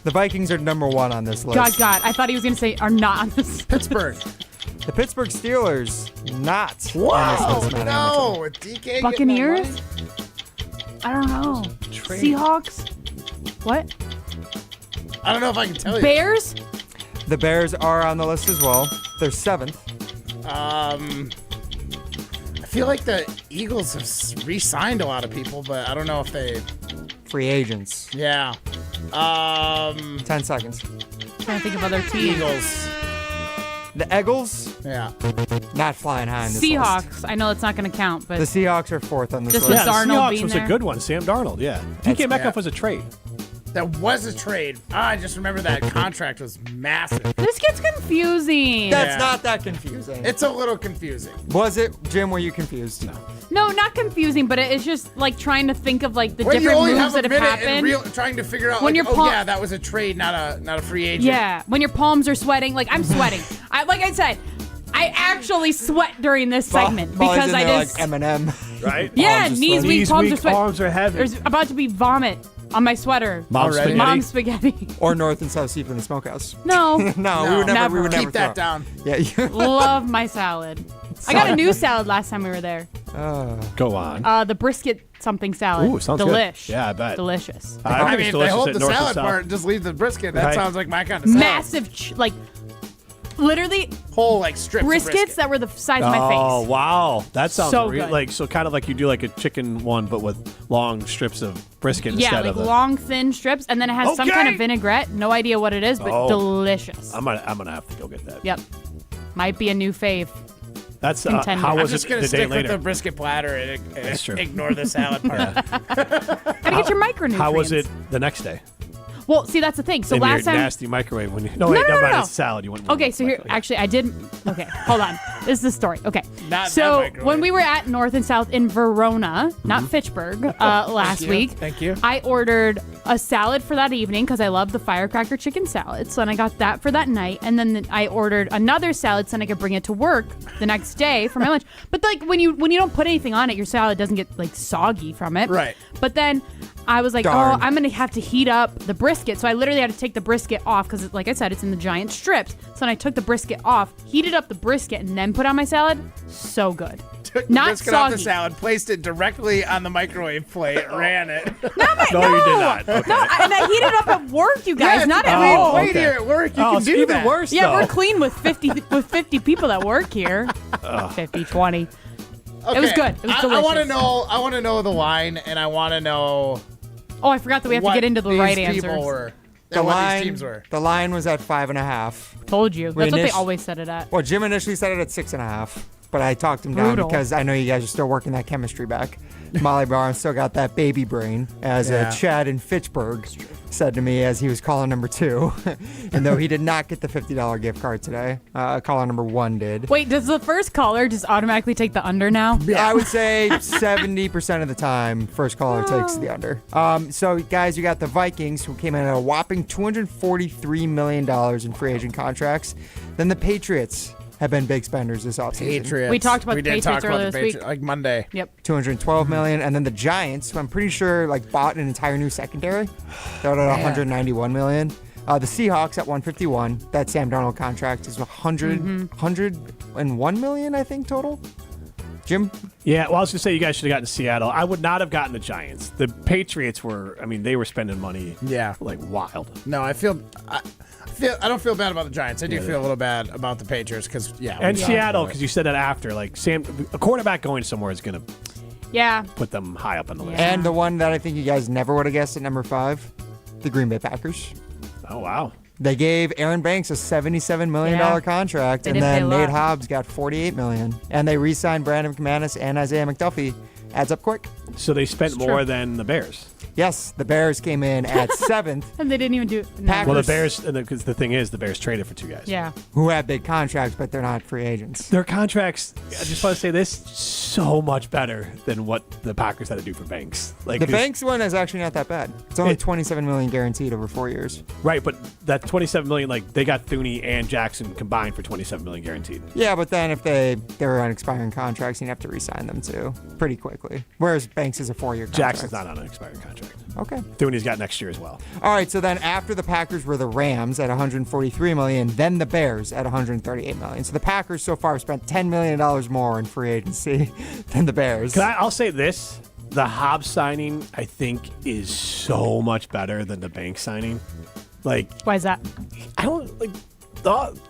The Vikings are number 1 on this list. God. I thought he was gonna say are not on this. Pittsburgh. The Pittsburgh Steelers, not Wow, on this list. no. DK Buccaneers? I don't know. Seahawks? What? I don't know if I can tell you. Bears? The Bears are on the list as well. They're 7th. I feel like the Eagles have re-signed a lot of people, but I don't know if they... Free agents. Yeah. 10 seconds. Trying to think of other teams. Eagles. The Eagles, Yeah. not flying high on this Seahawks. list. I know it's not going to count, but The Seahawks are 4th on this Just list. with Darnold the Seahawks being was there? a good one. Sam Darnold, yeah. DK Metcalf yeah. was a trade. That was a trade. I just remember that contract was massive. this gets confusing. That's not that confusing. It's a little confusing. Was it, Jim? Were you confused? No, not confusing, but it's just trying to think of the When you different only moves have a that have minute and happened. trying to figure out, When your yeah, that was a trade, not a free agent. Yeah, when your palms are sweating, I'm sweating. Like I said, I actually sweat during this segment Molly's because in I there just like M&M. Right? yeah, Palms are knees sweaty. weak, palms are sweating. arms are heavy. There's about to be vomit on my sweater. Mom Already? spaghetti. Mom spaghetti. Or North and South Seafood and Smokehouse. No, No, we would never. We would never Keep that throw. down. Yeah. love my salad. I got a new salad last time we were there. Go on. The brisket something salad. Ooh, sounds good. Delish. Yeah, I bet. Delicious. I mean, if they hold the North and salad South. part, just leave the brisket. That Right. sounds like my kind of salad. Massive, literally Whole strips of briskets brisket. that were the size of my Oh, face. wow. That sounds So good. kind of like you do like a chicken one, but with long strips of brisket Yeah, instead of long, thin strips, and then it has some kind of vinaigrette. No idea what it is, but Oh. delicious. I'm gonna have to go get that. Yep. Might be a new fave. That's Contender. how I'm was just it going the to day stick with later? the brisket platter and true. ignore the salad part. Gotta get your micronutrients. How was it the next day? Well, see, that's the thing. So in last your time. nasty microwave when you never mind, it's salad. You wouldn't. Okay, so here, actually, I did. Okay, hold on. This is the story. Okay, Not so that microwave. when we were at North and South in Verona, not Fitchburg, last you. week, Thank you. I ordered a salad for that evening because I love the firecracker chicken salad. So then I got that for that night, and then I ordered another salad so then I could bring it to work the next day for my lunch. But when you don't put anything on it, your salad doesn't get soggy from it. Right. But then I was like, Darn. oh, I'm gonna have to heat up the brisket. So I literally had to take the brisket off because, like I said, it's in the giant strips. So then I took the brisket off, heated up the brisket, and then put on my salad, so good. Not biscuit off the soggy. salad, placed it directly on the microwave plate, ran it. No, you did not. Okay. No, and I heat it up at work, you guys. Yes, not at I mean, home. wait here at work. You can it's do even that. worse, Yeah, though. we're clean with 50 people that work here. 50, 20. It was good. It was delicious. I want to know the line, and I want to know. Oh, I forgot that we have to what get into the these right people answers. were. The and what line, these teams were. The line was at 5.5. Told you. We That's what they init- always said it at. Well, Jim initially said it at 6.5, but I talked him down Brutal. because I know you guys are still working that chemistry back. Molly Brown still got that baby brain, as Yeah. Chad in Fitchburg said to me as he was caller number 2. And though he did not get the $50 gift card today, caller number 1 did. Wait, does the first caller just automatically take the under now? I would say 70% of the time, first caller takes the under. So, guys, you got the Vikings, who came in at a whopping $243 million in free agent contracts. Then the Patriots have been big spenders this offseason. Patriots. We talked about the did Patriots talk about earlier the this week. like Monday. Yep. $212 million, and then the Giants, who I'm pretty sure bought an entire new secondary. They're at $191 million. The Seahawks at 151. That Sam Darnold contract is 101 million, I think, total. Jim? Yeah, well, I was going to say you guys should have gotten to Seattle. I would not have gotten the Giants. The Patriots were, they were spending money like wild. No, I don't feel bad about the Giants. I do feel a little bad about the Patriots because, And Seattle, because you said that after. A quarterback going somewhere is going to put them high up on the list. And the one that I think you guys never would have guessed at number 5, the Green Bay Packers. Oh, wow. They gave Aaron Banks a $77 million contract, They and did pay then a Nate lot. Hobbs got $48 million. And they re-signed Brandon McManus and Isaiah McDuffie. Adds up quick. So they spent more than the Bears. Yes, the Bears came in at 7th. And they didn't even do it. Packers, Well, the Bears, because the thing is, the Bears traded for 2 guys. Yeah. who have big contracts, but they're not free agents. Their contracts, I just want to say this, so much better than what the Packers had to do for Banks. The Banks one is actually not that bad. It's only $27 million guaranteed over 4 years. Right, but that $27 million, they got Thuney and Jackson combined for $27 million guaranteed. Yeah, but then if they were on expiring contracts, you'd have to re-sign them too pretty quickly. Whereas Banks is a 4-year contract. Jackson's not on an expiring contract. Okay. Thuney's got next year as well. All right, so then after the Packers were the Rams at $143 million, then the Bears at $138 million. So the Packers so far have spent $10 million more in free agency than the Bears. I'll say this. The Hobbs signing, I think, is so much better than the Banks signing. Why is that? I don't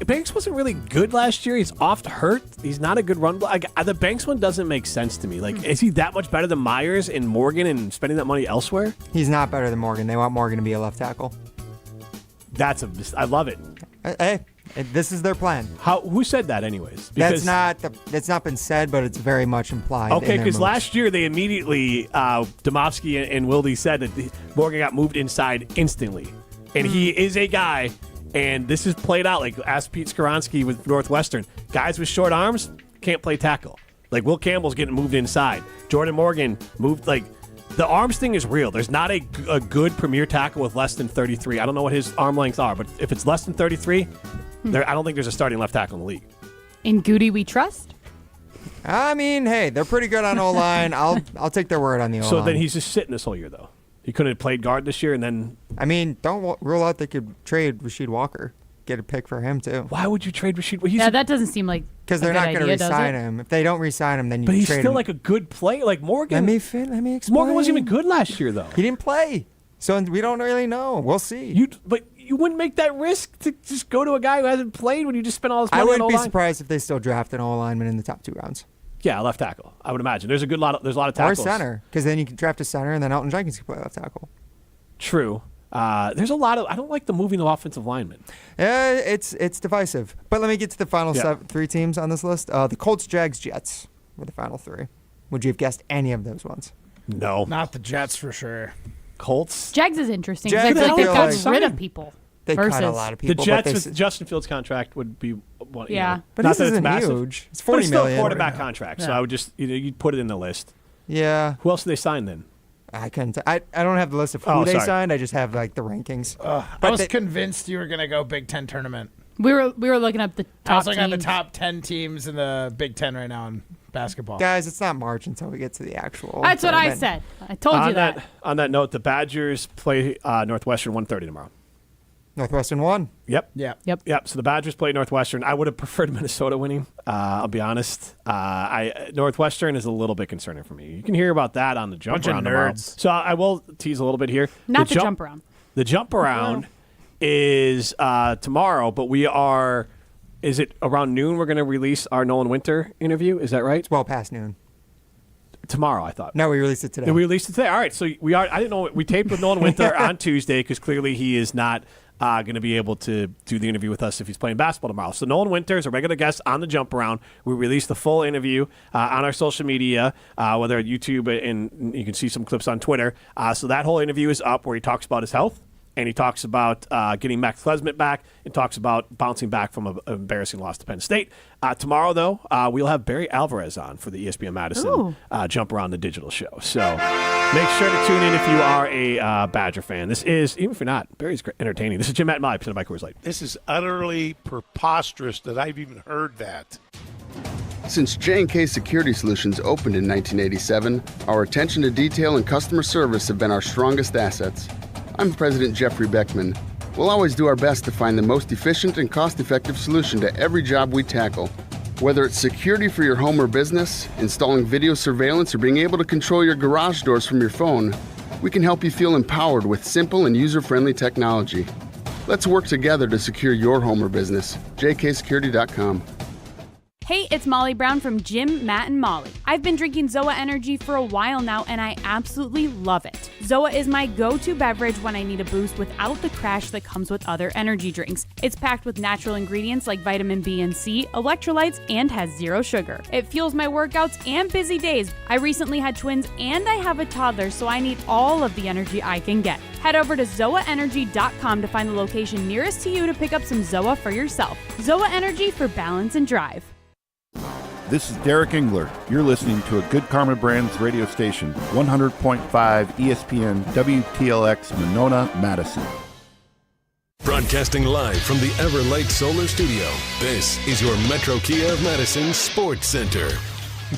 Banks wasn't really good last year. He's oft hurt. He's not a good run. The Banks one doesn't make sense to me. Is he that much better than Myers and Morgan and spending that money elsewhere? He's not better than Morgan. They want Morgan to be a left tackle. I love it. Hey, this is their plan. Who said that, anyways? That's not been said, but it's very much implied. Okay, because last year they immediately Domofsky and Wilde said that Morgan got moved inside instantly, and he is a guy. And this is played out ask Pete Skoronski with Northwestern. Guys with short arms can't play tackle. Will Campbell's getting moved inside. Jordan Morgan moved the arms thing is real. There's not a good premier tackle with less than 33. I don't know what his arm lengths are, but if it's less than 33, I don't think there's a starting left tackle in the league. In Goody we trust? Hey, they're pretty good on O-line. I'll take their word on the O-line. So then he's just sitting this whole year, though. He couldn't have played guard this year, and then... don't rule out they could trade Rasheed Walker. Get a pick for him, too. Why would you trade Rasheed? That doesn't seem like because they're not going to re-sign him. If they don't re-sign him, then you trade him. But he's still a good player. Morgan... Let me explain. Morgan wasn't even good last year, though. He didn't play. So we don't really know. We'll see. But you wouldn't make that risk to just go to a guy who hasn't played when you just spent all this money on I wouldn't be O-line? surprised if they still draft an O-lineman in the top 2 rounds. Yeah, left tackle. I would imagine. There's a lot of Or tackles. a center, because then you can draft a center, and then Elton Jenkins can play left tackle. True. There's a lot of... I don't like the moving of offensive linemen. Yeah, it's divisive. But let me get to the final 3 teams on this list. The Colts, Jags, Jets were the final 3. Would you have guessed any of those ones? No. Not the Jets for sure. Colts? Jags is interesting because Jags, I feel like they've I gotten feel rid like- of people. They versus cut a lot of people. The Jets but with Justin Fields' contract would be one. Yeah. But not this that it's isn't massive. huge. It's But it's $40 still million. a quarterback contract, so I would just you'd put it in the list. Yeah. Who else did they sign then? I couldn't. I don't have the list of who Oh, they sorry. signed. I just have the rankings. I was convinced you were going to go Big Ten tournament. We were looking up the top I was looking at the teams. top 10 teams in the Big Ten right now in basketball. Guys, it's not March until we get to the actual. That's what I tournament. said. I told you that. On that note, the Badgers play Northwestern 1:30 tomorrow. Northwestern won. Yep. Yep. So the Badgers played Northwestern. I would have preferred Minnesota winning. I'll be honest. Northwestern is a little bit concerning for me. You can hear about that on the jump Bunch of around tomorrow. nerds. So I will tease a little bit here. Not the jump around. The jump around is tomorrow, but we are. Is it around noon? We're going to release our Nolan Winter interview. Is that right? It's well past noon. Tomorrow, I thought. No, we released it today. We released it today. All right. So we are. I didn't know we taped with Nolan Winter on Tuesday because clearly he is not going to be able to do the interview with us if he's playing basketball tomorrow. So Nolan Winter is a regular guest on the jump around. We released the full interview on our social media, whether at YouTube and you can see some clips on Twitter. So that whole interview is up where he talks about his health. And he talks about getting Max Klesmit back and talks about bouncing back from an embarrassing loss to Penn State. Tomorrow, though, we'll have Barry Alvarez on for the ESPN Madison Jump Around the Digital Show. So make sure to tune in if you are a Badger fan. This is, even if you're not, Barry's entertaining. This is Jim Matt Molly, presented by Coors Light. This is utterly preposterous that I've even heard that. Since J&K Security Solutions opened in 1987, our attention to detail and customer service have been our strongest assets. I'm President Jeffrey Beckman. We'll always do our best to find the most efficient and cost-effective solution to every job we tackle. Whether it's security for your home or business, installing video surveillance, or being able to control your garage doors from your phone, we can help you feel empowered with simple and user-friendly technology. Let's work together to secure your home or business. jksecurity.com. Hey, it's Molly Brown from Jim, Matt, and Molly. I've been drinking ZOA Energy for a while now, and I absolutely love it. ZOA is my go-to beverage when I need a boost without the crash that comes with other energy drinks. It's packed with natural ingredients like vitamin B and C, electrolytes, and has zero sugar. It fuels my workouts and busy days. I recently had twins, and I have a toddler, so I need all of the energy I can get. Head over to ZOAEnergy.com to find the location nearest to you to pick up some ZOA for yourself. ZOA Energy for balance and drive. This is Derek Engler. You're listening to a Good Karma Brands radio station, 100.5 ESPN WTLX Monona, Madison. Broadcasting live from the Everlight Solar Studio, this is your Metro Kia of Madison Sports Center.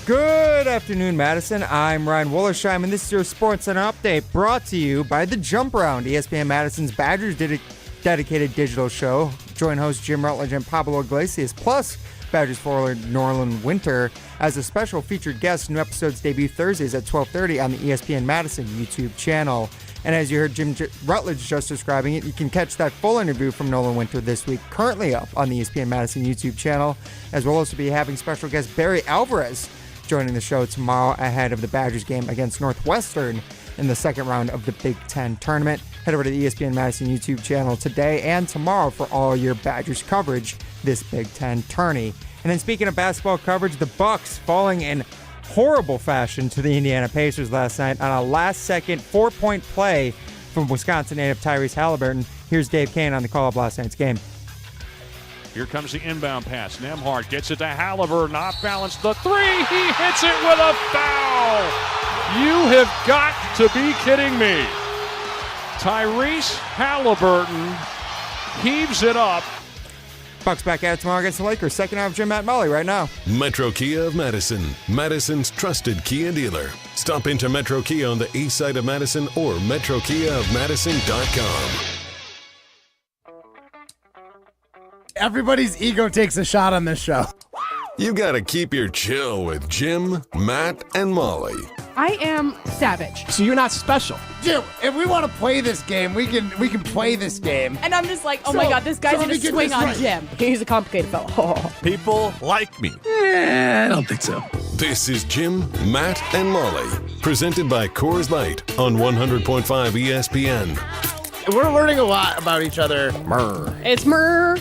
Good afternoon, Madison. I'm Ryan Wollersheim, and this is your Sports Center update brought to you by The Jump Round, ESPN Madison's Badgers dedicated digital show. Join hosts Jim Rutledge and Pablo Iglesias, plus Badgers forward Nolan Winter as a special featured guest. New episodes debut Thursdays at 12:30 on the ESPN Madison YouTube channel. And as you heard Jim Rutledge just describing it, you can catch that full interview from Nolan Winter this week, currently up on the ESPN Madison YouTube channel, as well as to be having special guest Barry Alvarez joining the show tomorrow ahead of the Badgers game against Northwestern in the second round of the Big Ten tournament. Head over to the ESPN Madison YouTube channel today and tomorrow for all your Badgers coverage this Big Ten tourney. And then speaking of basketball coverage, the Bucks falling in horrible fashion to the Indiana Pacers last night on a last-second 4-point play from Wisconsin native Tyrese Halliburton. Here's Dave Kane on the call of last night's game. Here comes the inbound pass. Nembhard gets it to Halliburton. Off balance, the three. He hits it with a foul. You have got to be kidding me. Tyrese Halliburton heaves it up. Bucks back at it tomorrow against the Lakers. Second half of Jim Matt Molly right now. Metro Kia of Madison, Madison's trusted Kia dealer. Stop into Metro Kia on the east side of Madison or metrokiaofmadison.com. Everybody's ego takes a shot on this show. You gotta keep your chill with Jim, Matt, and Molly. I am savage. So you're not special. Jim, if we want to play this game, we can play this game. And I'm just like, oh my God, this guy's going to swing on Jim. He's a complicated fellow. People like me. I don't think so. This is Jim, Matt, and Molly, presented by Coors Light on 100.5 ESPN. We're learning a lot about each other. It's Murr.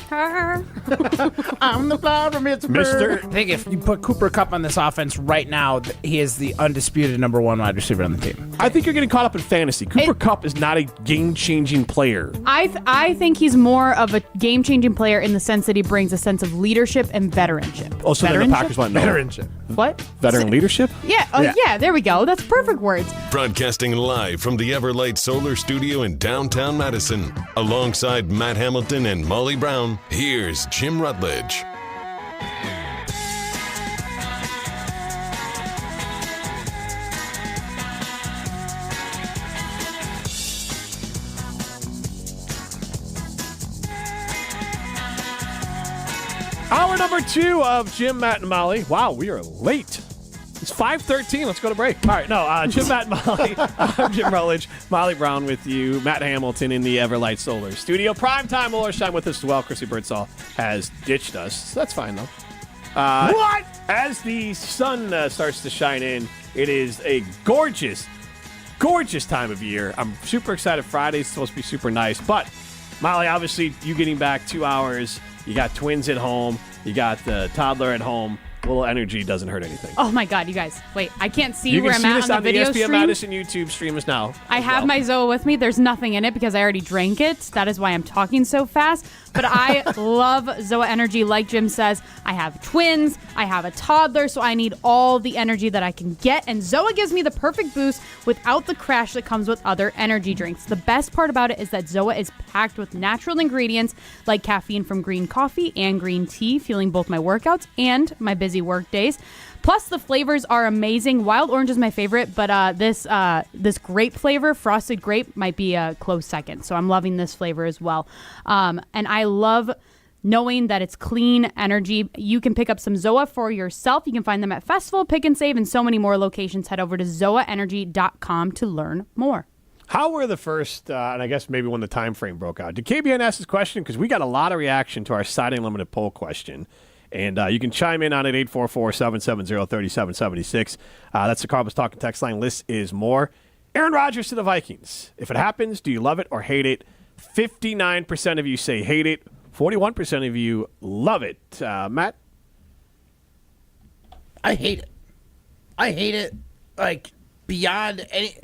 I'm the problem. It's Mister. I think if you put Cooper Kupp on this offense right now, he is the undisputed number one wide receiver on the team. I think you're getting caught up in fantasy. Cooper Kupp is not a game-changing player. I think he's more of a game-changing player in the sense that he brings a sense of leadership and veteranship. Oh, so then the Packers want veteranship. What? Veteran leadership? Yeah. Oh, yeah. There we go. That's perfect words. Broadcasting live from the Everlight Solar Studio in downtown Madison. Alongside Matt Hamilton and Molly Brown, here's Jim Rutledge. Hour number 2 of Jim, Matt, and Molly. Wow, we are late. It's 5:13. Let's go to break. All right, no, Jim, Matt, and Molly. I'm Jim Rutledge. Molly Brown with you. Matt Hamilton in the Everlight Solar Studio. Primetime Mullerstein with us as well. Chrissy Birdsall has ditched us. So that's fine, though. What? As the sun starts to shine in, it is a gorgeous time of year. I'm super excited. Friday's supposed to be super nice. But, Molly, obviously, you getting back 2 hours. You got twins at home. You got the toddler at home. A little energy doesn't hurt anything. Oh my God, you guys! Wait, I can't see you where can I'm see at this on the video ESPN stream. Madison YouTube stream is now. I have my Zoa with me. There's nothing in it because I already drank it. That is why I'm talking so fast. But I love Zoa Energy. Like Jim says, I have twins. I have a toddler, so I need all the energy that I can get. And Zoa gives me the perfect boost without the crash that comes with other energy drinks. The best part about it is that Zoa is packed with natural ingredients like caffeine from green coffee and green tea, fueling both my workouts and my busy work days. Plus, the flavors are amazing. Wild orange is my favorite, but this grape flavor, frosted grape, might be a close second. So I'm loving this flavor as well. And I love knowing that it's clean energy. You can pick up some Zoa for yourself. You can find them at Festival, Pick and Save, and so many more locations. Head over to zoaenergy.com to learn more. How were the first, and I guess maybe when the time frame broke out, did KBN ask this question? Because we got a lot of reaction to our Siding Limited poll question. And you can chime in on it, 844-770-3776. That's the Cardinals Talking text line. List is more. Aaron Rodgers to the Vikings. If it happens, do you love it or hate it? 59% of you say hate it. 41% of you love it. Matt? I hate it. I hate it, like, beyond any...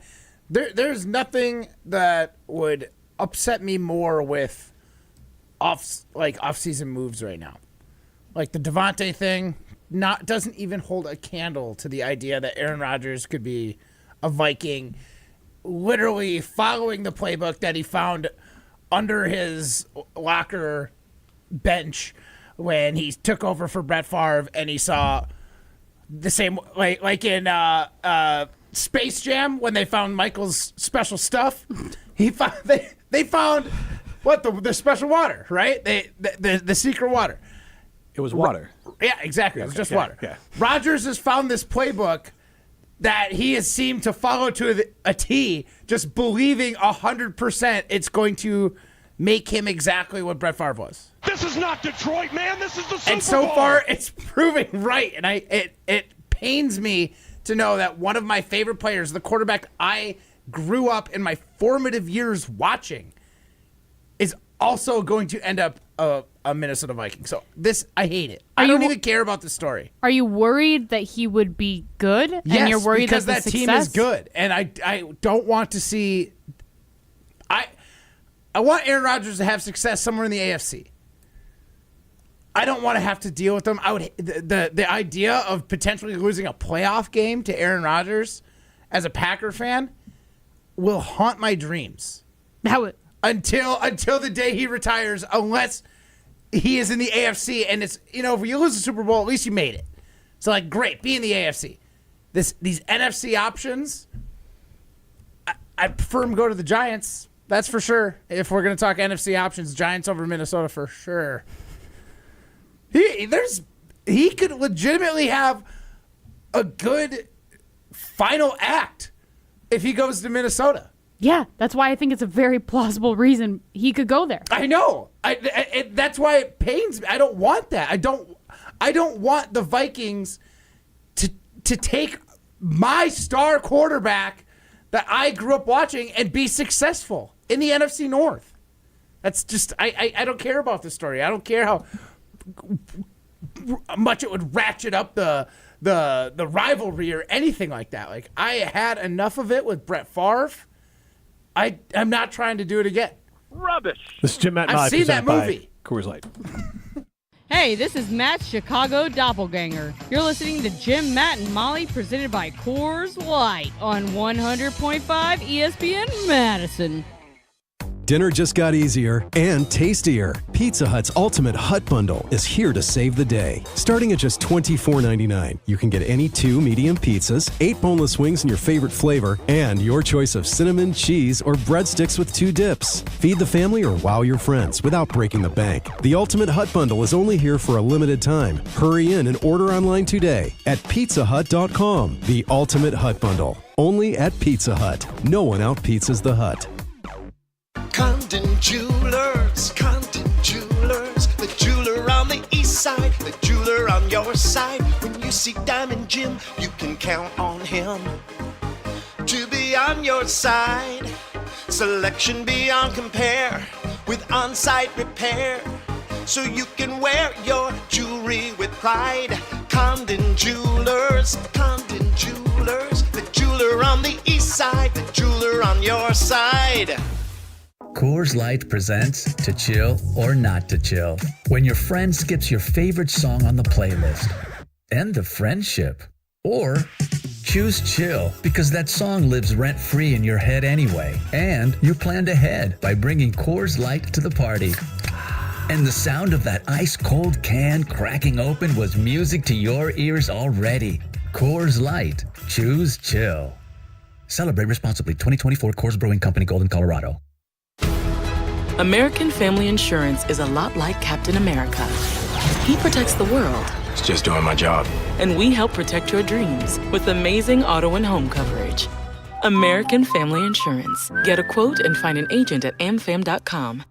There's nothing that would upset me more with off-season moves right now. Like the Devontae thing doesn't even hold a candle to the idea that Aaron Rodgers could be a Viking, literally following the playbook that he found under his locker bench when he took over for Brett Favre, and he saw the same like in Space Jam when they found Michael's special stuff. They found what the special water, right? The secret water. It was water. Yeah, exactly. It was just water. Yeah. Rodgers has found this playbook that he has seemed to follow to a T, just believing 100% it's going to make him exactly what Brett Favre was. This is not Detroit, man. This is the Super Bowl. And so far, it's proving right. And it pains me to know that one of my favorite players, the quarterback I grew up in my formative years watching, is also going to end up a Minnesota Viking. So I hate it. I don't even care about the story. Are you worried that he would be good? Yes, and you're worried because that team is good. And I don't want to see... I want Aaron Rodgers to have success somewhere in the AFC. I don't want to have to deal with them. The idea of potentially losing a playoff game to Aaron Rodgers as a Packer fan will haunt my dreams. Until the day he retires, unless he is in the AFC, and it's, if you lose the Super Bowl, at least you made it. So, great, be in the AFC. These NFC options, I prefer him go to the Giants. That's for sure. If we're going to talk NFC options, Giants over Minnesota for sure. He could legitimately have a good final act if he goes to Minnesota. Yeah, that's why I think it's a very plausible reason he could go there. I know. That's why it pains me. I don't want that. I don't want the Vikings to take my star quarterback that I grew up watching and be successful in the NFC North. That's just I don't care about this story. I don't care how much it would ratchet up the rivalry or anything like that. I had enough of it with Brett Favre. I'm not trying to do it again. Rubbish. This is Jim, Matt, and I've Molly seen that presented by movie. Coors Light. Hey, this is Matt's Chicago Doppelganger. You're listening to Jim, Matt, and Molly presented by Coors Light on 100.5 ESPN Madison. Dinner just got easier and tastier. Pizza Hut's Ultimate Hut Bundle is here to save the day. Starting at just $24.99, you can get any 2 medium pizzas, 8 boneless wings in your favorite flavor, and your choice of cinnamon, cheese, or breadsticks with 2 dips. Feed the family or wow your friends without breaking the bank. The Ultimate Hut Bundle is only here for a limited time. Hurry in and order online today at pizzahut.com. The Ultimate Hut Bundle. Only at Pizza Hut. No one out-pizzas the Hut. Condon Jewelers, the jeweler on the east side, the jeweler on your side. When you see Diamond Jim, you can count on him to be on your side. Selection beyond compare with on-site repair, so you can wear your jewelry with pride. Condon Jewelers, the jeweler on the east side, the jeweler on your side. Coors Light presents To Chill or Not to Chill. When your friend skips your favorite song on the playlist. End the friendship. Or choose chill because that song lives rent-free in your head anyway. And you planned ahead by bringing Coors Light to the party. And the sound of that ice-cold can cracking open was music to your ears already. Coors Light. Choose chill. Celebrate responsibly. 2024 Coors Brewing Company, Golden, Colorado. American Family Insurance is a lot like Captain America. He protects the world. It's just doing my job. And we help protect your dreams with amazing auto and home coverage. American Family Insurance. Get a quote and find an agent at amfam.com.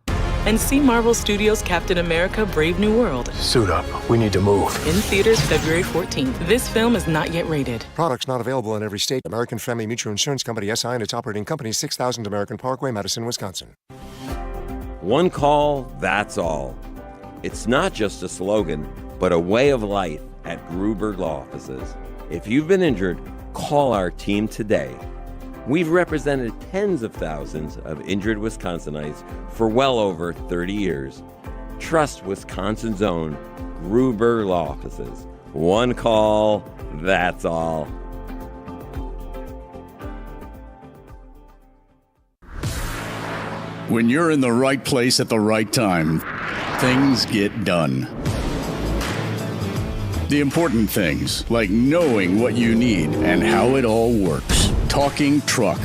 And see Marvel Studios' Captain America: Brave New World. Suit up. We need to move. In theaters February 14th. This film is not yet rated. Products not available in every state. American Family Mutual Insurance Company, SI, and its operating company, 6000 American Parkway, Madison, Wisconsin. One call, that's all. It's not just a slogan, but a way of life at Gruber Law Offices. If you've been injured, call our team today. We've represented tens of thousands of injured Wisconsinites for well over 30 years. Trust Wisconsin's own Gruber Law Offices. One call, that's all. When you're in the right place at the right time, things get done. The important things, like knowing what you need and how it all works. Talking truck.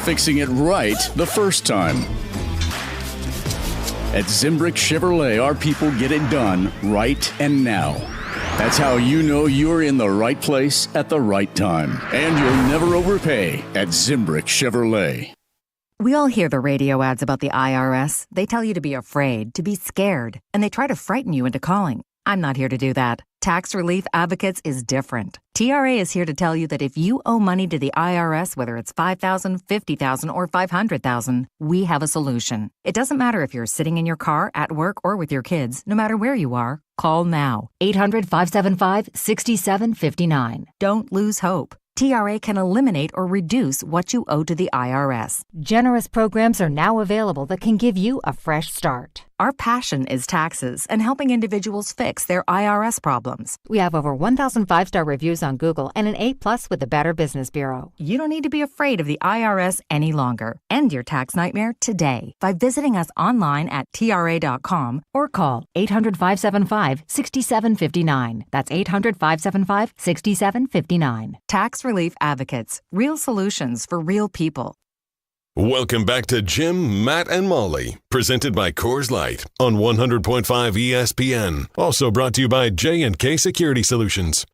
Fixing it right the first time. At Zimbrick Chevrolet, our people get it done right and now. That's how you know you're in the right place at the right time. And you'll never overpay at Zimbrick Chevrolet. We all hear the radio ads about the IRS. They tell you to be afraid, to be scared, and they try to frighten you into calling. I'm not here to do that. Tax Relief Advocates is different. TRA is here to tell you that if you owe money to the IRS, whether it's $5,000, $50,000, or $500,000, we have a solution. It doesn't matter if you're sitting in your car, at work, or with your kids. No matter where you are, call now. 800-575-6759. Don't lose hope. TRA can eliminate or reduce what you owe to the IRS. Generous programs are now available that can give you a fresh start. Our passion is taxes and helping individuals fix their IRS problems. We have over 1,000 5-star reviews on Google and an A+ with the Better Business Bureau. You don't need to be afraid of the IRS any longer. End your tax nightmare today by visiting us online at TRA.com or call 800-575-6759. That's 800-575-6759. Tax Relief Advocates. Real solutions for real people. Welcome back to Jim, Matt, and Molly, presented by Coors Light on 100.5 ESPN. Also brought to you by J&K Security Solutions.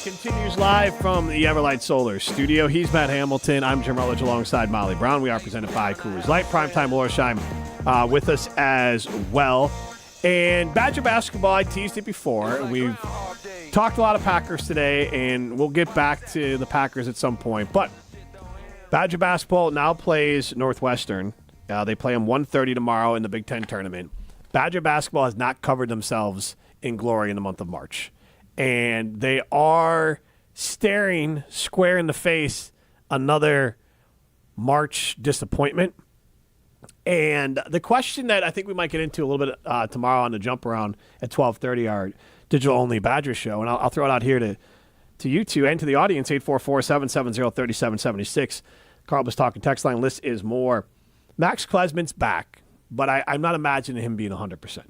Continues live from the Everlight Solar Studio. He's Matt Hamilton. I'm Jim Rutledge alongside Molly Brown. We are presented by Coors Light. Primetime Lorsheim with us as well. And Badger basketball, I teased it before. We've talked a lot of Packers today, and we'll get back to the Packers at some point. But Badger basketball now plays Northwestern. They play them 1:30 tomorrow in the Big Ten tournament. Badger basketball has not covered themselves in glory in the month of March. And they are staring square in the face another March disappointment. And the question that I think we might get into a little bit tomorrow on the jump around at 12:30, our digital-only Badgers show, and I'll throw it out here to you two and to the audience, 844-770-3776. Carl was talking text line. List is more. Max Klesman's back, but I'm not imagining him being 100%.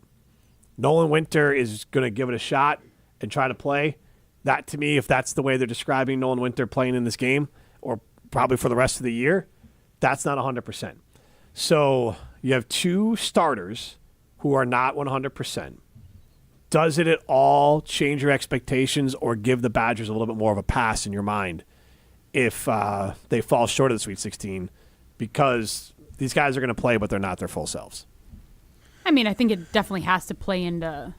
Nolan Winter is going to give it a shot and try to play. That, to me, if that's the way they're describing Nolan Winter playing in this game, or probably for the rest of the year, that's not 100%. So you have two starters who are not 100%. Does it at all change your expectations or give the Badgers a little bit more of a pass in your mind if they fall short of the Sweet 16? Because these guys are going to play, but they're not their full selves. I mean, I think it definitely has to play into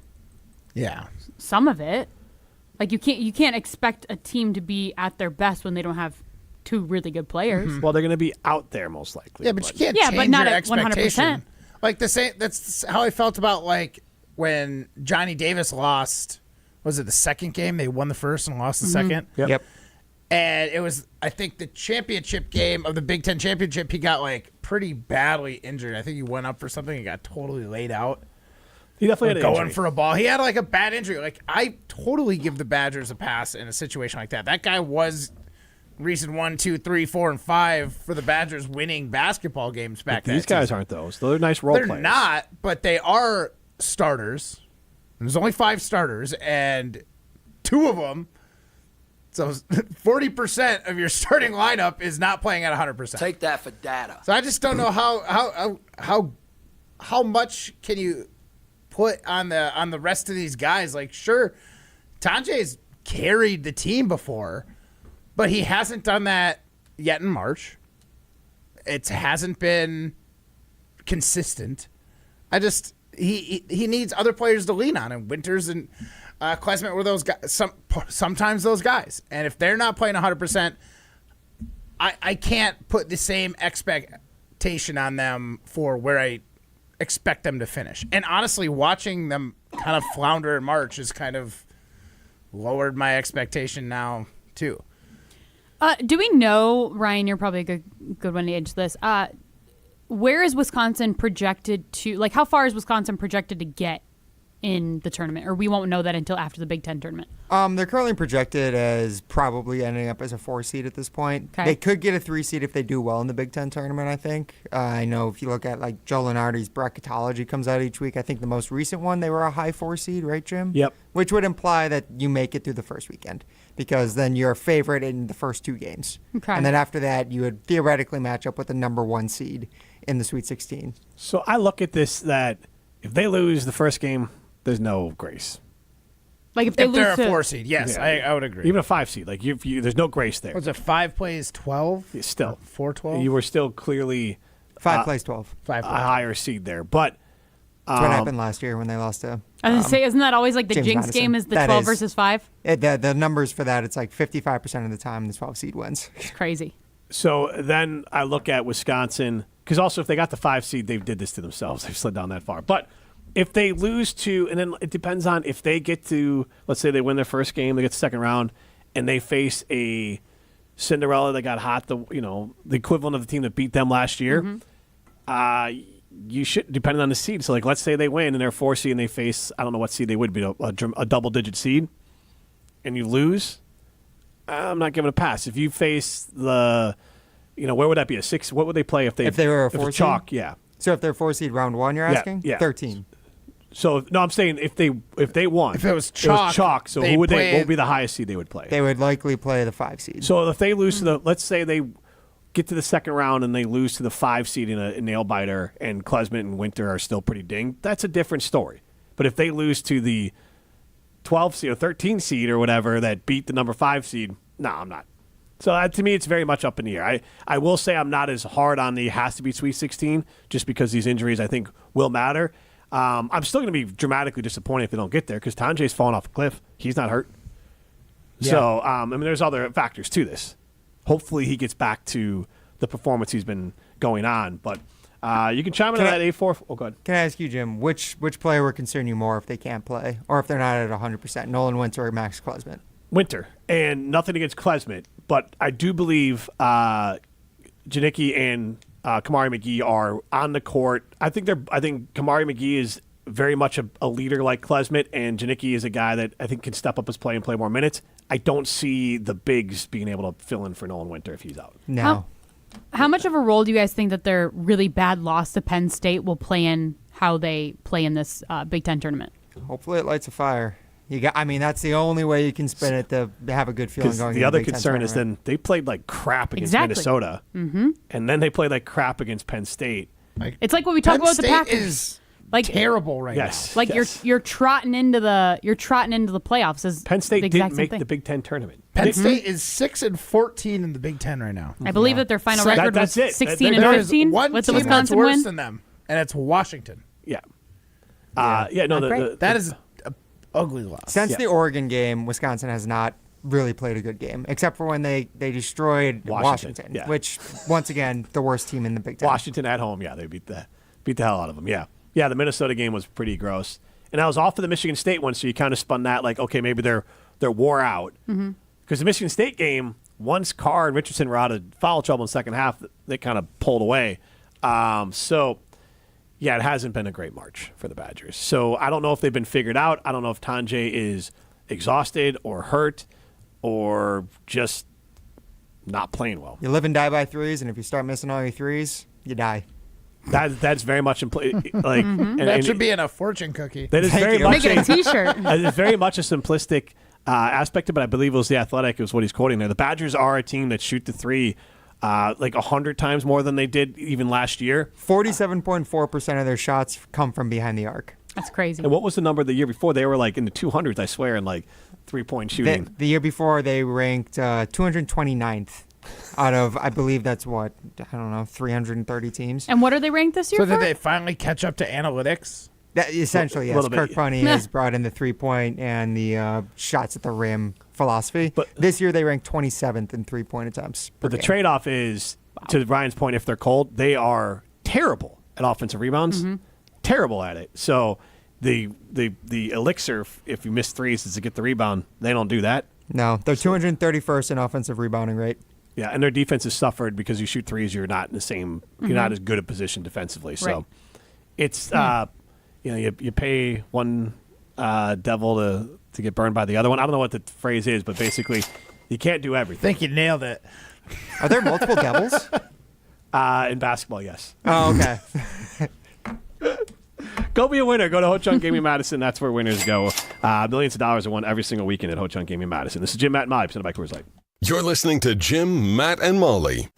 some of it. Like you can't expect a team to be at their best when they don't have two really good players. Mm-hmm. Well, they're going to be out there most likely. Yeah, but you can't change but not your at 100%. expectation. Like the same. That's how I felt about like when Johnny Davis lost. Was it the second game? They won the first and lost the second. Yep. And it was, I think, the championship game of the Big Ten championship. He got like pretty badly injured. I think he went up for something and got totally laid out. He definitely had an going injury. for a ball. He had like a bad injury. Like I totally give the Badgers a pass in a situation like that. That guy was reason 1, 2, 3, 4, and 5 for the Badgers winning basketball games back then. These guys aren't those. They're nice role players. They're not, but they are starters. There's only 5 starters, and 2 of them. So 40% of your starting lineup is not playing at 100%. Take that for data. So I just don't know how much can you put on the rest of these guys. Like, sure, Tanjay's carried the team before, but he hasn't done that yet in March. It hasn't been consistent. He needs other players to lean on, and Winters and Klesman were those guys. Sometimes those guys, and if they're not playing 100%, I can't put the same expectation on them for where I expect them to finish. And honestly, watching them kind of flounder in March has kind of lowered my expectation now too. Do we know, Ryan, you're probably a good one to answer this. Where is Wisconsin projected to, like, how far is Wisconsin projected to get in the tournament? Or we won't know that until after the Big Ten tournament? They're currently projected as probably ending up as a 4 seed at this point. Okay. They could get a 3 seed if they do well in the Big Ten tournament, I think. I know if you look at, like, Joe Lenardi's bracketology comes out each week. I think the most recent one, they were a high 4 seed, right, Jim? Yep. Which would imply that you make it through the first weekend, because then you're a favorite in the first 2 games. Okay. And then after that, you would theoretically match up with the number 1 seed in the Sweet 16. So I look at this that if they lose the first game, there's no grace. Like if they're a 4 seed, yes, yeah. I would agree. Even a 5 seed, like there's no grace there. Was it 5 plays 12? Still 4-12. You were still clearly 5 plays 12. 5 a higher seed there, but that's what happened last year when they lost to. I was going to say, isn't that always like the James jinx Madison. game is the That 12 is. versus 5? The numbers for that, it's like 55% of the time the 12 seed wins. It's crazy. So then I look at Wisconsin, because also if they got the 5 seed, they did this to themselves. They've slid down that far. But if they lose to, and then it depends on if they get to, let's say they win their first game, they get the second round, and they face a Cinderella that got hot, the equivalent of the team that beat them last year. You should, depending on the seed. So, like, let's say they win and they're 4 seed and they face, I don't know what seed they would be, a double-digit seed, and you lose, I'm not giving a pass. If you face the, where would that be, a 6? What would they play if they were a 4 seed? Chalk, yeah. So if they're 4 seed round 1, you're asking? Yeah. 13. So, no, I'm saying if they won. If it was chalk, so what would be the highest seed they would play? They would likely play the 5 seed. So if they lose to let's say they get to the second round and they lose to the 5 seed in a nail biter, and Klesman and Winter are still pretty dinged, that's a different story. But if they lose to the 12 seed or 13 seed or whatever that beat the number 5 seed, no, I'm not. So to me, it's very much up in the air. I will say I'm not as hard on the has to be Sweet 16 just because these injuries I think will matter. I'm still going to be dramatically disappointed if they don't get there because Tanjay's fallen off a cliff. He's not hurt. Yeah. So, there's other factors to this. Hopefully he gets back to the performance he's been going on. But you can chime in on that 8-4. Oh, go ahead. Can I ask you, Jim, which player would concern you more if they can't play or if they're not at 100%, Nolan Winter or Max Klesman? Winter. And nothing against Klesman, but I do believe Janicki and Kamari McGee are on the court. I think Kamari McGee is very much a leader like Klesmit, and Janicki is a guy that I think can step up his play and play more minutes. I don't see the bigs being able to fill in for Nolan Winter if he's out. No. How much of a role do you guys think that their really bad loss to Penn State will play in how they play in this Big Ten tournament? Hopefully it lights a fire. That's the only way you can spin it to have a good feeling going. The other concern is then they played like crap against Minnesota, and then they played like crap against Penn State. It's like what we talked about with the Packers. Is terrible right now. Like you're trotting into the playoffs. As Penn State the didn't make the Big Ten tournament. Penn State is 6-14 in the Big Ten right now. I believe that their final record was 16-15 with the Wisconsin that's worse win. than them, and it's Washington. Yeah. That is an ugly loss. Since the Oregon game, Wisconsin has not really played a good game, except for when they destroyed Washington. Which, once again, the worst team in the Big Ten. Washington at home, they beat the hell out of them, Yeah, the Minnesota game was pretty gross. And I was off for the Michigan State one, so you kind of spun that like, okay, maybe they're wore out. Because the Michigan State game, once Carr and Richardson were out of foul trouble in the second half, they kind of pulled away. It hasn't been a great March for the Badgers. So I don't know if they've been figured out. I don't know if Tanjay is exhausted or hurt or just not playing well. You live and die by threes, and if you start missing all your threes, you die. That's very much that should be in a fortune cookie. That is very much Make it a T-shirt. It's very much a simplistic aspect of it. I believe it was The Athletic is what he's quoting there. The Badgers are a team that shoot the three 100 times more than they did even last year. 47.4% of their shots come from behind the arc. That's crazy. And what was the number the year before? They were like in the 200s, I swear, in like 3-point shooting. The year before, they ranked 229th out of, I believe that's 330 teams. And what are they ranked this year So for? did they finally catch up to analytics? Essentially, yes. Kirk Funny has brought in the 3-point and the shots at the rim philosophy. But this year, they ranked 27th in 3-point attempts. But the trade-off is, to Ryan's point, if they're cold, they are terrible at offensive rebounds. Terrible at it. So the elixir, if you miss threes, is to get the rebound. They don't do that. No, they're 231st in offensive rebounding rate. Yeah, and their defense has suffered because you shoot threes, you're not in the same, you're not as good a position defensively. So it's you pay one devil to get burned by the other one. I don't know what the phrase is, but basically, you can't do everything. I think you nailed it. Are there multiple devils? In basketball, yes. Oh, okay. Go be a winner. Go to Ho Chunk Gaming Madison. That's where winners go. Millions of dollars are won every single weekend at Ho Chunk Gaming Madison. This is Jim, Matt, and Molly, presented by Coors Light. You're listening to Jim, Matt, and Molly.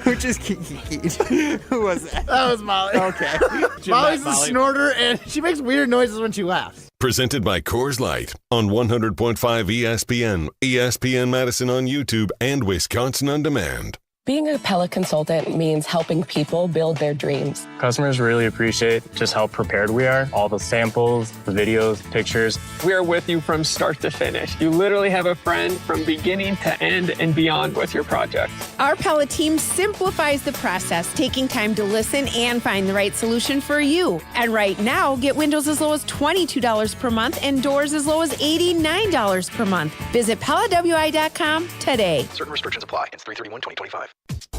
Which is Kiki? Who was that? That was Molly. Okay. Molly's the snorter, and she makes weird noises when she laughs. Presented by Coors Light on 100.5 ESPN, ESPN Madison on YouTube, and Wisconsin On Demand. Being a Pella consultant means helping people build their dreams. Customers really appreciate just how prepared we are. All the samples, the videos, pictures. We are with you from start to finish. You literally have a friend from beginning to end and beyond with your project. Our Pella team simplifies the process, taking time to listen and find the right solution for you. And right now, get windows as low as $22 per month and doors as low as $89 per month. Visit PellaWI.com today. Certain restrictions apply. It's 3/31/2025.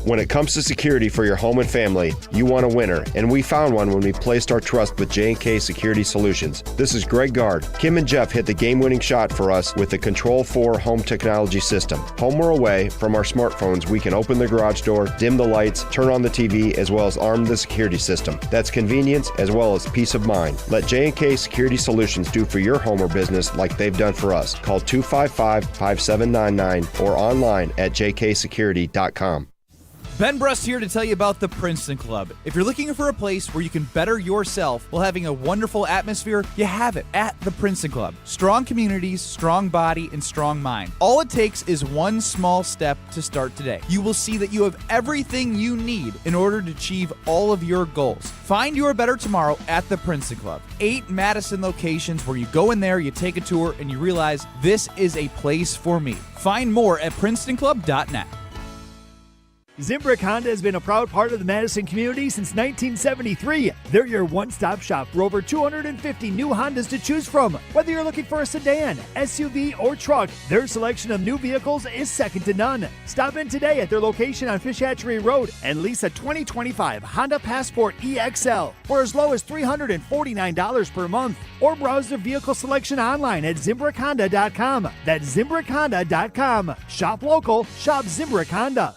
When it comes to security for your home and family, you want a winner, and we found one when we placed our trust with J&K Security Solutions. This is Greg Gard. Kim and Jeff hit the game-winning shot for us with the Control 4 home technology system. Home or away, from our smartphones, we can open the garage door, dim the lights, turn on the TV, as well as arm the security system. That's convenience as well as peace of mind. Let J&K Security Solutions do for your home or business like they've done for us. Call 255-5799 or online at jksecurity.com. Ben Brust here to tell you about the Princeton Club. If you're looking for a place where you can better yourself while having a wonderful atmosphere, you have it at the Princeton Club. Strong communities, strong body, and strong mind. All it takes is one small step to start today. You will see that you have everything you need in order to achieve all of your goals. Find your better tomorrow at the Princeton Club. 8 Madison locations where you go in there, you take a tour, and you realize this is a place for me. Find more at PrincetonClub.net. Zimbrick Honda has been a proud part of the Madison community since 1973. They're your one-stop shop for over 250 new Hondas to choose from. Whether you're looking for a sedan, SUV, or truck, their selection of new vehicles is second to none. Stop in today at their location on Fish Hatchery Road and lease a 2025 Honda Passport EXL for as low as $349 per month. Or browse their vehicle selection online at ZimbrickHonda.com. That's ZimbrickHonda.com. Shop local, shop Zimbrick Honda.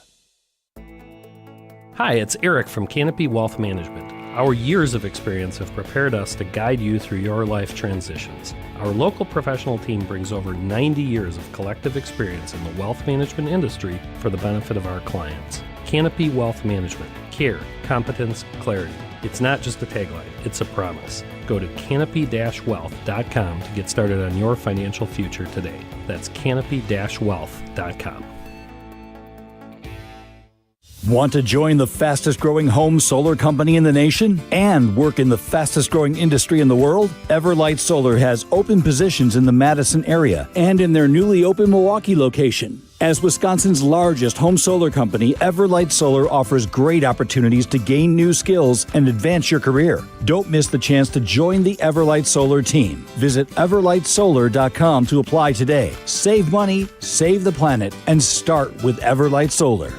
Hi, it's Eric from Canopy Wealth Management. Our years of experience have prepared us to guide you through your life transitions. Our local professional team brings over 90 years of collective experience in the wealth management industry for the benefit of our clients. Canopy Wealth Management. Care, competence, clarity. It's not just a tagline, it's a promise. Go to canopy-wealth.com to get started on your financial future today. That's canopy-wealth.com. Want to join the fastest growing home solar company in the nation and work in the fastest growing industry in the world? Everlight Solar has open positions in the Madison area and in their newly open Milwaukee location. As Wisconsin's largest home solar company, Everlight Solar offers great opportunities to gain new skills and advance your career. Don't miss the chance to join the Everlight Solar team. Visit everlightsolar.com to apply today. Save money, save the planet, and start with Everlight Solar.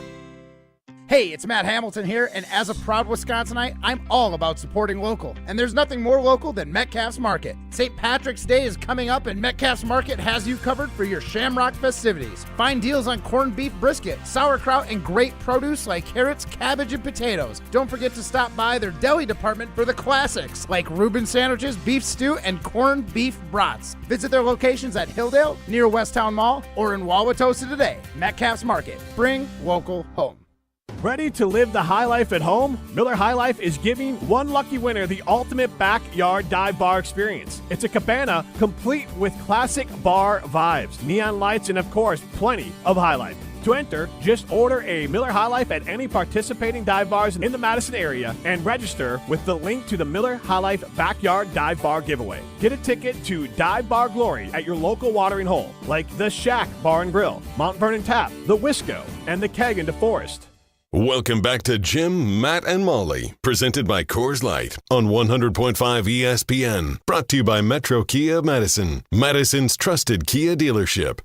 Hey, it's Matt Hamilton here, and as a proud Wisconsinite, I'm all about supporting local. And there's nothing more local than Metcalf's Market. St. Patrick's Day is coming up, and Metcalf's Market has you covered for your Shamrock festivities. Find deals on corned beef brisket, sauerkraut, and great produce like carrots, cabbage, and potatoes. Don't forget to stop by their deli department for the classics like Reuben sandwiches, beef stew, and corned beef brats. Visit their locations at Hilldale, near Westtown Mall, or in Wauwatosa today. Metcalf's Market. Bring local home. Ready to live the high life at home? Miller High Life is giving one lucky winner the ultimate backyard dive bar experience. It's a cabana complete with classic bar vibes, neon lights, and of course, plenty of high life. To enter, just order a Miller High Life at any participating dive bars in the Madison area and register with the link to the Miller High Life Backyard Dive Bar giveaway. Get a ticket to Dive Bar Glory at your local watering hole, like the Shack Bar and Grill, Mount Vernon Tap, the Wisco, and the Keg in DeForest. Welcome back to Jim, Matt, and Molly, presented by Coors Light on 100.5 ESPN. Brought to you by Metro Kia Madison, Madison's trusted Kia dealership.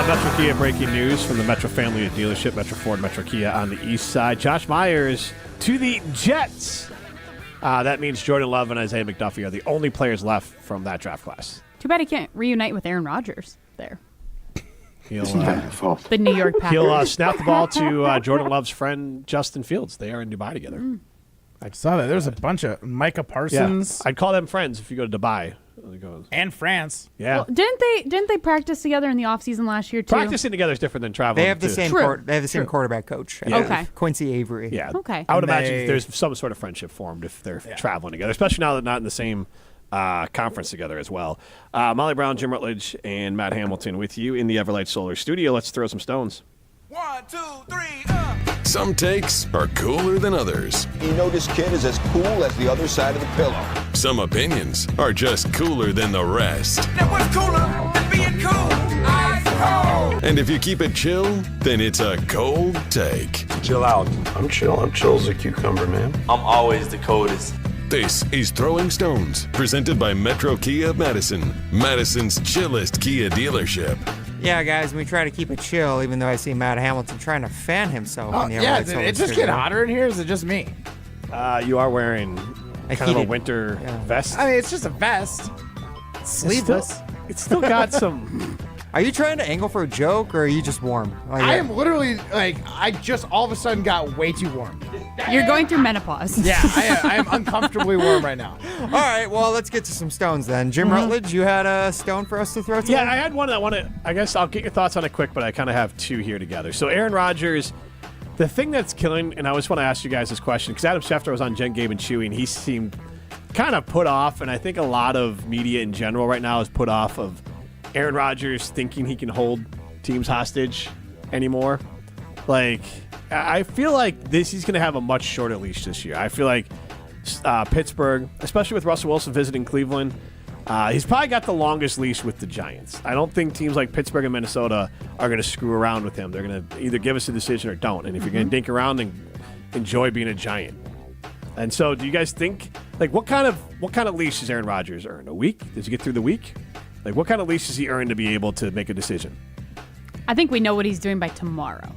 Metro Kia breaking news from the Metro family of dealership, Metro Ford, Metro Kia on the east side. Josh Myers to the Jets. That means Jordan Love and Isaiah McDuffie are the only players left from that draft class. Too bad he can't reunite with Aaron Rodgers there. He'll, the New York Packers. He'll snap the ball to Jordan Love's friend Justin Fields. They are in Dubai together. I saw that. There's a bunch of Micah Parsons. Yeah. I'd call them friends if you go to Dubai. And France. Yeah. Well, didn't they practice together in the offseason last year too? Practicing together is different than traveling. They have the same they have the same quarterback coach. Okay. Quincy Avery. Yeah. Okay. I would imagine there's some sort of friendship formed if they're traveling together, especially now they're not in the same conference together as well. Molly Brown, Jim Rutledge, and Matt Hamilton with you in the Everlight Solar studio. Let's throw some stones. 1, 2, 3, Some takes are cooler than others. You know this kid is as cool as the other side of the pillow. Some opinions are just cooler than the rest. Now what's cooler than being cool? Ice cold. And if you keep it chill, then it's a cold take. Chill out. I'm chill. I'm chill as a cucumber, man. I'm always the coldest. This is Throwing Stones, presented by Metro Kia Madison, Madison's chillest Kia dealership. Yeah, guys, we try to keep it chill, even though I see Matt Hamilton trying to fan himself. In the Yeah, did it just get hotter in here? Or is it just me? You are wearing kind of a winter vest. I mean, it's just a vest. It's sleeveless. It's still got some... Are you trying to angle for a joke, or are you just warm? I am literally, I just all of a sudden got way too warm. You're going through menopause. Yeah, I am uncomfortably warm right now. All right, well, let's get to some stones then. Jim Rutledge, you had a stone for us to throw today? Yeah, I had one that I want to, I guess I'll get your thoughts on it quick, but I kind of have two here together. So Aaron Rodgers, the thing that's killing, and I always want to ask you guys this question, because Adam Schefter was on Jen, Gabe, and Chewy, and he seemed kind of put off, and I think a lot of media in general right now is put off of Aaron Rodgers thinking he can hold teams hostage anymore. Like, I feel like he's going to have a much shorter leash this year. I feel like Pittsburgh, especially with Russell Wilson visiting Cleveland, he's probably got the longest leash with the Giants. I don't think teams like Pittsburgh and Minnesota are going to screw around with him. They're going to either give us a decision or don't. And if you're going to dink around, then enjoy being a Giant. And so, do you guys think, like, what kind of leash does Aaron Rodgers earn? A week? Does he get through the week? Like, what kind of leash does he earn to be able to make a decision? I think we know what he's doing by tomorrow.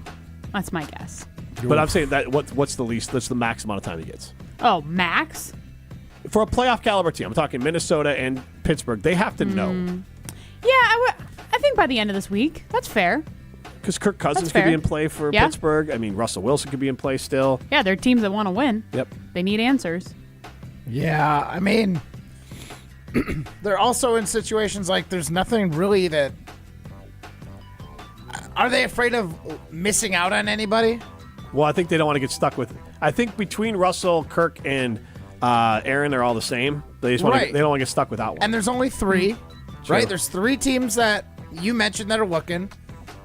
That's my guess. But I'm saying that what's the least? That's the max amount of time he gets. Oh, max? For a playoff caliber team, I'm talking Minnesota and Pittsburgh. They have to know. Yeah, I think by the end of this week. That's fair. Because Kirk Cousins could be in play for Pittsburgh. I mean, Russell Wilson could be in play still. Yeah, they're teams that want to win. Yep. They need answers. Yeah, I mean, they're also in situations like there's nothing really that. Are they afraid of missing out on anybody? Well, I think they don't want to get stuck with. I think between Russell, Kirk, and Aaron, they're all the same. They just want to, they don't want to get stuck without one. And there's only three, right? There's three teams that you mentioned that are looking.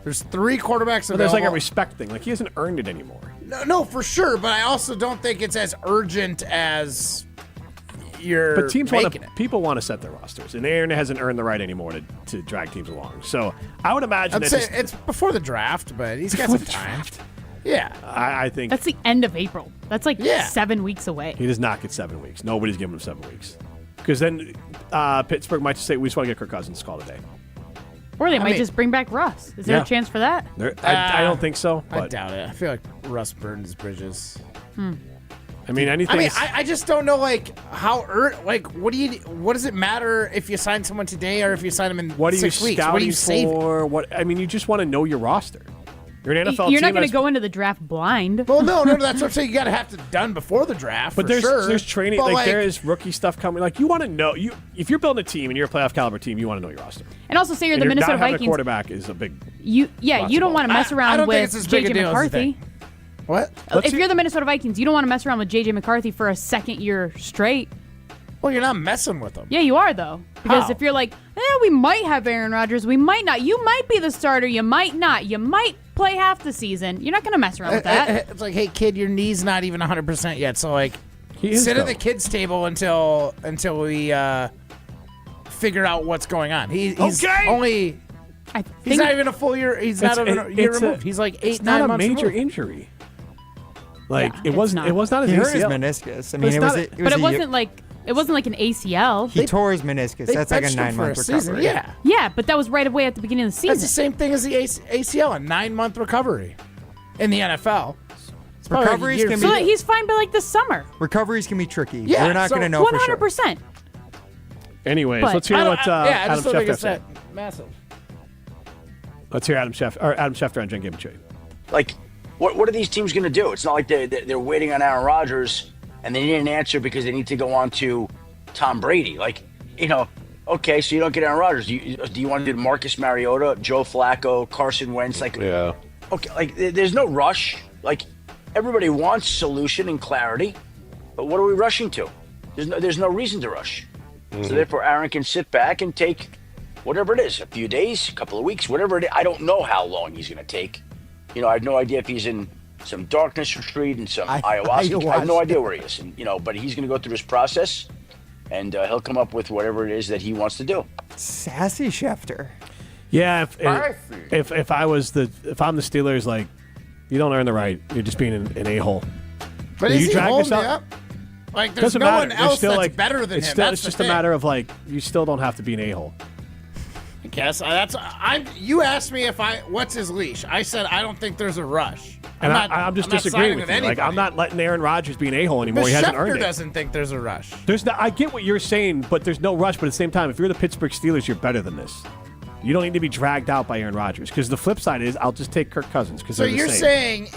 There's three quarterbacks available. But there's like a respect thing. Like, he hasn't earned it anymore. No, for sure. But I also don't think it's as urgent as you're But teams making it. People want to set their rosters, and Aaron hasn't earned the right anymore to drag teams along. So I would imagine I'd say it's before the draft, but he's got some time. Yeah, I think that's the end of April. That's like 7 weeks away. He does not get 7 weeks. Nobody's giving him 7 weeks. Because then Pittsburgh might just say, we just want to get Kirk Cousins call today. Or they might just bring back Russ. Is there a chance for that? I don't think so. I But doubt it. I feel like Russ burned his bridges. I mean, anything. I just don't know, like, how what does it matter if you sign someone today or if you sign them in 6 weeks? What are you saving? I mean, you just want to know your roster. You're an NFL You're team. not going to go into the draft blind. Well, no, that's what I'm saying. You got to have to done before the draft. But for sure. there's training, But, like there is rookie stuff coming. Like, you want to know, if you're building a team and you're a playoff caliber team, you want to know your roster. And also say you're the Minnesota not having Vikings. A quarterback is a big. You don't want to mess around with JJ McCarthy. What? If you're the Minnesota Vikings, you don't want to mess around with JJ McCarthy for a second year straight. Well, you're not messing with them. Yeah, you are, though. Because if you're like, we might have Aaron Rodgers, we might not. You might be the starter, you might not. You might play half the season. You're not going to mess around with that. It's like, hey, kid, your knee's not even 100% yet. So, like, sit at the kids' table until we figure out what's going on. He's only... He's not even a full year. He's not even a year removed. He's like 8-9 months. It's not a major removed. injury. Like, it was not his ACL. He hurt his meniscus. I mean, it wasn't like an ACL. He tore his meniscus. That's like a 9-month recovery. Yeah, but that was right away at the beginning of the season. That's the same thing as the ACL, a 9-month recovery in the NFL. Recoveries can be. So he's fine by like the summer. Recoveries can be tricky. Yeah, we're not going to know for sure. 100%. Anyways, But- let's hear what Adam Schefter it's said. that massive. Let's hear Adam Schefter on Jen Game Chewy. Like, what are these teams going to do? It's not like they're waiting on Aaron Rodgers and they need an answer because they need to go on to Tom Brady. Like, okay, so you don't get Aaron Rodgers. Do you want to do Marcus Mariota, Joe Flacco, Carson Wentz? Like, yeah. Okay, like there's no rush. Like, everybody wants solution and clarity, but what are we rushing to? There's no reason to rush. Mm-hmm. So therefore, Aaron can sit back and take whatever it is, a few days, a couple of weeks, whatever it is. I don't know how long he's going to take. I have no idea if he's in some darkness retreat and some ayahuasca. I have no idea where he is. And, but he's going to go through this process, and he'll come up with whatever it is that he wants to do. Sassy Schefter. Yeah, if I'm the Steelers, like, you don't earn the right. You're just being an a-hole. But you is he drag holding yourself? it up? Like, there's Doesn't no matter. one else still, that's like, better than him. It's just a matter of, like, you still don't have to be an a-hole. I guess you asked me what's his leash. I said I don't think there's a rush. I'm just disagreeing with you. Like, I'm not letting Aaron Rodgers be an a-hole anymore. But he hasn't Schefter earned it. doesn't think there's a rush. I get what you're saying, but there's no rush. But at the same time, if you're the Pittsburgh Steelers, you're better than this. You don't need to be dragged out by Aaron Rodgers. Because the flip side is, I'll just take Kirk Cousins. So you're saying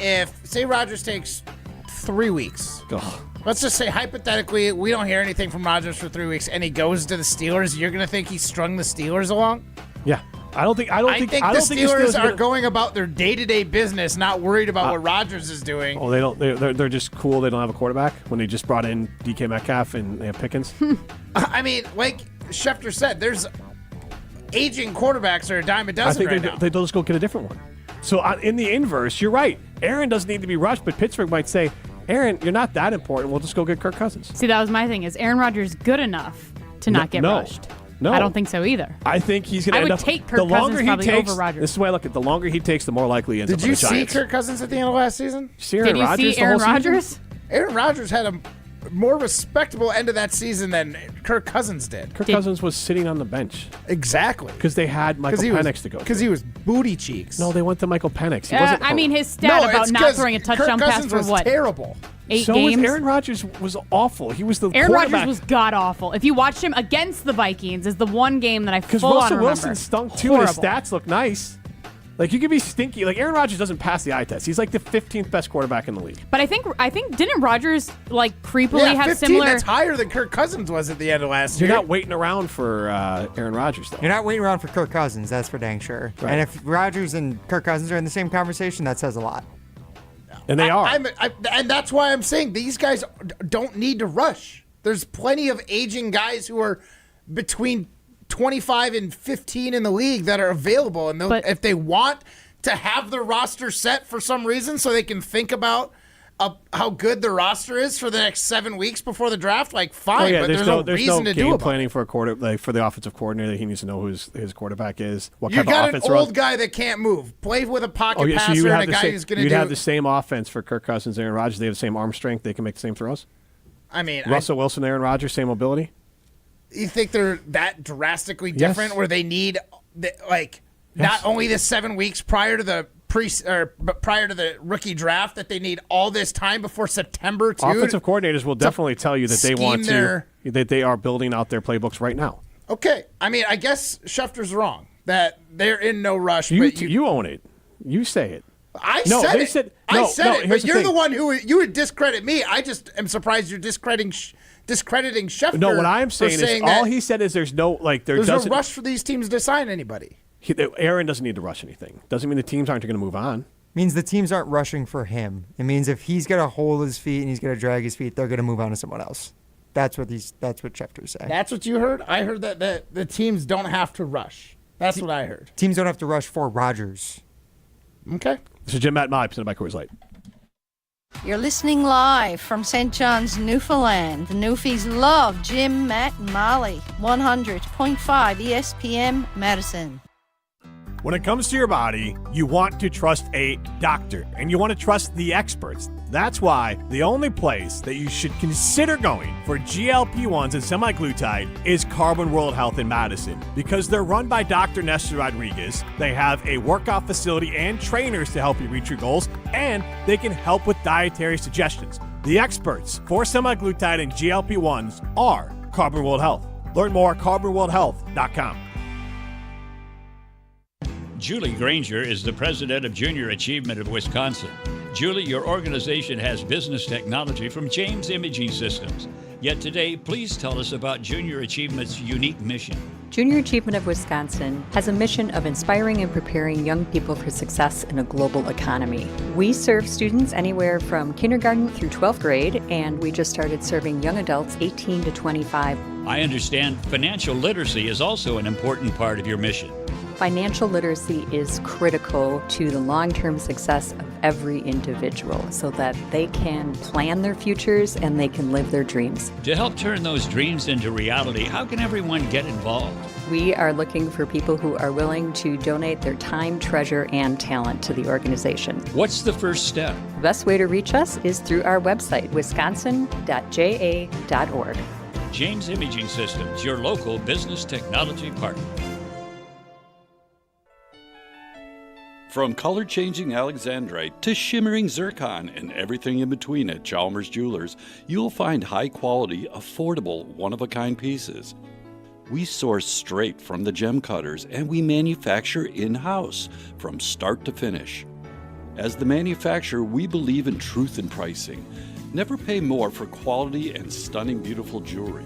say Rodgers takes 3 weeks. Ugh. Let's just say hypothetically we don't hear anything from Rodgers for 3 weeks, and he goes to the Steelers. You're gonna think he strung the Steelers along? Yeah. I don't think the Steelers are going about their day-to-day business, not worried about what Rodgers is doing. Oh, they don't. They're just cool. They don't have a quarterback when they just brought in DK Metcalf and they have Pickens. I mean, like Schefter said, there's aging quarterbacks are a dime a dozen right now. They'll just go get a different one. So in the inverse, you're right. Aaron doesn't need to be rushed, but Pittsburgh might say, Aaron, you're not that important. We'll just go get Kirk Cousins. See, that was my thing. Is Aaron Rodgers good enough to not get rushed? No. I don't think so either. I think he's going to end up. I would take Kirk Cousins probably over Rodgers. This is the way I look at it. The longer he takes, the more likely he ends up on the Giants. Did you see Kirk Cousins at the end of last season? Did you see Aaron Rodgers? Aaron Rodgers had a more respectable end of that season than Kirk Cousins did. Kirk Cousins was sitting on the bench. Exactly. Because they had Michael Penix to go. Because he was booty cheeks. No, they went to Michael Penix. He wasn't. I mean, his stat about not throwing a touchdown pass for what? Terrible. 8 so games. Was Aaron Rodgers was awful. He was the Aaron quarterback. Rodgers was god awful. If you watched him against the Vikings, is the one game that I full on remember. Because Russell Wilson stunk too. And his stats look nice. Like, you could be stinky. Like, Aaron Rodgers doesn't pass the eye test. He's like the 15th best quarterback in the league. But I think didn't Rodgers like creepily have 15, similar? That's higher than Kirk Cousins was at the end of last year. You're not waiting around for Aaron Rodgers, though. You're not waiting around for Kirk Cousins. That's for dang sure. Right. And if Rodgers and Kirk Cousins are in the same conversation, that says a lot. And they are. And that's why I'm saying these guys don't need to rush. There's plenty of aging guys who are between 25 and 15 in the league that are available. And if they want to have their roster set for some reason so they can think about how good the roster is for the next 7 weeks before the draft, like fine, but there's no reason to do it. There's no game planning for for the offensive coordinator. He needs to know who his quarterback is. What you kind got of offense an old guy that can't move. Play with a pocket passer and a guy who's going to do. You'd have the same offense for Kirk Cousins, Aaron Rodgers. They have the same arm strength. They can make the same throws. I mean, Russell Wilson, Aaron Rodgers, same mobility. You think they're that drastically different, where they need not only the 7 weeks prior to the prior to the rookie draft, that they need all this time before September too? Offensive coordinators will definitely tell you that they want that they are building out their playbooks right now. Okay, I mean, I guess Schefter's wrong that they're in no rush. You own it. You say it. I said it, but you're the one who you would discredit me. I just am surprised you're discrediting Schefter. No, what I'm saying is all he said is there's no rush for these teams to sign anybody. Aaron doesn't need to rush anything. Doesn't mean the teams aren't going to move on. Means the teams aren't rushing for him. It means if he's going to hold his feet and he's going to drag his feet, they're going to move on to someone else. That's what Schefter's saying. That's what you heard? I heard that the teams don't have to rush. That's what I heard. Teams don't have to rush for Rodgers. Okay. This is Jim Matt Mai, presented by Coors Light. You're listening live from St. John's, Newfoundland. The Newfies love Jim, Matt, and Molly. 100.5 ESPN Madison. When it comes to your body, you want to trust a doctor, and you want to trust the experts. That's why the only place that you should consider going for GLP-1s and semaglutide is Carbon World Health in Madison. Because they're run by Dr. Nestor Rodriguez, they have a workout facility and trainers to help you reach your goals, and they can help with dietary suggestions. The experts for semaglutide and GLP-1s are Carbon World Health. Learn more at carbonworldhealth.com. Julie Granger is the president of Junior Achievement of Wisconsin. Julie, your organization has business technology from James Imaging Systems. Yet today, please tell us about Junior Achievement's unique mission. Junior Achievement of Wisconsin has a mission of inspiring and preparing young people for success in a global economy. We serve students anywhere from kindergarten through 12th grade, and we just started serving young adults 18 to 25. I understand financial literacy is also an important part of your mission. Financial literacy is critical to the long-term success of every individual so that they can plan their futures and they can live their dreams. To help turn those dreams into reality, how can everyone get involved? We are looking for people who are willing to donate their time, treasure, and talent to the organization. What's the first step? The best way to reach us is through our website, wisconsin.ja.org. James Imaging Systems, your local business technology partner. From color-changing alexandrite to shimmering zircon and everything in between at Chalmers Jewelers, you'll find high-quality, affordable, one-of-a-kind pieces. We source straight from the gem cutters, and we manufacture in-house from start to finish. As the manufacturer, we believe in truth in pricing. Never pay more for quality and stunning, beautiful jewelry.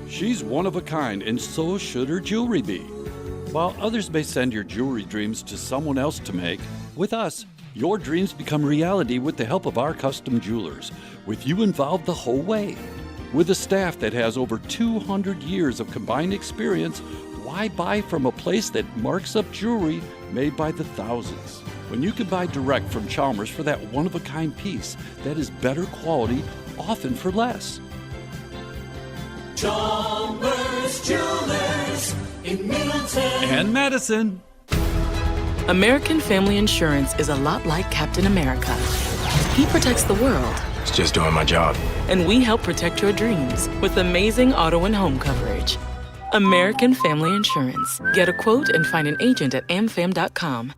She's one of a kind, and so should her jewelry be. While others may send your jewelry dreams to someone else to make, with us, your dreams become reality with the help of our custom jewelers, with you involved the whole way. With a staff that has over 200 years of combined experience, why buy from a place that marks up jewelry made by the thousands? When you can buy direct from Chalmers for that one-of-a-kind piece that is better quality, often for less. Chalmers Jewelers in Middleton And Madison. American Family Insurance is a lot like Captain America. He protects the world. It's just doing my job. And we help protect your dreams with amazing auto and home coverage. American Family Insurance. Get a quote and find an agent at amfam.com.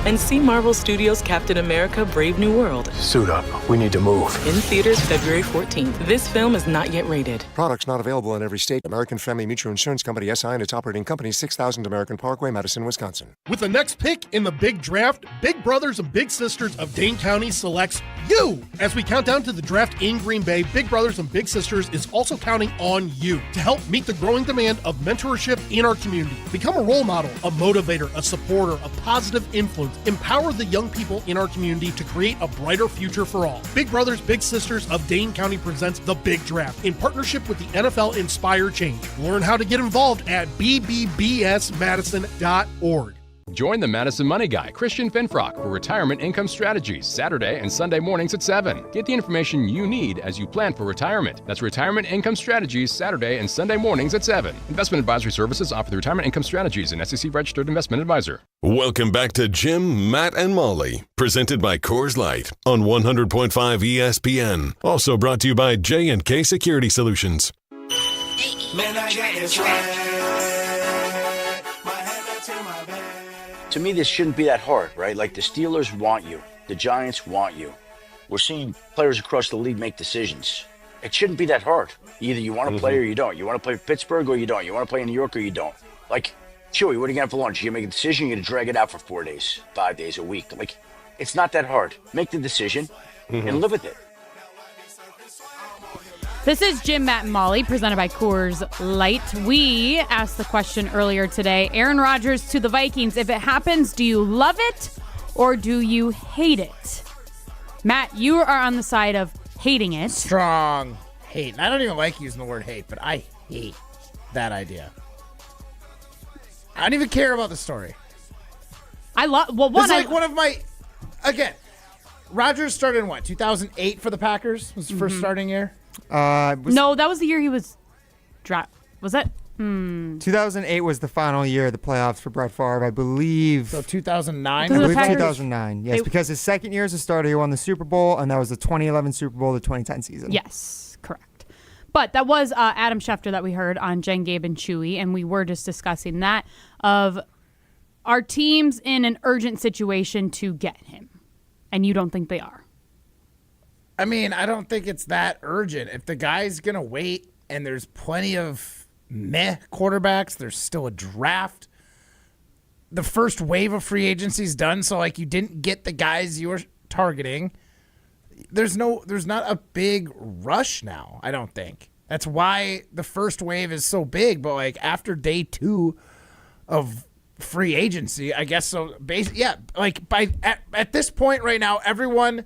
And see Marvel Studios' Captain America Brave New World. Suit up. We need to move. In theaters February 14th. This film is not yet rated. Products not available in every state. American Family Mutual Insurance Company, SI, and its operating company, 6000 American Parkway, Madison, Wisconsin. With the next pick in the big draft, Big Brothers and Big Sisters of Dane County selects you. As we count down to the draft in Green Bay, Big Brothers and Big Sisters is also counting on you to help meet the growing demand of mentorship in our community. Become a role model, a motivator, a supporter, a positive influence. Empower the young people in our community to create a brighter future for all. Big Brothers Big Sisters of Dane County presents The Big Draft in partnership with the NFL Inspire Change. Learn how to get involved at bbbsmadison.org. Join the Madison Money Guy, Christian Finfrock, for Retirement Income Strategies, Saturday and Sunday mornings at 7. Get the information you need as you plan for retirement. That's Retirement Income Strategies, Saturday and Sunday mornings at 7. Investment advisory services offered through Retirement Income Strategies, an SEC-registered investment advisor. Welcome back to Jim, Matt, and Molly, presented by Coors Light on 100.5 ESPN. Also brought to you by J&K Security Solutions. Man, I got this To me, this shouldn't be that hard, right? Like, the Steelers want you. The Giants want you. We're seeing players across the league make decisions. It shouldn't be that hard. Either you want to play or you don't. You want to play for Pittsburgh or you don't. You want to play in New York or you don't. Like, Chewy, what are you going to have for lunch? You're going to make a decision, you're going to drag it out for 4 days, 5 days, a week. Like, it's not that hard. Make the decision and live with it. This is Jim, Matt, and Molly, presented by Coors Light. We asked the question earlier today, Aaron Rodgers to the Vikings. If it happens, do you love it or do you hate it? Matt, you are on the side of hating it. Strong hate. And I don't even like using the word hate, but I hate that idea. I don't even care about the story. One of my, again, Rodgers started in what, 2008 for the Packers? Was his first starting year? No, that was the year he was dropped. Was that? 2008 was the final year of the playoffs for Brett Favre, I believe. So 2009? I believe 2009, yes, because his second year as a starter, he won the Super Bowl, and that was the 2011 Super Bowl, the 2010 season. Yes, correct. But that was Adam Schefter that we heard on Jen, Gabe, and Chewy, and we were just discussing that of our teams in an urgent situation to get him, and you don't think they are. I mean, I don't think it's that urgent. If the guy's going to wait and there's plenty of meh quarterbacks, there's still a draft. The first wave of free agency is done, so like you didn't get the guys you were targeting. There's not a big rush now, I don't think. That's why the first wave is so big, but like after day 2 of free agency, I guess so at this point right now, everyone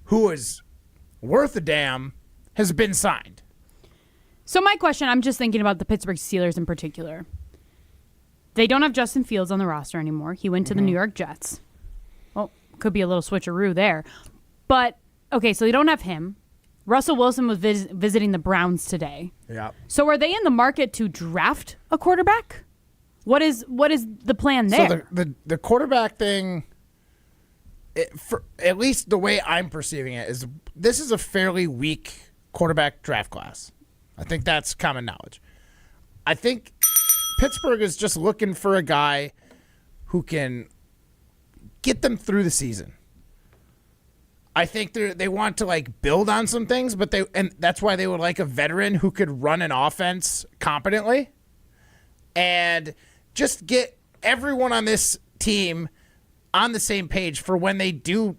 who is worth a damn has been signed. So my question, I'm just thinking about the Pittsburgh Steelers in particular. They don't have Justin Fields on the roster anymore. He went to the New York Jets. Well, could be a little switcheroo there. But, okay, so they don't have him. Russell Wilson was visiting the Browns today. Yeah. So are they in the market to draft a quarterback? What is the plan there? So the quarterback thing, for at least the way I'm perceiving it, is this is a fairly weak quarterback draft class. I think that's common knowledge. I think Pittsburgh is just looking for a guy who can get them through the season. I think they want to like build on some things, and that's why they would like a veteran who could run an offense competently and just get everyone on this team on the same page for when they do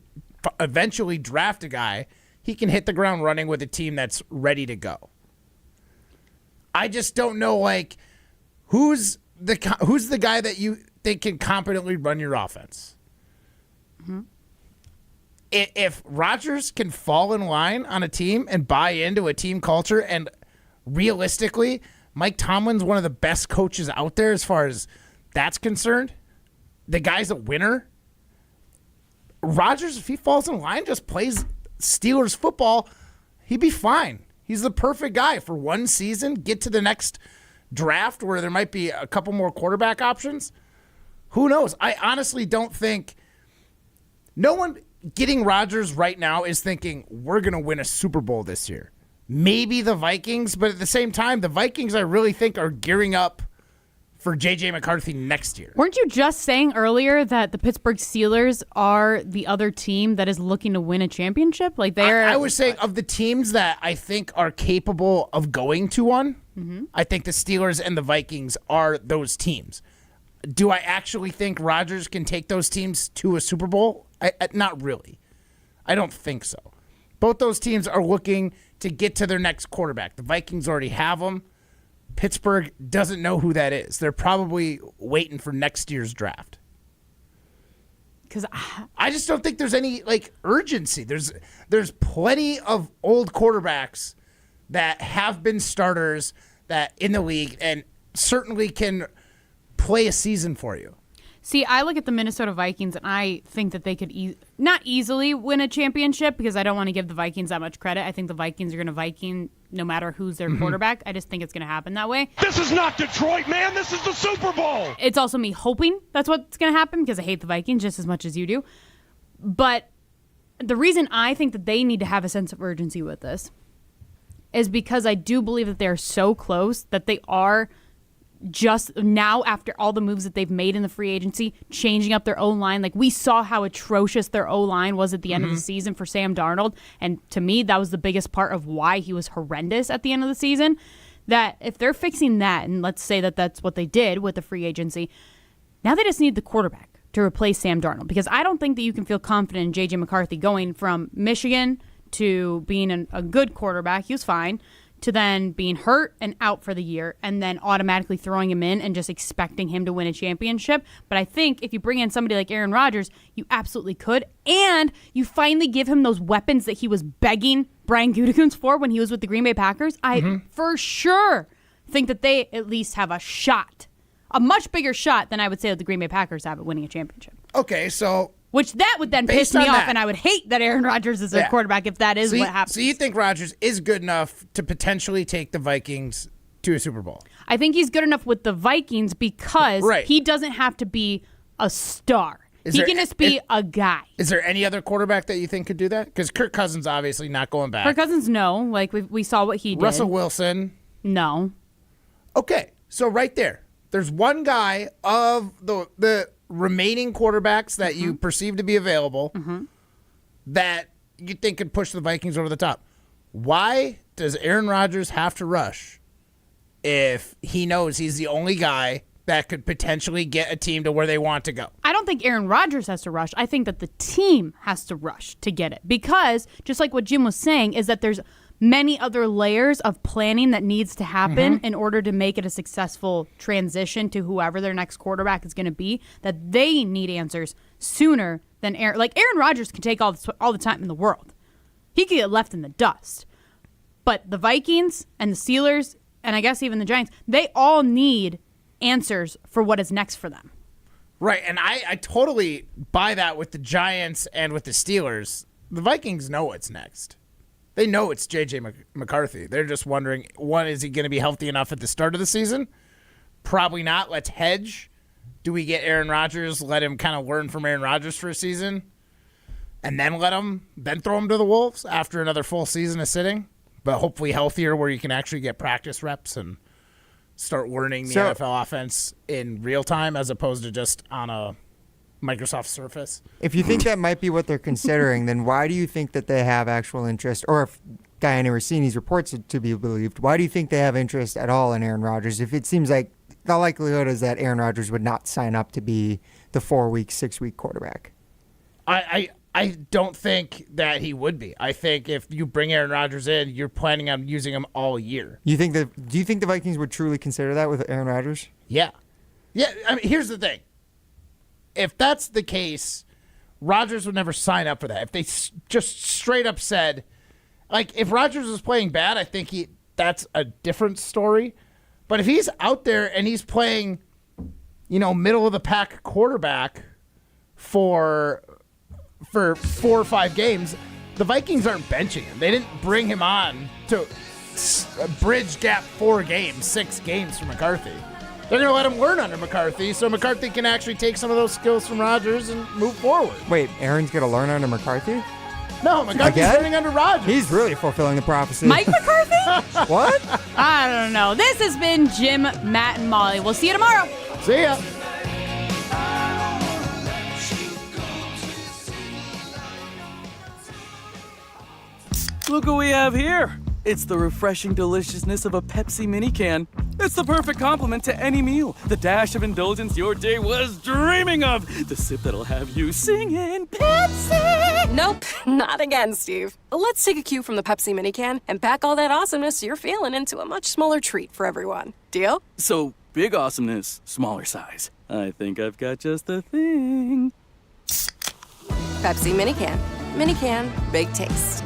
eventually draft a guy, he can hit the ground running with a team that's ready to go. I just don't know, like, who's who's the guy that you think can competently run your offense? Mm-hmm. If Rodgers can fall in line on a team and buy into a team culture, and realistically, Mike Tomlin's one of the best coaches out there as far as that's concerned. The guy's a winner. Rodgers, if he falls in line, just plays Steelers football, he'd be fine. He's the perfect guy for one season, get to the next draft where there might be a couple more quarterback options. Who knows? I honestly don't think no one getting Rodgers right now is thinking we're going to win a Super Bowl this year. Maybe the Vikings, but at the same time, the Vikings I really think are gearing up for J.J. McCarthy next year. Weren't you just saying earlier that the Pittsburgh Steelers are the other team that is looking to win a championship? Like they're. I was saying of the teams that I think are capable of going to one, I think the Steelers and the Vikings are those teams. Do I actually think Rodgers can take those teams to a Super Bowl? Not really. I don't think so. Both those teams are looking to get to their next quarterback. The Vikings already have them. Pittsburgh doesn't know who that is. They're probably waiting for next year's draft. Because I just don't think there's any urgency. There's plenty of old quarterbacks that have been starters that in the league and certainly can play a season for you. See, I look at the Minnesota Vikings, and I think that they could not easily win a championship because I don't want to give the Vikings that much credit. I think the Vikings are going to Viking no matter who's their quarterback. I just think it's going to happen that way. This is not Detroit, man. This is the Super Bowl. It's also me hoping that's what's going to happen because I hate the Vikings just as much as you do. But the reason I think that they need to have a sense of urgency with this is because I do believe that they're so close that they are just now, after all the moves that they've made in the free agency, changing up their O-line. Like, we saw how atrocious their O-line was at the end of the season for Sam Darnold. And to me, that was the biggest part of why he was horrendous at the end of the season. That if they're fixing that, and let's say that that's what they did with the free agency, now they just need the quarterback to replace Sam Darnold. Because I don't think that you can feel confident in J.J. McCarthy going from Michigan to being a good quarterback. He was fine. To then being hurt and out for the year and then automatically throwing him in and just expecting him to win a championship. But I think if you bring in somebody like Aaron Rodgers, you absolutely could. And you finally give him those weapons that he was begging Brian Gutekunst for when he was with the Green Bay Packers. I for sure think that they at least have a shot, a much bigger shot than I would say that the Green Bay Packers have at winning a championship. Okay, so... Which that would then piss me off, and I would hate that Aaron Rodgers is their quarterback if that is what happens. So you think Rodgers is good enough to potentially take the Vikings to a Super Bowl? I think he's good enough with the Vikings because he doesn't have to be a star. He can just be a guy. Is there any other quarterback that you think could do that? Because Kirk Cousins obviously not going back. Kirk Cousins, no. Like we saw what he did. Russell Wilson? No. Okay, so right there. There's one guy of the remaining quarterbacks that you perceive to be available that you think could push the Vikings over the top. Why does Aaron Rodgers have to rush if he knows he's the only guy that could potentially get a team to where they want to go? I don't think Aaron Rodgers has to rush. I think that the team has to rush to get it because just like what Jim was saying is that there's many other layers of planning that needs to happen in order to make it a successful transition to whoever their next quarterback is going to be, that they need answers sooner than Aaron. Like, Aaron Rodgers can take all the time in the world. He could get left in the dust. But the Vikings and the Steelers, and I guess even the Giants, they all need answers for what is next for them. Right, and I totally buy that with the Giants and with the Steelers. The Vikings know what's next. They know it's J.J. McCarthy. They're just wondering, one, is he going to be healthy enough at the start of the season? Probably not. Let's hedge. Do we get Aaron Rodgers, let him kind of learn from Aaron Rodgers for a season, and then throw him to the Wolves after another full season of sitting, but hopefully healthier where you can actually get practice reps and start learning the NFL offense in real time as opposed to just on a Microsoft Surface. If you think that might be what they're considering, then why do you think that they have actual interest? Or if Diana Rossini's reports are to be believed, why do you think they have interest at all in Aaron Rodgers? If it seems like the likelihood is that Aaron Rodgers would not sign up to be the 4-week, 6-week quarterback. I don't think that he would be. I think if you bring Aaron Rodgers in, you're planning on using him all year. Do you think the Vikings would truly consider that with Aaron Rodgers? Yeah. Yeah, I mean, here's the thing. If that's the case, Rodgers would never sign up for that. If they just straight up said, like, if Rodgers was playing bad, I think that's a different story. But if he's out there and he's playing, middle of the pack quarterback for 4 or 5 games, the Vikings aren't benching him. They didn't bring him on to bridge gap 4 games, 6 games for McCarthy. They're going to let him learn under McCarthy so McCarthy can actually take some of those skills from Rodgers and move forward. Wait, Aaron's going to learn under McCarthy? No, McCarthy's learning under Rodgers. He's really fulfilling the prophecy. Mike McCarthy? What? I don't know. This has been Jim, Matt, and Molly. We'll see you tomorrow. See ya. Look what we have here. It's the refreshing deliciousness of a Pepsi mini can. It's the perfect complement to any meal. The dash of indulgence your day was dreaming of. The sip that'll have you singing Pepsi. Nope, not again, Steve. Let's take a cue from the Pepsi mini can and pack all that awesomeness you're feeling into a much smaller treat for everyone. Deal? So, big awesomeness, smaller size. I think I've got just the thing. Pepsi mini can. Mini can, big taste.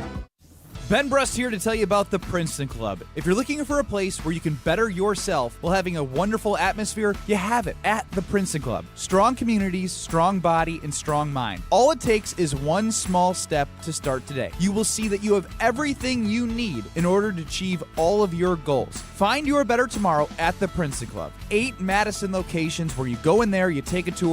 Ben Brust here to tell you about the Princeton Club. If you're looking for a place where you can better yourself while having a wonderful atmosphere, you have it at the Princeton Club. Strong communities, strong body, and strong mind. All it takes is one small step to start today. You will see that you have everything you need in order to achieve all of your goals. Find your better tomorrow at the Princeton Club. 8 Madison locations where you go in there, you take a tour,